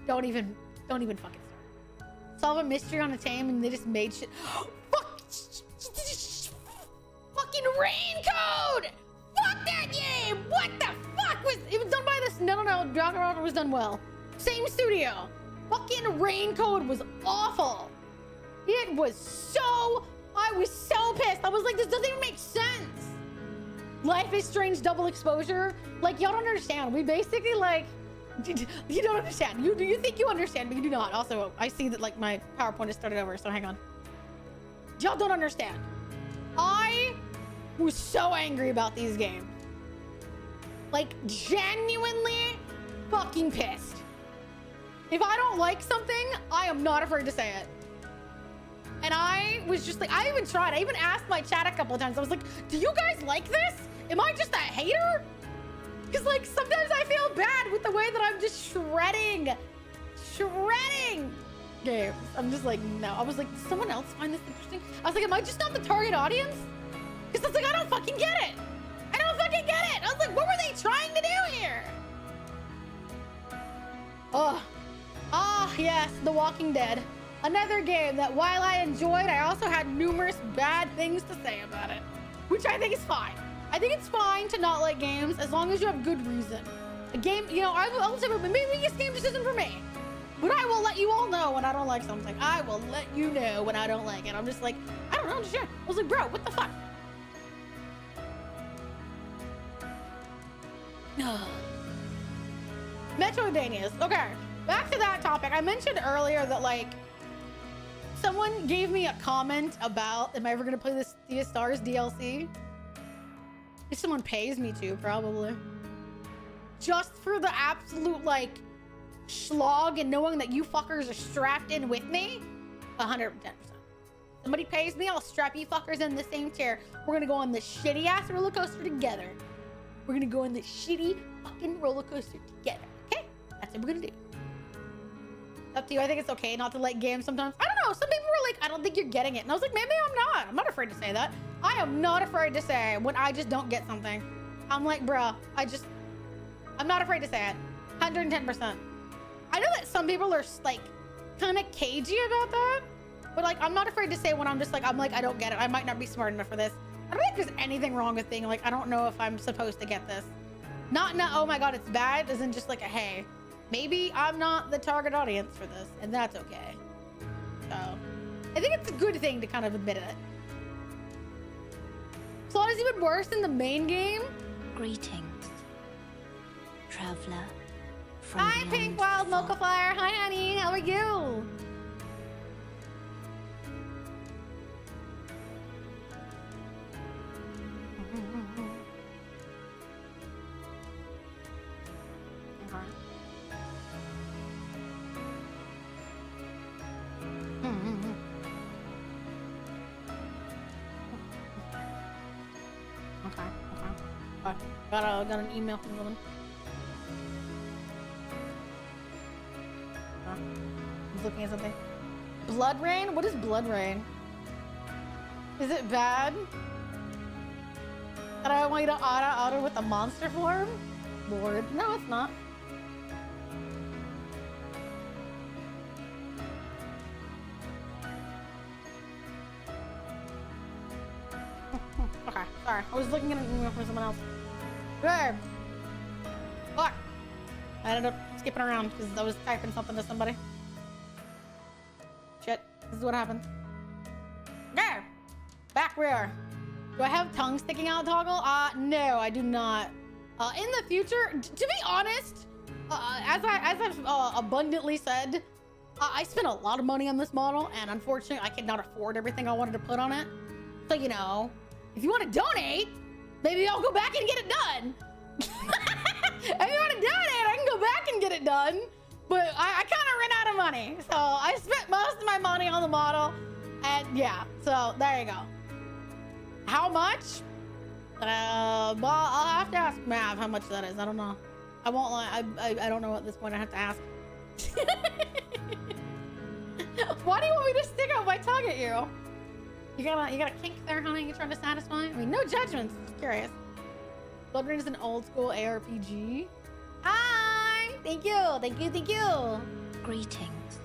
don't even fucking start. Solve a mystery on a tame and they just made shit. Fucking Raincode! Fuck that game! What the fuck was it? Was done by this? No. Dragon was done well. Same studio. Fucking Raincode was awful. It was so. I was so pissed. I was like, this doesn't even make sense. Life is Strange double exposure. Like, y'all don't understand. We basically like. You don't understand. You think you understand, but you do not. Also, I see that like my PowerPoint has started over, so hang on. Y'all don't understand. I was so angry about these games. Like, genuinely fucking pissed. If I don't like something, I am not afraid to say it. And I was just like, I even tried. I even asked my chat a couple of times. I was like, do you guys like this? Am I just a hater? Because, like, sometimes I feel bad with the way that I'm just shredding games. I'm just like, no. I was like, does someone else find this interesting? I was like, am I just not the target audience? Because it's like, I don't fucking get it. I don't fucking get it. I was like, what were they trying to do here? Oh. Ah, yes, The Walking Dead. Another game that while I enjoyed, I also had numerous bad things to say about it. Which I think is fine. I think it's fine to not like games as long as you have good reason. A game, you know, I'll say maybe this game just isn't for me. But I will let you all know when I don't like something. I will let you know when I don't like it. I'm just like, I don't understand. I was like, bro, what the fuck? Metroidvanias. Okay, back to that topic. I mentioned earlier that, like, someone gave me a comment about, am I ever going to play this Sea of Stars DLC? If someone pays me to, probably. Just for the absolute, like, slog and knowing that you fuckers are strapped in with me, 110%. Somebody pays me, I'll strap you fuckers in the same chair. We're gonna go on this shitty ass roller coaster together. We're gonna go on this shitty fucking roller coaster together. Okay? That's what we're gonna do. Up to you. I think it's okay not to like games sometimes. I don't know. Some people were like, I don't think you're getting it. And I was like, maybe I'm not. I'm not afraid to say that. I am not afraid to say when I just don't get something. I'm like, bruh, I'm not afraid to say it. 110%. I know that some people are like kind of cagey about that, but like I'm not afraid to say when I'm like I don't get it. I might not be smart enough for this. I don't think there's anything wrong with being like, I don't know if I'm supposed to get this. Not oh my god, it's bad. Isn't just like a hey, maybe I'm not the target audience for this, and that's okay. So I think it's a good thing to kind of admit it. Plot is even worse than the main game. Greetings, traveler. Hi, Pink Wild Mocha Flyer. Hi, honey. How are you? Okay. Got an email from someone. He's looking at something. Blood Rain? What is Blood Rain? Is it bad? And I want you to auto with the monster form? Lord. No, it's not. Okay, sorry. I was looking at an email from someone else. Good. Fuck. I ended up skipping around because I was typing something to somebody. Shit. This is what happened. There. Back rear. Do I have tongue sticking out toggle? No, I do not. In the future, to be honest, as I've abundantly said, I spent a lot of money on this model, and unfortunately, I could not afford everything I wanted to put on it. So, you know, if you want to donate, maybe I'll go back and get it done. If you want to donate, I can go back and get it done. But I kind of ran out of money. So I spent most of my money on the model. And yeah, so there you go. How much? Well, I'll have to ask Mav how much that is. I don't know. I won't lie. I don't know at this point. I have to ask. Why do you want me to stick out my tongue at you? You got a kink there, honey? You trying to satisfy? I mean, no judgments. Just curious. Blood Rain is an old school ARPG. Hi! Thank you, thank you, thank you. Greetings,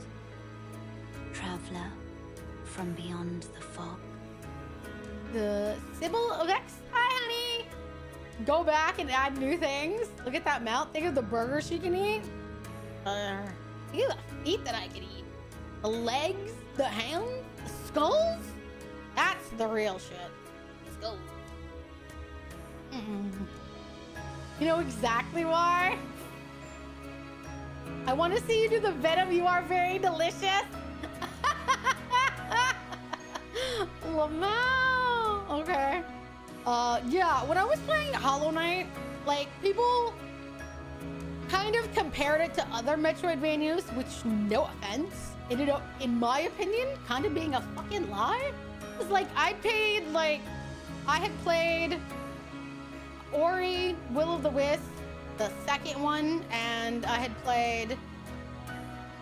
traveler from beyond the fog. The Sybil of X. Hi, honey. Go back and add new things. Look at that mount. Think of the burgers she can eat. Think of the feet that I could eat. The legs, the hands, the skulls. That's the real shit. Skulls. You know exactly why? I want to see you do the Venom. You are very delicious. Lamau. Okay. Yeah, when I was playing Hollow Knight, like, people kind of compared it to other Metroidvanias, which, no offense, ended up, in my opinion, kind of being a fucking lie. It's like, I had played Ori, Will of the Wisp, the second one, and I had played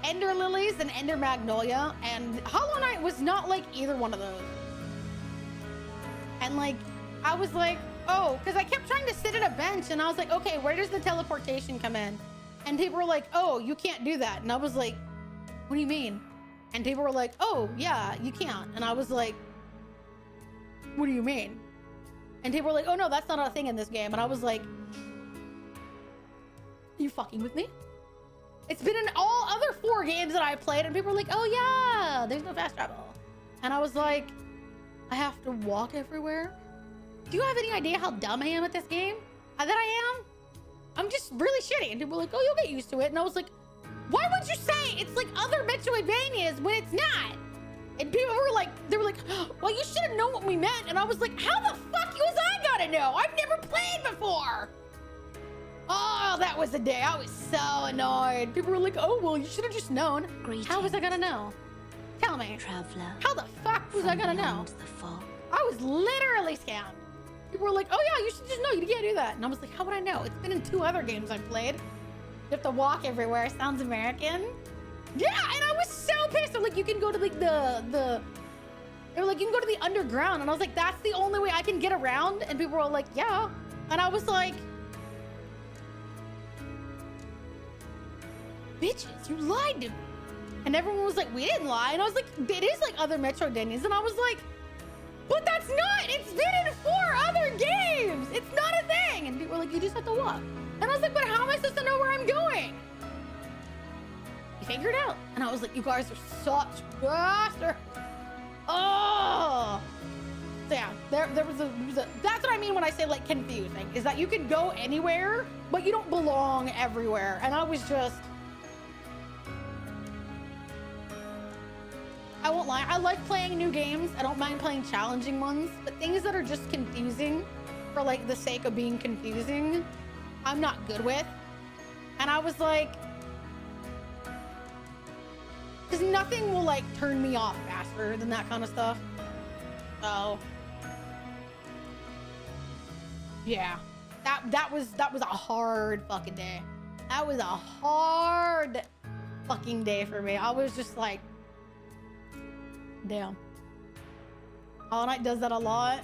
Ender Lilies and Ender Magnolia, and Hollow Knight was not like either one of those. And like, I was like, oh, because I kept trying to sit at a bench, and I was like, okay, where does the teleportation come in? And people were like, oh, you can't do that. And I was like, what do you mean? And people were like, oh, yeah, you can't. And I was like, what do you mean? And people were like, oh, no, that's not a thing in this game. And I was like, are you fucking with me? It's been in all other 4 games that I played, and people were like, oh, yeah, there's no fast travel. And I was like, I have to walk everywhere? Do you have any idea how dumb I am at this game? That I am? I'm just really shitty. And people were like, oh, you'll get used to it. And I was like, why would you say it's like other Metroidvanias when it's not? And people were like, they were like, well, you should have known what we meant. And I was like, how the fuck was I gonna know? I've never played before. Oh, that was the day. I was so annoyed. People were like, oh, well, you should have just known. Greetings, How was I gonna know? Tell me. traveler. How the fuck was I gonna know? beyond the fog. I was literally scammed. People were like, oh yeah, you should just know. You can't do that. And I was like, how would I know? It's been in 2 other games I've played. You have to walk everywhere. Sounds American. Yeah, and I was so pissed. They're like, you can go to like they were like, you can go to the underground. And I was like, that's the only way I can get around. And people were all like, yeah. And I was like, bitches, you lied to me. And everyone was like, we didn't lie. And I was like, it is like other Metroidvanias. And I was like, but that's not. It's been in 4 other games. It's not a thing. And people were like, you just have to walk. And I was like, but how am I supposed to know where I'm going? You figure it out. And I was like, you guys are such bastards. Oh. So yeah, there was a, that's what I mean when I say like confusing, is that you can go anywhere, but you don't belong everywhere. And I was just, I won't lie, I like playing new games. I don't mind playing challenging ones, but things that are just confusing for like the sake of being confusing, I'm not good with. And I was like, because nothing will like turn me off faster than that kind of stuff. So yeah, that was a hard fucking day. That was a hard fucking day for me. I was just like, damn. Hollow Knight does that a lot.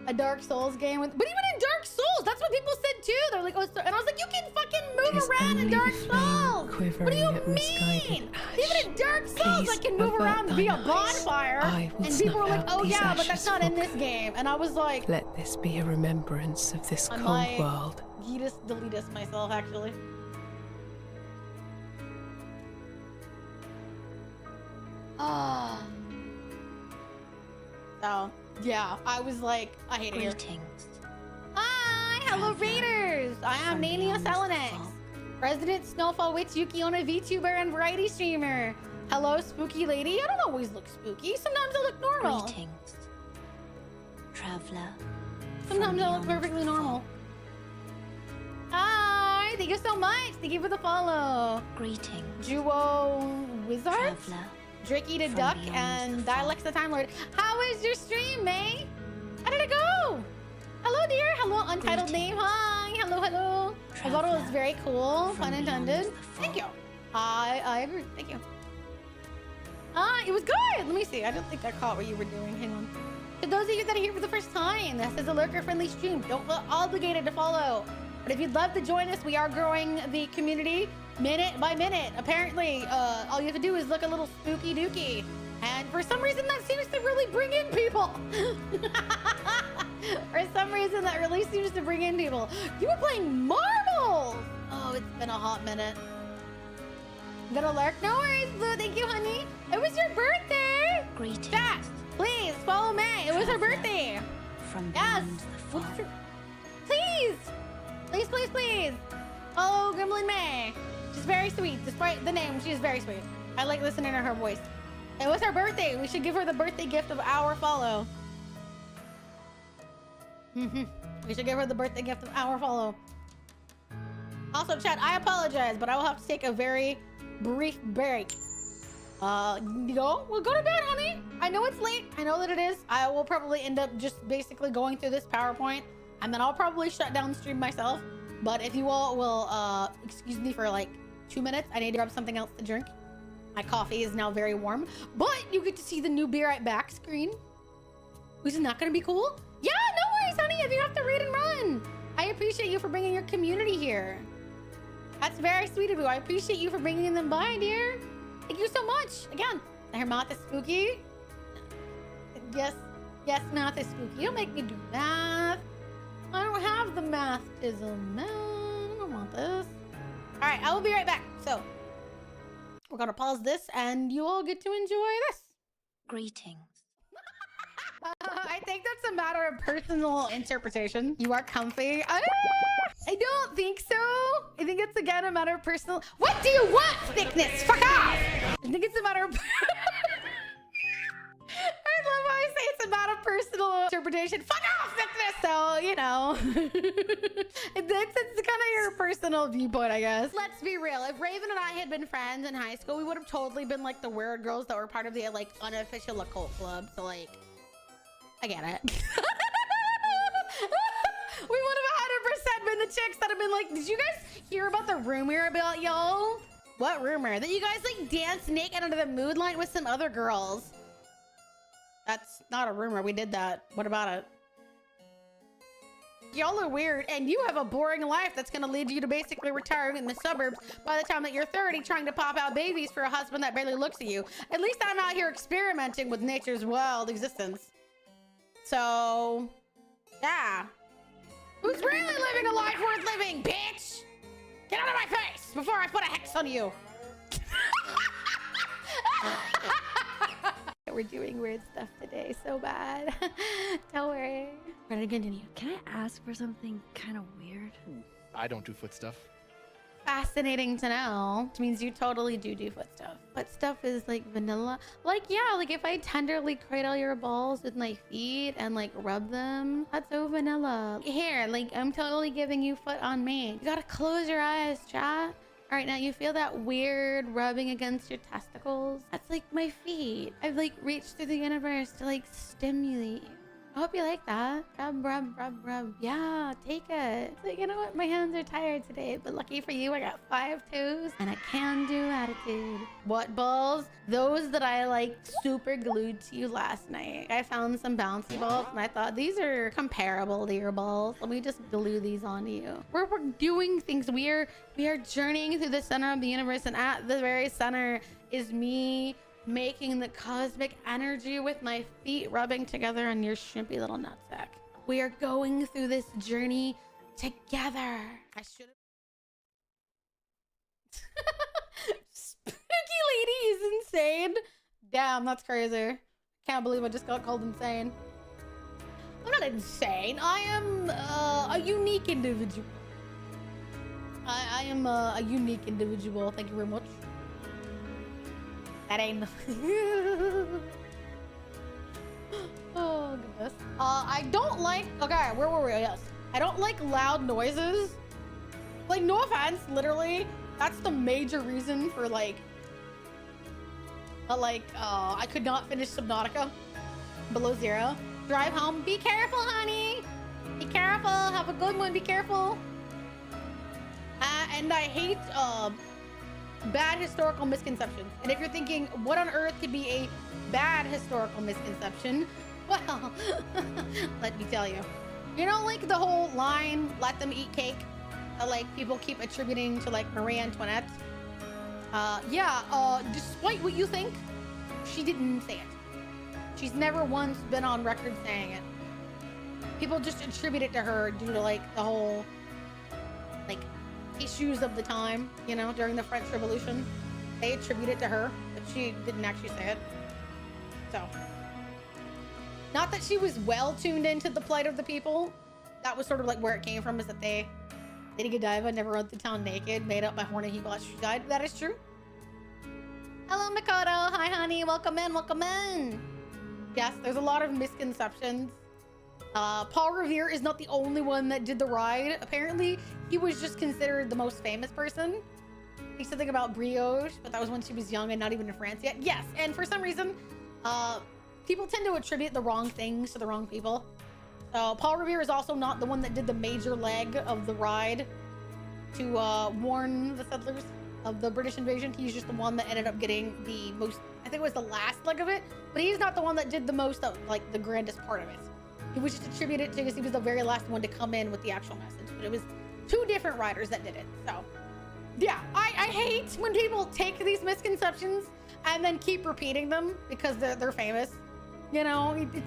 A Dark Souls game with, but even in Dark Souls, that's what people said too. They're like, oh, and I was like, you can fucking move around in Dark Souls. What do you mean? Even in Dark Souls, I can move around and be a bonfire. And people were like, oh yeah, but that's not in this game. And I was like, let this be a remembrance of this cold might world. delete this myself, actually. Ah. So, yeah, I was like, I hate it here. Greetings. Hi, hello Raiders. I am from Nania beyond the Selenex, fog. Resident Snowfall Witch Yukiona VTuber and variety streamer. Hello, spooky lady. I don't always look spooky. Sometimes I look normal. Greetings, traveler. Sometimes I look beyond perfectly the normal. Hi, thank you so much. Thank you for the follow. Greetings, Duo Wizard, traveler. Drake Eat a from Duck, beyond and the fog. Dialects the Time Lord. How was your stream, May? How did it go? Hello, dear. Hello, untitled Greetings. name. Hi. Hello, hello. The bottle is Traveler very cool. from Pun beyond intended. the Thank you. fog. I agree. Thank you. It was good. Let me see. I don't think I caught what you were doing. Hang on. To those of you that are here for the first time, this is a lurker-friendly stream. Don't feel obligated to follow. But if you'd love to join us, we are growing the community minute by minute. Apparently, all you have to do is look a little spooky dooky. And for some reason, that seems to really bring in people. For some reason, that really seems to bring in people. You were playing marbles. Oh, it's been a hot minute. Gonna lurk? No worries, Blue. Thank you, honey. It was your birthday. Greetings, Chat, please follow May. It was her Traveler. birthday. from Yes. beyond the What's fog. your- Please. Please, please, please. Follow Gremlin May. She's very sweet. Despite the name, she is very sweet. I like listening to her voice. It was her birthday. We should give her the birthday gift of our follow. We should give her the birthday gift of our follow. Also, chat, I apologize, but I will have to take a very brief break. We'll go to bed, honey. I know it's late. I know that it is. I will probably end up just basically going through this PowerPoint, and then I'll probably shut down stream myself. But if you all will excuse me for like 2 minutes, I need to grab something else to drink. My coffee is now very warm, but you get to see the new Be Right Back screen. Isn't that gonna be cool? Yeah, no worries, honey, if you have to read and run. I appreciate you for bringing your community here. That's very sweet of you. I appreciate you for bringing them by, dear. Thank you so much. Again, her math is spooky. Yes, math is spooky. Don't make me do math. I don't have the mathism, man. I don't want this. All right, I will be right back. So we're gonna pause this and you all get to enjoy this. Greetings. I think that's a matter of personal interpretation. You are comfy. I don't think so. I think it's again a matter of personal. What do you want, thickness? Fuck off! I think it's a matter of. I love how I say it's a matter of personal interpretation. Fuck off, thickness. So you know, it's kind of your personal viewpoint, I guess. Let's be real. If Raven and I had been friends in high school, we would have totally been like the weird girls that were part of the like unofficial occult club. So like. I get it. We would have 100% been the chicks that have been like, did you guys hear about the rumor about y'all? What rumor? That you guys like dance naked under the moonlight with some other girls. That's not a rumor. We did that. What about it? Y'all are weird and you have a boring life that's going to lead you to basically retiring in the suburbs by the time that you're 30 trying to pop out babies for a husband that barely looks at you. At least I'm out here experimenting with nature's wild existence. So, yeah. Who's really living a life worth living, bitch? Get out of my face before I put a hex on you. We're doing weird stuff today, so bad. Don't worry. We're gonna continue. Can I ask for something kind of weird? I don't do foot stuff. Fascinating to know, which means you totally do foot stuff. Foot stuff is like vanilla. Like, yeah, like if I tenderly cradle your balls with my feet and like rub them, that's so vanilla. Here, like I'm totally giving you foot on me. You gotta close your eyes, chat. All right, now you feel that weird rubbing against your testicles? That's like my feet. I've like reached through the universe to like stimulate you. I hope you like that. Rub, rub, rub, rub. Yeah, take it. It's like, you know what? My hands are tired today, but lucky for you, I got 5 toes and a can-do attitude. What balls? Those that I like super glued to you last night. I found some bouncy balls and I thought these are comparable to your balls. Let me just glue these onto you. We're doing things. We are journeying through the center of the universe, and at the very center is me making the cosmic energy with my feet rubbing together on your shrimpy little nutsack. We are going through this journey together. I should have. Spooky lady is insane. Damn, that's crazy. Can't believe I just got called insane. I'm not insane. I am a unique individual. I am a unique individual. Thank you very much. That ain't oh goodness. I don't like, okay, where were we? Yes, I don't like loud noises. Like, no offense, literally that's the major reason for like I could not finish Subnautica Below Zero. Drive home, be careful, honey, be careful, have a good one, be careful. And I hate bad historical misconceptions. And if you're thinking, what on earth could be a bad historical misconception? Well, let me tell you. You know, like the whole line, let them eat cake, that like people keep attributing to like Marie Antoinette. Despite what you think, she didn't say it. She's never once been on record saying it. People just attribute it to her due to like the whole like issues of the time, you know, during the French Revolution. They attribute it to her, but she didn't actually say it. So, not that she was well tuned into the plight of the people. That was sort of like where it came from, is that Lady Godiva never rode the town naked, made up by horny he bought she died. That is true. Hello, Makoto. Hi, honey. Welcome in. Welcome in. Yes, there's a lot of misconceptions. Paul Revere is not the only one that did the ride. Apparently, he was just considered the most famous person. He said something about brioche, but that was when she was young and not even in France yet. Yes, and for some reason, people tend to attribute the wrong things to the wrong people. Paul Revere is also not the one that did the major leg of the ride. to warn the settlers of the British invasion. He's just the one that ended up getting the most, I think it was the last leg of it, but he's not the one that did the most of, like, the grandest part of it. He was just attributed to, because he was the very last one to come in with the actual message, but it was 2 different writers that did it. So yeah, I hate when people take these misconceptions and then keep repeating them because they're famous. You know, it's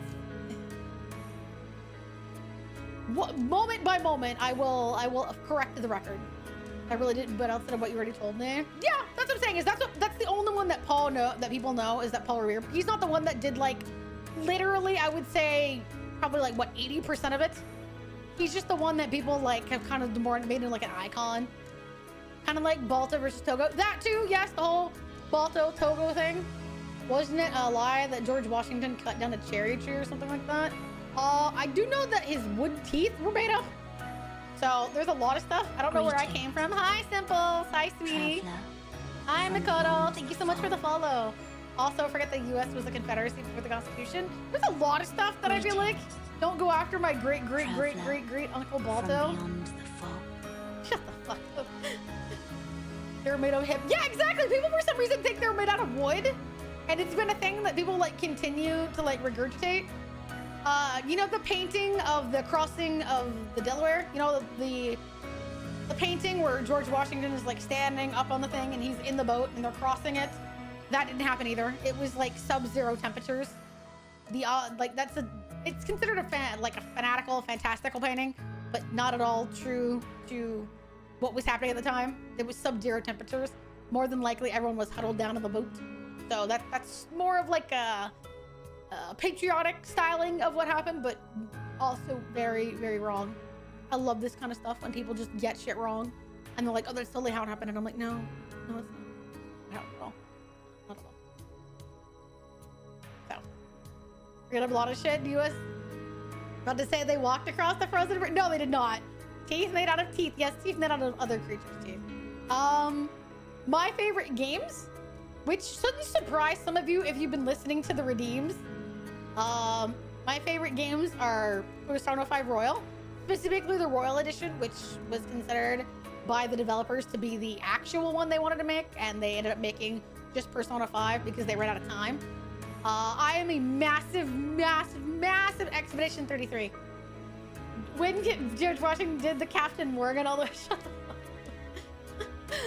moment by moment, I will correct the record. I really didn't, but outside of what you already told me, yeah, that's what I'm saying. Is that's the only one that that people know is that Paul Revere. He's not the one that did, like, literally, I would say probably like what 80% of it. He's just the one that people like have kind of made him like an icon, kind of like Balto versus Togo. That too, yes, the whole Balto Togo thing. Wasn't it a lie that George Washington cut down a cherry tree or something like that? I do know that his wood teeth were made of. So there's a lot of stuff. I don't know where I came from. Hi, Simples. Hi, sweetie. Traveler, Hi, Makoto. Thank you so much for the follow. Also, forget the U.S. was a confederacy before the Constitution. There's a lot of stuff that I feel like don't go after my great Uncle from Balto. beyond the fog. Shut the fuck up. They're made of hip. Yeah, exactly. People for some reason think they're made out of wood. And it's been a thing that people like continue to like regurgitate. You know the painting of the crossing of the Delaware? You know the painting where George Washington is like standing up on the thing and he's in the boat and they're crossing it? That didn't happen either. It was like sub-zero temperatures. The like it's considered a fanatical, fantastical painting, but not at all true to what was happening at the time. It was sub-zero temperatures. More than likely, everyone was huddled down in the boat. So that's more of like a patriotic styling of what happened, but also very, very wrong. I love this kind of stuff when people just get shit wrong and they're like, oh, that's totally how it happened. And I'm like, no, it's not. Not at all. Not at all. So, forget a lot of shit in the U.S. About to say they walked across the frozen river. No, they did not. Teeth made out of teeth. Yes, teeth made out of other creatures' teeth. My favorite games, which shouldn't surprise some of you if you've been listening to the Redeems. My favorite games are Persona 5 Royal, specifically the Royal Edition, which was considered by the developers to be the actual one they wanted to make, and they ended up making just Persona 5 because they ran out of time. I am a massive Expedition 33. When George Washington did the Captain Morgan all the way, shut the fuck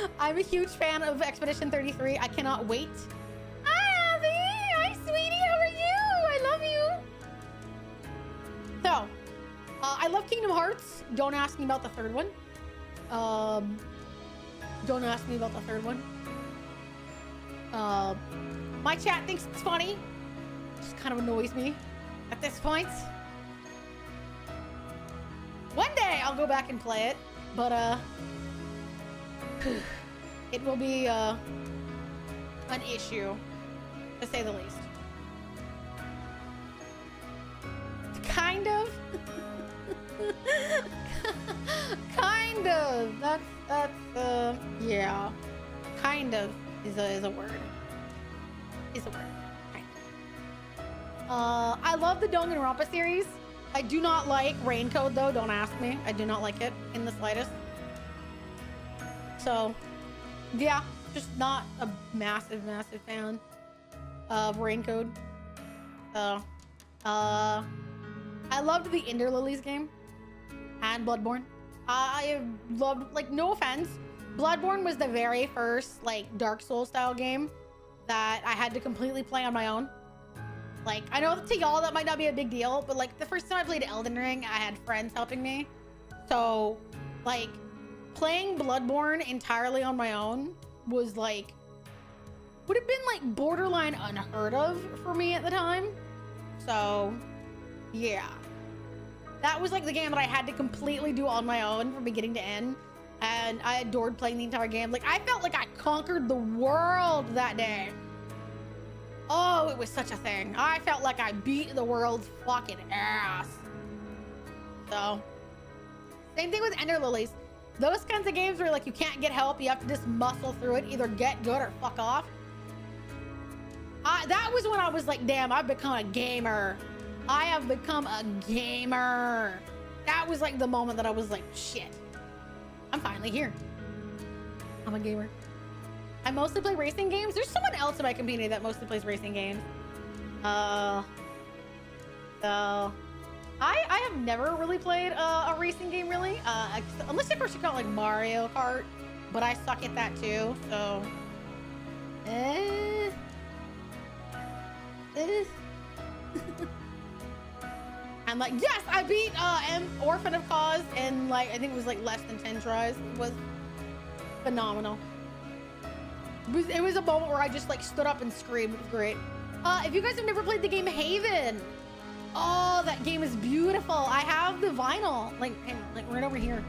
up. I'm a huge fan of Expedition 33. I cannot wait. Hi, Abby! Hi, sweetie! How are you? I love you! So, I love Kingdom Hearts. Don't ask me about the third one. Don't ask me about the third one. My chat thinks it's funny. Just kind of annoys me at this point. One day I'll go back and play it, but it will be an issue, to say the least. Kind of. Kind of. That's yeah. Kind of is a word. Is a word. Kind of. I love the Danganronpa series. I do not like Raincoat though. Don't ask me. I do not like it in the slightest. So, yeah, just not a massive fan of Raincoat. So, I loved the Ender Lilies game and Bloodborne. I loved, like, no offense, Bloodborne was the very first, like, Dark Souls style game that I had to completely play on my own. Like, I know to y'all that might not be a big deal, but like the first time I played Elden Ring, I had friends helping me. So, like, playing Bloodborne entirely on my own was like, would have been like borderline unheard of for me at the time. So, yeah. That was like the game that I had to completely do on my own from beginning to end. And I adored playing the entire game. Like, I felt like I conquered the world that day. Oh, it was such a thing. I felt like I beat the world's fucking ass. So, same thing with Ender Lilies. Those kinds of games where like you can't get help, you have to just muscle through it, either get good or fuck off. That was when I was like, damn, I've become a gamer. I have become a gamer. That was like the moment that I was like, shit. I'm finally here. I'm a gamer. I mostly play racing games. There's someone else in my community that mostly plays racing games. So I have never really played a racing game really, unless of course you count like Mario Kart, but I suck at that too. So, I'm like, yes, I beat Orphan of Cause in like I think it was like less than 10 tries. It was phenomenal. It was a moment where I just like stood up and screamed. It was great. If you guys have never played the game Haven, oh, that game is beautiful. I have the vinyl, like right over here.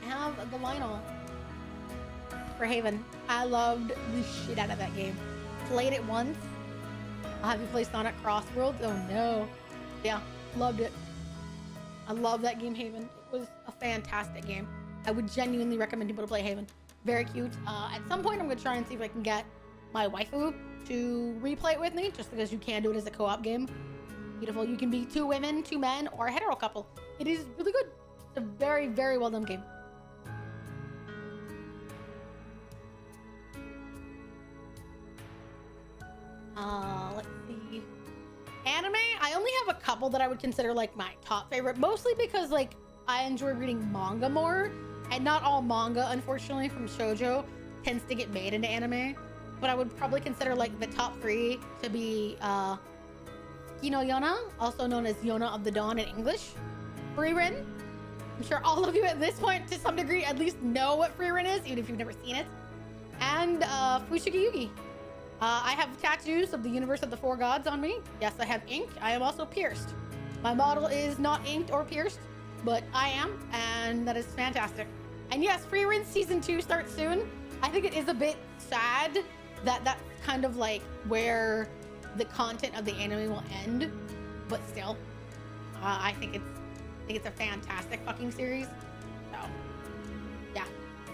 I have the vinyl for Haven. I loved the shit out of that game. Played it once. Have you played Sonic Crossworlds? Oh no. Yeah, loved it. I love that game Haven. It was a fantastic game. I would genuinely recommend people to play Haven. Very cute. At some point, I'm gonna try and see if I can get my waifu to replay it with me, just because you can do it as a co-op game. Beautiful. You can be 2 women, 2 men, or a hetero couple. It is really good. It's a very, very well done game. Let's see. Anime, I only have a couple that I would consider like my top favorite, mostly because like I enjoy reading manga more, and not all manga, unfortunately, from shoujo tends to get made into anime. But I would probably consider like the top 3 to be Kino Yona, also known as Yona of the Dawn in English, Frieren. I'm sure all of you at this point, to some degree, at least know what Frieren is, even if you've never seen it. And Fushigi Yugi. I have tattoos of the universe of the 4 gods on me. Yes, I have ink. I am also pierced. My model is not inked or pierced, but I am, and that is fantastic. And yes, Frieren season 2 starts soon. I think it is a bit sad that that's kind of like where the content of the anime will end, but still, I think it's a fantastic fucking series. So yeah,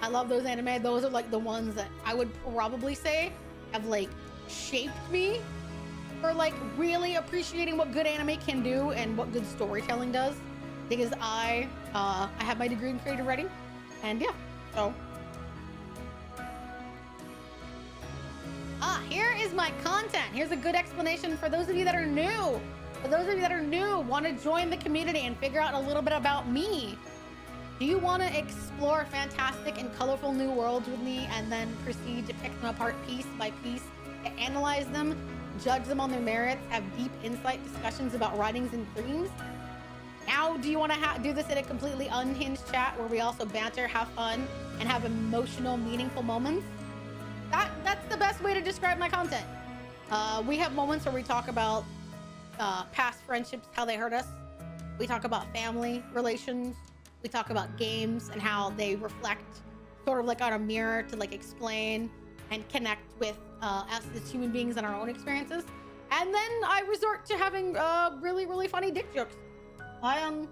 I love those anime. Those are like the ones that I would probably say have like shaped me for like really appreciating what good anime can do and what good storytelling does, because I have my degree in creative writing, and yeah, so here is my content. Here's a good explanation for those of you that are new. For those of you that are new, want to join the community and figure out a little bit about me. Do you want to explore fantastic and colorful new worlds with me and then proceed to pick them apart piece by piece, to analyze them, judge them on their merits, have deep insight discussions about writings and themes? Now, do you want to do this in a completely unhinged chat where we also banter, have fun, and have emotional, meaningful moments? That's the best way to describe my content. We have moments where we talk about past friendships, how they hurt us. We talk about family relations. We talk about games and how they reflect sort of like on a mirror to like explain and connect with us as human beings and our own experiences. And then I resort to having really, really funny dick jokes. I am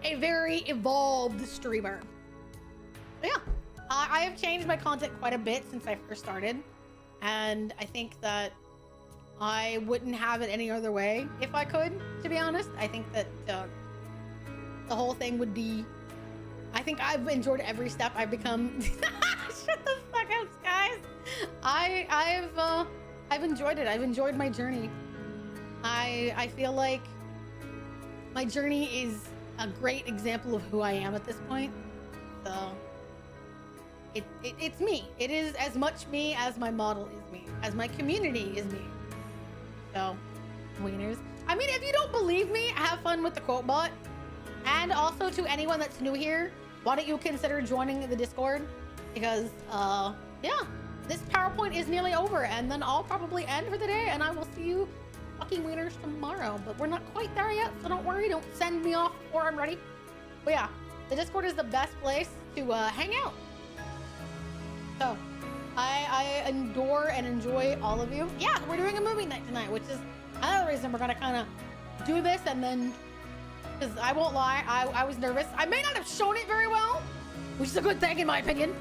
a very evolved streamer. So yeah, I have changed my content quite a bit since I first started. And I think that I wouldn't have it any other way if I could, to be honest. I think that the whole thing would be, I think I've enjoyed every step I've become. Shut the fuck up, guys. I've enjoyed it. I've enjoyed my journey. I feel like my journey is a great example of who I am at this point. So it's me. It is as much me as my model is me, as my community is me. So, wieners. I mean, if you don't believe me, have fun with the quote bot. And also to anyone that's new here, why don't you consider joining the Discord? Because, yeah, this PowerPoint is nearly over, and then I'll probably end for the day, and I will see you fucking wieners tomorrow. But we're not quite there yet, so don't worry. Don't send me off before I'm ready. But yeah, the Discord is the best place to hang out. So, I adore and enjoy all of you. Yeah, we're doing a movie night tonight, which is another reason we're gonna kind of do this, and then, because I won't lie, I was nervous. I may not have shown it very well, which is a good thing in my opinion.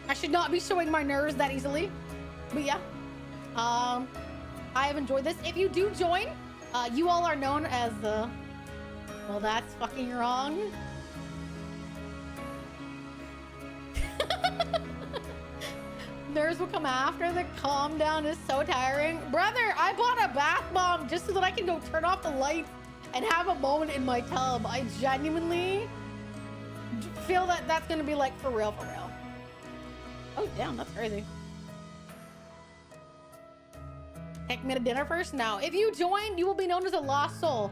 I should not be showing my nerves that easily. But yeah, I have enjoyed this. If you do join, You all are known as the... Well, that's fucking wrong. Nerves will come after. The calm down is so tiring. Brother, I bought a bath bomb just so that I can go turn off the lights and have a moment in my tub. I genuinely feel that that's gonna be like for real, for real. Oh, damn, that's crazy. Take me to dinner first? No. If you join, you will be known as a lost soul.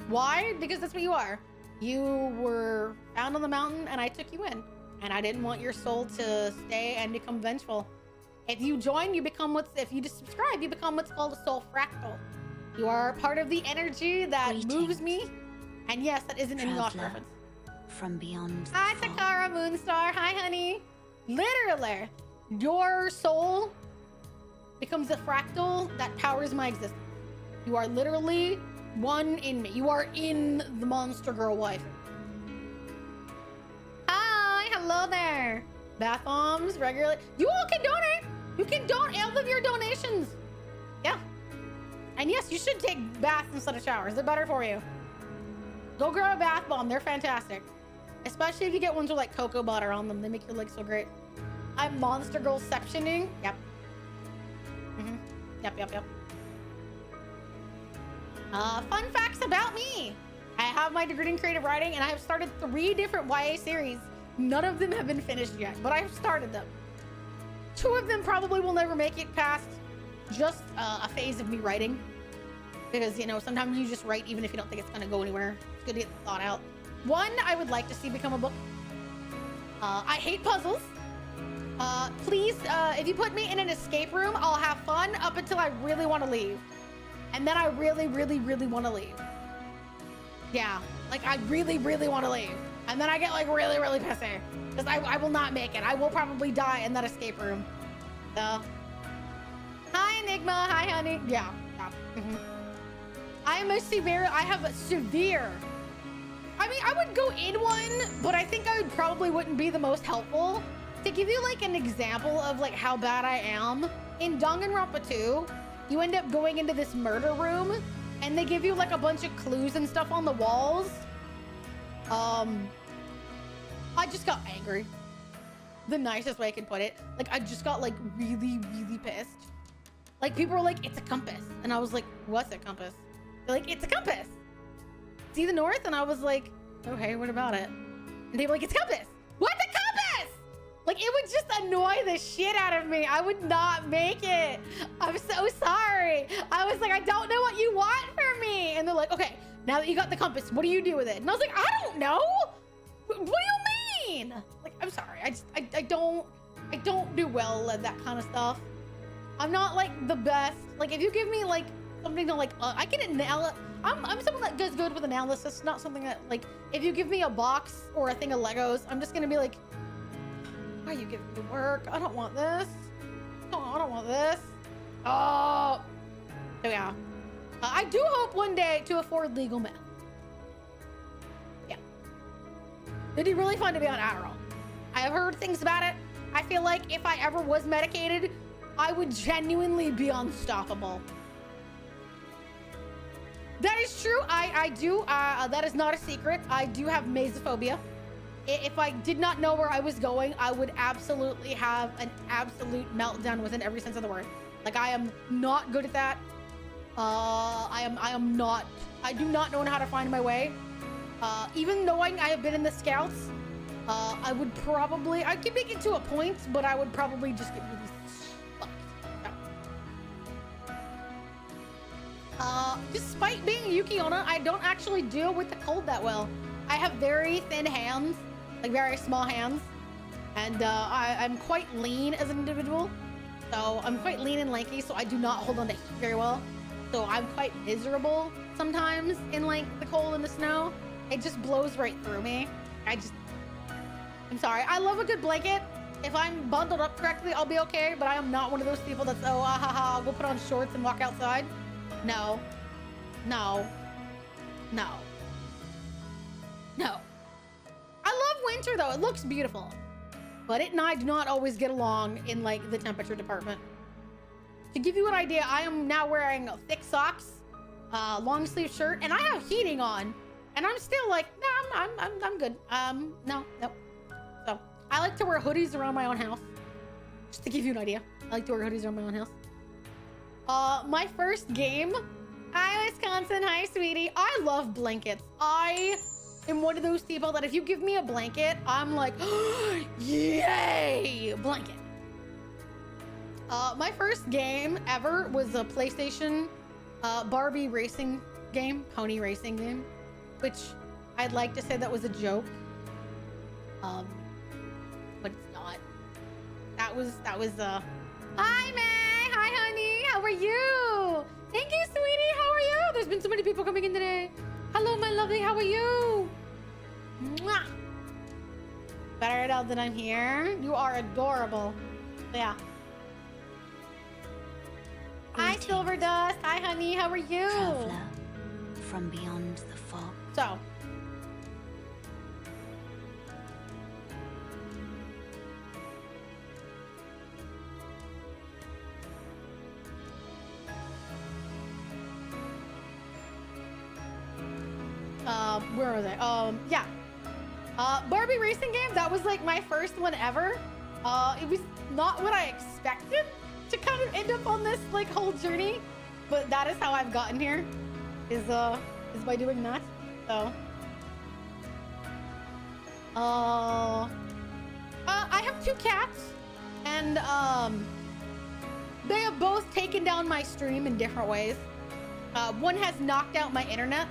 Why? Because that's what you are. You were found on the mountain and I took you in. And I didn't want your soul to stay and become vengeful. If you join, you become if you just subscribe, you become what's called a soul fractal. You are part of the energy that moves me. And yes, that isn't any lost reference. From beyond. Hi, Takara Moonstar. Hi, honey. Literally, your soul becomes a fractal that powers my existence. You are literally one in me. You are in the monster girl wife. Hi, hello there. Bath bombs regularly. You all can donate. You can donate all of your donations. Yeah. And yes, you should take baths instead of showers. They're better for you. Go grab a bath bomb. They're fantastic. Especially if you get ones with like cocoa butter on them. They make your legs so great. I'm monster girl sectioning. Yep. Yep. Fun facts about me. I have my degree in creative writing and I have started 3 different YA series. None of them have been finished yet, but I have started them. 2 of them probably will never make it past just a phase of me writing. Because, you know, sometimes you just write even if you don't think it's going to go anywhere. It's good to get the thought out. 1, I would like to see become a book. I hate puzzles. Please, if you put me in an escape room, I'll have fun up until I really want to leave. And then I really, really, really want to leave. Yeah, like I really, really want to leave. And then I get like really, really pissy. Because I will not make it. I will probably die in that escape room. So. Hi, Enigma. Hi, honey. Yeah. I have a severe. I mean, I would go in one, but I think I probably wouldn't be the most helpful. To give you like an example of like how bad I am, in Danganronpa 2, you end up going into this murder room and they give you like a bunch of clues and stuff on the walls. I just got angry. The nicest way I can put it. Like I just got like really, really pissed. Like people were like, it's a compass. And I was like, what's a compass? They're like, it's a compass. See the north? And I was like, okay, what about it? And they were like, it's a compass. What's a compass? Like it would just annoy the shit out of me. I would not make it. I'm so sorry. I was like, I don't know what you want from me. And they're like, okay, now that you got the compass, what do you do with it? And I was like, I don't know. What do you mean? Like, I'm sorry. I don't do well at that kind of stuff. I'm not like the best. Like if you give me like something to like, I can nail it. I'm someone that does good with analysis, not something that like, if you give me a box or a thing of Legos, I'm just gonna be like, why are you giving me work? I don't want this. Oh, I don't want this. Oh, so yeah. I do hope one day to afford legal math. Yeah. It'd be really fun to be on Adderall. I have heard things about it. I feel like if I ever was medicated, I would genuinely be unstoppable. That is true. I do. That is not a secret. I do have mesophobia. If I did not know where I was going, I would absolutely have an absolute meltdown within every sense of the word. Like I am not good at that. I do not know how to find my way. Even knowing I have been in the Scouts, I could make it to a point, but I would probably just get really fucked. Despite being Yuki-onna, I don't actually deal with the cold that well. I have very thin hands, like very small hands, and I'm quite lean as an individual. So I'm quite lean and lanky, so I do not hold on to heat very well. So I'm quite miserable sometimes in like the cold and the snow. It just blows right through me. I'm sorry. I love a good blanket. If I'm bundled up correctly, I'll be okay, but I am not one of those people that's, oh, I'll go put on shorts and walk outside. No. No. No. No. I love winter though. It looks beautiful. But it and I do not always get along in like the temperature department. To give you an idea, I am now wearing thick socks long sleeve shirt, and I have heating on, and I'm still like, nah, I'm good. No. So I like to wear hoodies around my own house. Just to give you an idea, I like to wear hoodies around my own house. My first game. Hi, Wisconsin. Hi, sweetie. I love blankets. I am one of those people that if you give me a blanket, I'm like, yay, blanket. My first game ever was a PlayStation Barbie racing game, pony racing game, which I'd like to say that was a joke. But it's not. That was hi, May. Hi, honey. How are you? Thank you, sweetie. How are you? There's been so many people coming in today. Hello, my lovely. How are you? Mwah. Better know that I'm here. You are adorable. Yeah. Hi, Silver Dust. Hi, honey. How are you? Traveler from beyond the fog. So. Where was I? Yeah. Barbie racing game. That was like my first one ever. It was not what I expected to kind of end up on this like whole journey, but that is how I've gotten here. Is by doing that. So. I have 2 cats, and they have both taken down my stream in different ways. One has knocked out my internet.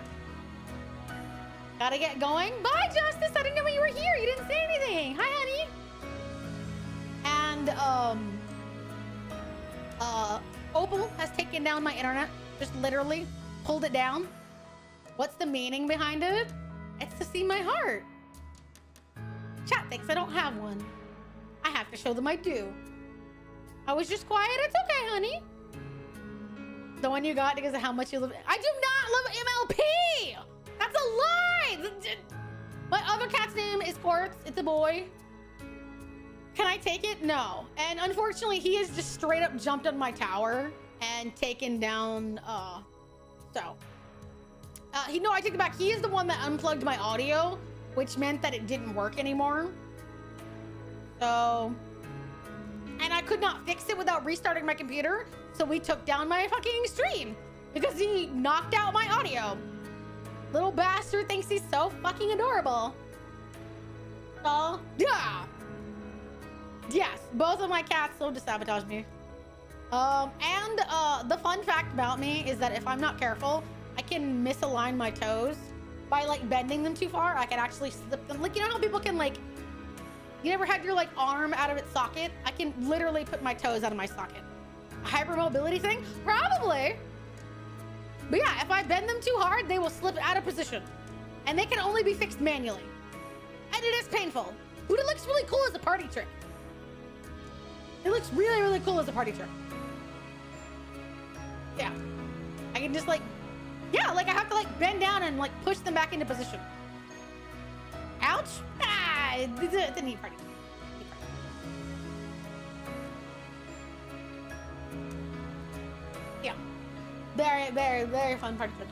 Gotta get going. Bye, Justice. I didn't know you were here. You didn't say anything. Hi, honey. And Opal has taken down my internet. Just literally pulled it down. What's the meaning behind it? It's to see my heart. Chat thinks I don't have one. I have to show them I do. I was just quiet. It's okay, honey. The one you got because of how much you love. I do not love MLP. That's a lie. My other cat's name is Quartz. It's a boy. Can I take it? No. And unfortunately, he has just straight up jumped on my tower and taken down. No, I take it back. He is the one that unplugged my audio, which meant that it didn't work anymore. So, and I could not fix it without restarting my computer. So we took down my fucking stream because he knocked out my audio. Little bastard thinks he's so fucking adorable. So, yeah. Yes, both of my cats love to sabotage me. The fun fact about me is that if I'm not careful, I can misalign my toes by like bending them too far. I can actually slip them. Like, you know how people can like, you never had your like arm out of its socket? I can literally put my toes out of my socket. A hypermobility thing? Probably. But yeah, if I bend them too hard, they will slip out of position. And they can only be fixed manually. And it is painful. But it looks really cool as a party trick. It looks really, really cool as a party trick. Yeah. I can just like, yeah, like I have to like bend down and like push them back into position. Ouch. Ah, it's a neat party. Yeah. Very, very, very fun party trick,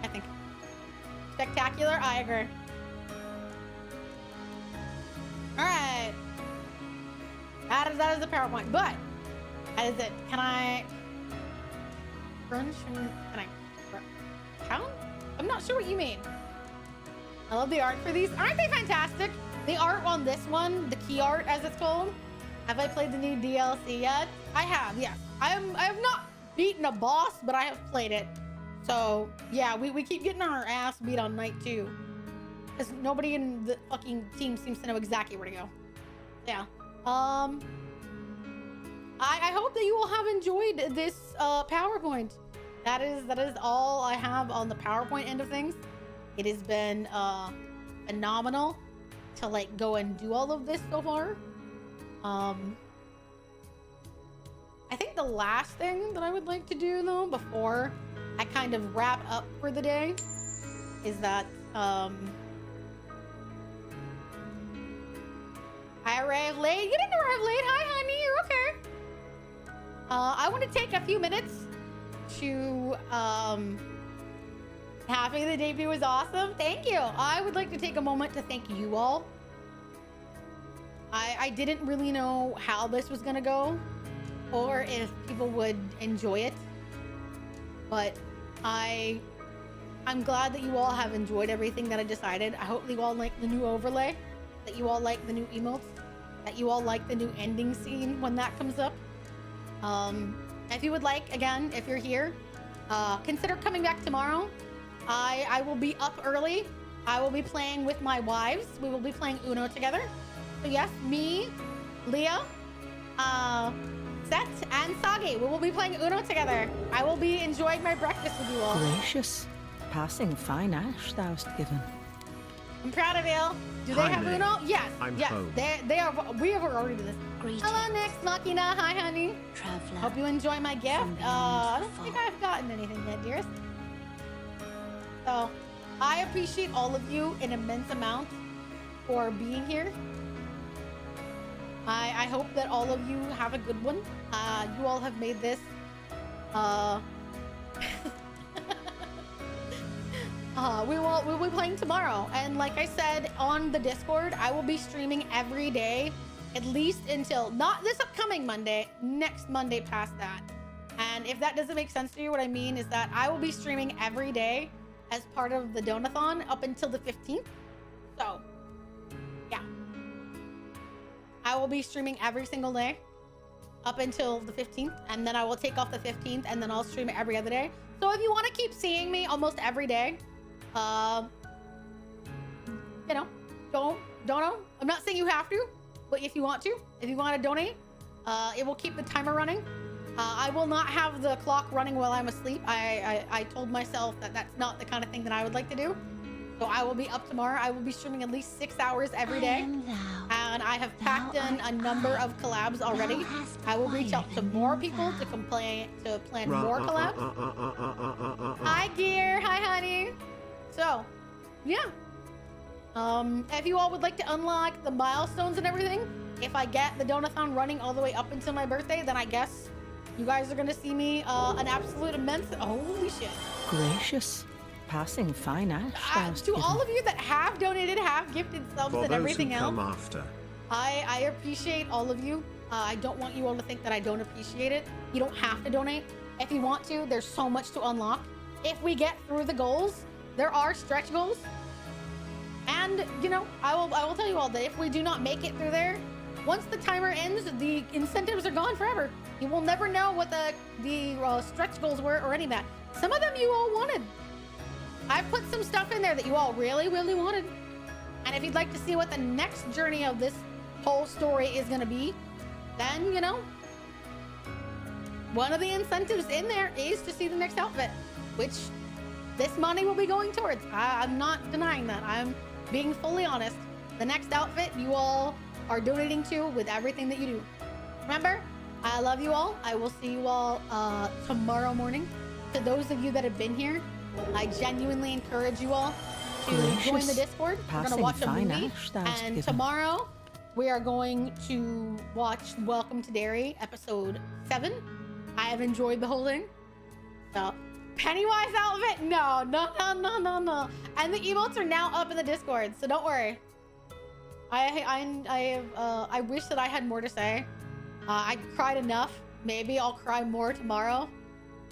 I think. Spectacular, I agree. All right. That is the PowerPoint, but that is it. Can I crunch? Can I count? I'm not sure what you mean. I love the art for these. Aren't they fantastic? The art on this one, the key art as it's called. Have I played the new DLC yet? I have, yes. I have not beaten a boss, but I have played it. So yeah, we keep getting our ass beat on night 2. Because nobody in the fucking team seems to know exactly where to go. Yeah. I hope that you all have enjoyed this PowerPoint. That is all I have on the PowerPoint end of things. It has been phenomenal to like go and do all of this so far. I think the last thing that I would like to do though before I kind of wrap up for the day is that I arrived late. You didn't arrive late. Hi, honey. You're okay. I want to take a few minutes to Happy the debut was awesome. Thank you. I would like to take a moment to thank you all. I didn't really know how this was gonna go or if people would enjoy it, but I'm glad that you all have enjoyed everything that I decided. I hope that you all like the new overlay, that you all like the new emotes, that you all like the new ending scene when that comes up. If you would like, again, if you're here, consider coming back tomorrow. I will be up early. I will be playing with my wives. We will be playing Uno together. So yes, me, Leah, Set, and Sagi. We will be playing Uno together. I will be enjoying my breakfast with you all. Gracious, passing fine ash thou'st given. I'm proud of you. Do they Hi, have Nick. Uno? Yes. I'm yes. home. They are. We have already done this. Greetings, Hello, next Makina. Hi, honey. traveler. Hope you enjoy my gift. From I beyond don't the think fog. I've gotten anything yet, dearest. So, I appreciate all of you an immense amount for being here. I hope that all of you have a good one. You all have made this. We'll be playing tomorrow, and like I said on the Discord, I will be streaming every day, at least until not this upcoming Monday, next Monday past that. And if that doesn't make sense to you, what I mean is that I will be streaming every day as part of the Donathon up until the 15th. So, yeah. I will be streaming every single day up until the 15th, and then I will take off the 15th, and then I'll stream it every other day. So if you want to keep seeing me almost every day, you know, don't know. I'm not saying you have to, but if you want to donate, it will keep the timer running. I will not have the clock running while I'm asleep. I told myself that that's not the kind of thing that I would like to do. So I will be up tomorrow. I will be streaming at least 6 hours every day. And I have packed in a number of collabs already. I will reach out to more people to plan more collabs. Hi, Gear. Hi, honey. So, yeah. If you all would like to unlock the milestones and everything, if I get the Donathon running all the way up until my birthday, then I guess you guys are going to see me an absolute immense... Holy shit. Gracious, passing fine ash thou'st To given. all of you that have donated, have gifted subs For and those everything who else, come after. I appreciate all of you. I don't want you all to think that I don't appreciate it. You don't have to donate. If you want to, there's so much to unlock. If we get through the goals, there are stretch goals. And, you know, I will tell you all that if we do not make it through there, once the timer ends, the incentives are gone forever. You will never know what the stretch goals were or any of that. Some of them you all wanted. I put some stuff in there that you all really, really wanted. And if you'd like to see what the next journey of this whole story is going to be, then, you know, one of the incentives in there is to see the next outfit, which this money will be going towards. I'm not denying that. I'm being fully honest. The next outfit you all are donating to with everything that you do. Remember, I love you all. I will see you all tomorrow morning. To those of you that have been here, I genuinely encourage you all to join the Discord. We're going to watch a movie. And tomorrow, we are going to watch Welcome to Derry, episode 7. I have enjoyed the whole thing. So, Pennywise outfit? No. And the emotes are now up in the Discord, so don't worry. I wish that I had more to say. I cried enough. Maybe I'll cry more tomorrow.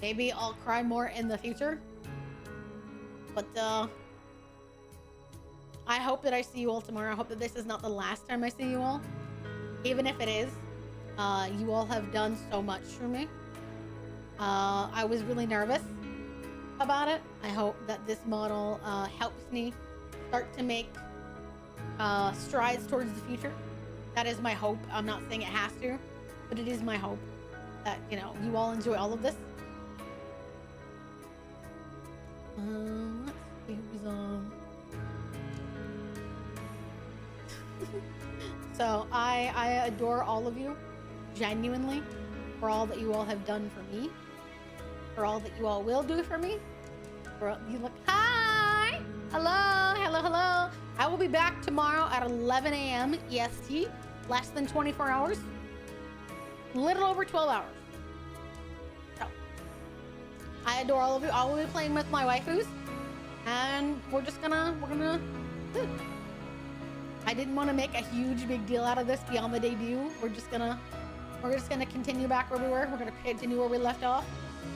Maybe I'll cry more in the future. But I hope that I see you all tomorrow. I hope that this is not the last time I see you all. Even if it is, you all have done so much for me. I was really nervous about it. I hope that this model helps me start to make strides towards the future. That is my hope. I'm not saying it has to, but it is my hope that, you know, you all enjoy all of this. Let's see who's on. So I adore all of you, genuinely, for all that you all have done for me, for all that you all will do for me. You look, hi, hello. I will be back tomorrow at 11 a.m. EST, less than 24 hours, little over 12 hours. So I adore all of you. I will be playing with my waifus. And we're gonna I didn't want to make a huge big deal out of this beyond the debut. We're just gonna continue back where we were. We're gonna continue where we left off,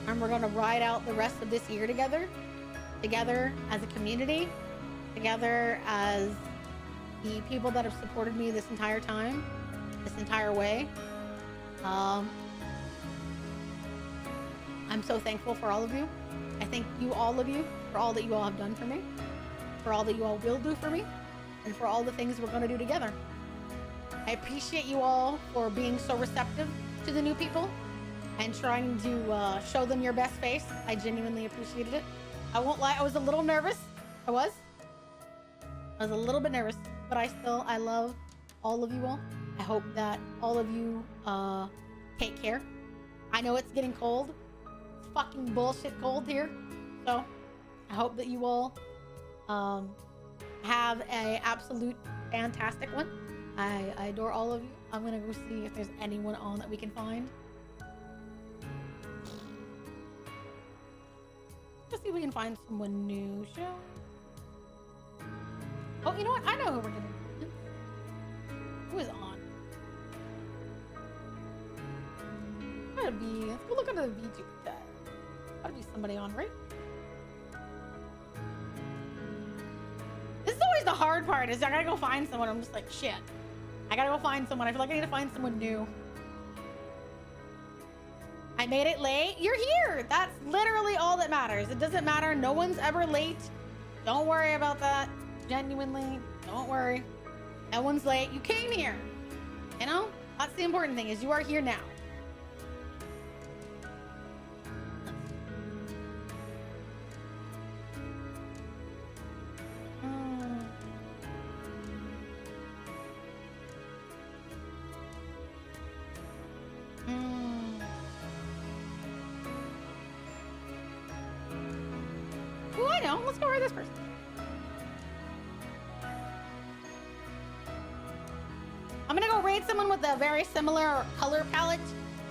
and we're gonna ride out the rest of this year together as a community, together as the people that have supported me this entire time, this entire way. I'm so thankful for all of you. I thank you, all of you, for all that you all have done for me, for all that you all will do for me, and for all the things we're going to do together. I appreciate you all for being so receptive to the new people and trying to show them your best face. I genuinely appreciated it. I won't lie, I was a little nervous. I was a little bit nervous, but I love all of you all. I hope that all of you take care. I know it's getting cold. It's fucking bullshit cold here. So I hope that you all have a absolute fantastic one. I adore all of you. I'm gonna go see if there's anyone on that we can find. Let's see if we can find someone new. Shall we? Oh, you know what? I know who we're gonna do. Who is on? Gotta be. Let's go look under the VTuber tab. Gotta be somebody on, right? This is always the hard part. Is I gotta go find someone. I'm just like, shit. I gotta go find someone. I feel like I need to find someone new. I made it late. You're here. That's literally all that matters. It doesn't matter. No one's ever late. Don't worry about that. Genuinely, don't worry. No one's late. You came here. You know? That's the important thing, is you are here now. Oh, I know. Let's go raid this person. I'm gonna go raid someone with a very similar color palette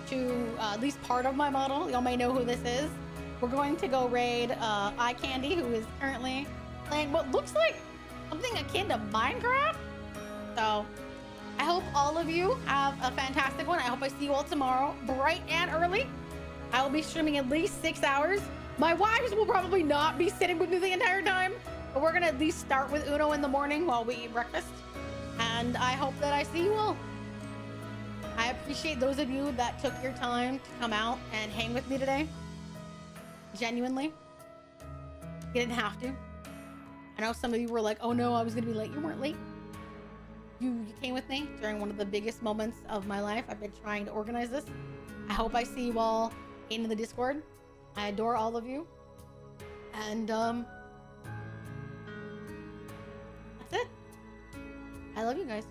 to at least part of my model. Y'all may know who this is. We're going to go raid Eye Candy, who is currently playing what looks like something akin to Minecraft. So I hope all of you have a fantastic one. I hope I see you all tomorrow, bright and early. I will be streaming at least 6 hours. My wives will probably not be sitting with me the entire time, but we're gonna at least start with Uno in the morning while we eat breakfast. And I hope that I see you all. I appreciate those of you that took your time to come out and hang with me today. Genuinely. You didn't have to. I know some of you were like, oh no, I was gonna be late. You weren't late. You came with me during one of the biggest moments of my life. I've been trying to organize this. I hope I see you all in the Discord. I adore all of you. And that's it. I love you guys.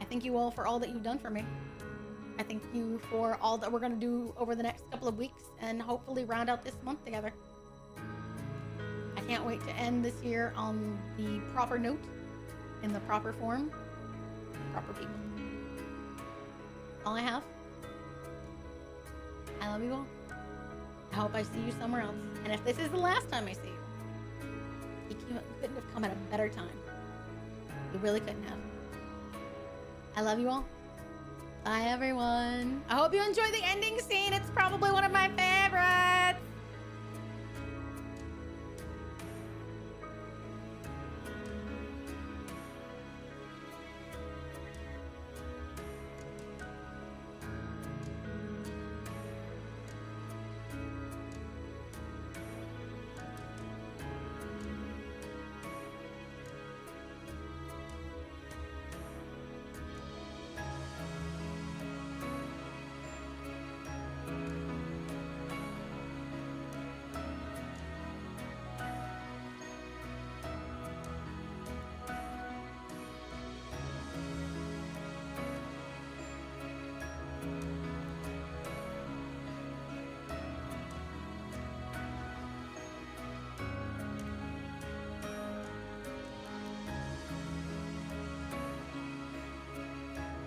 I thank you all for all that you've done for me. I thank you for all that we're gonna do over the next couple of weeks and hopefully round out this month together. I can't wait to end this year on the proper note, in the proper form, proper people. All I have. I love you all. I hope I see you somewhere else. And if this is the last time I see you, you couldn't have come at a better time. You really couldn't have. I love you all. Bye, everyone. I hope you enjoy the ending scene. It's probably one of my favorites.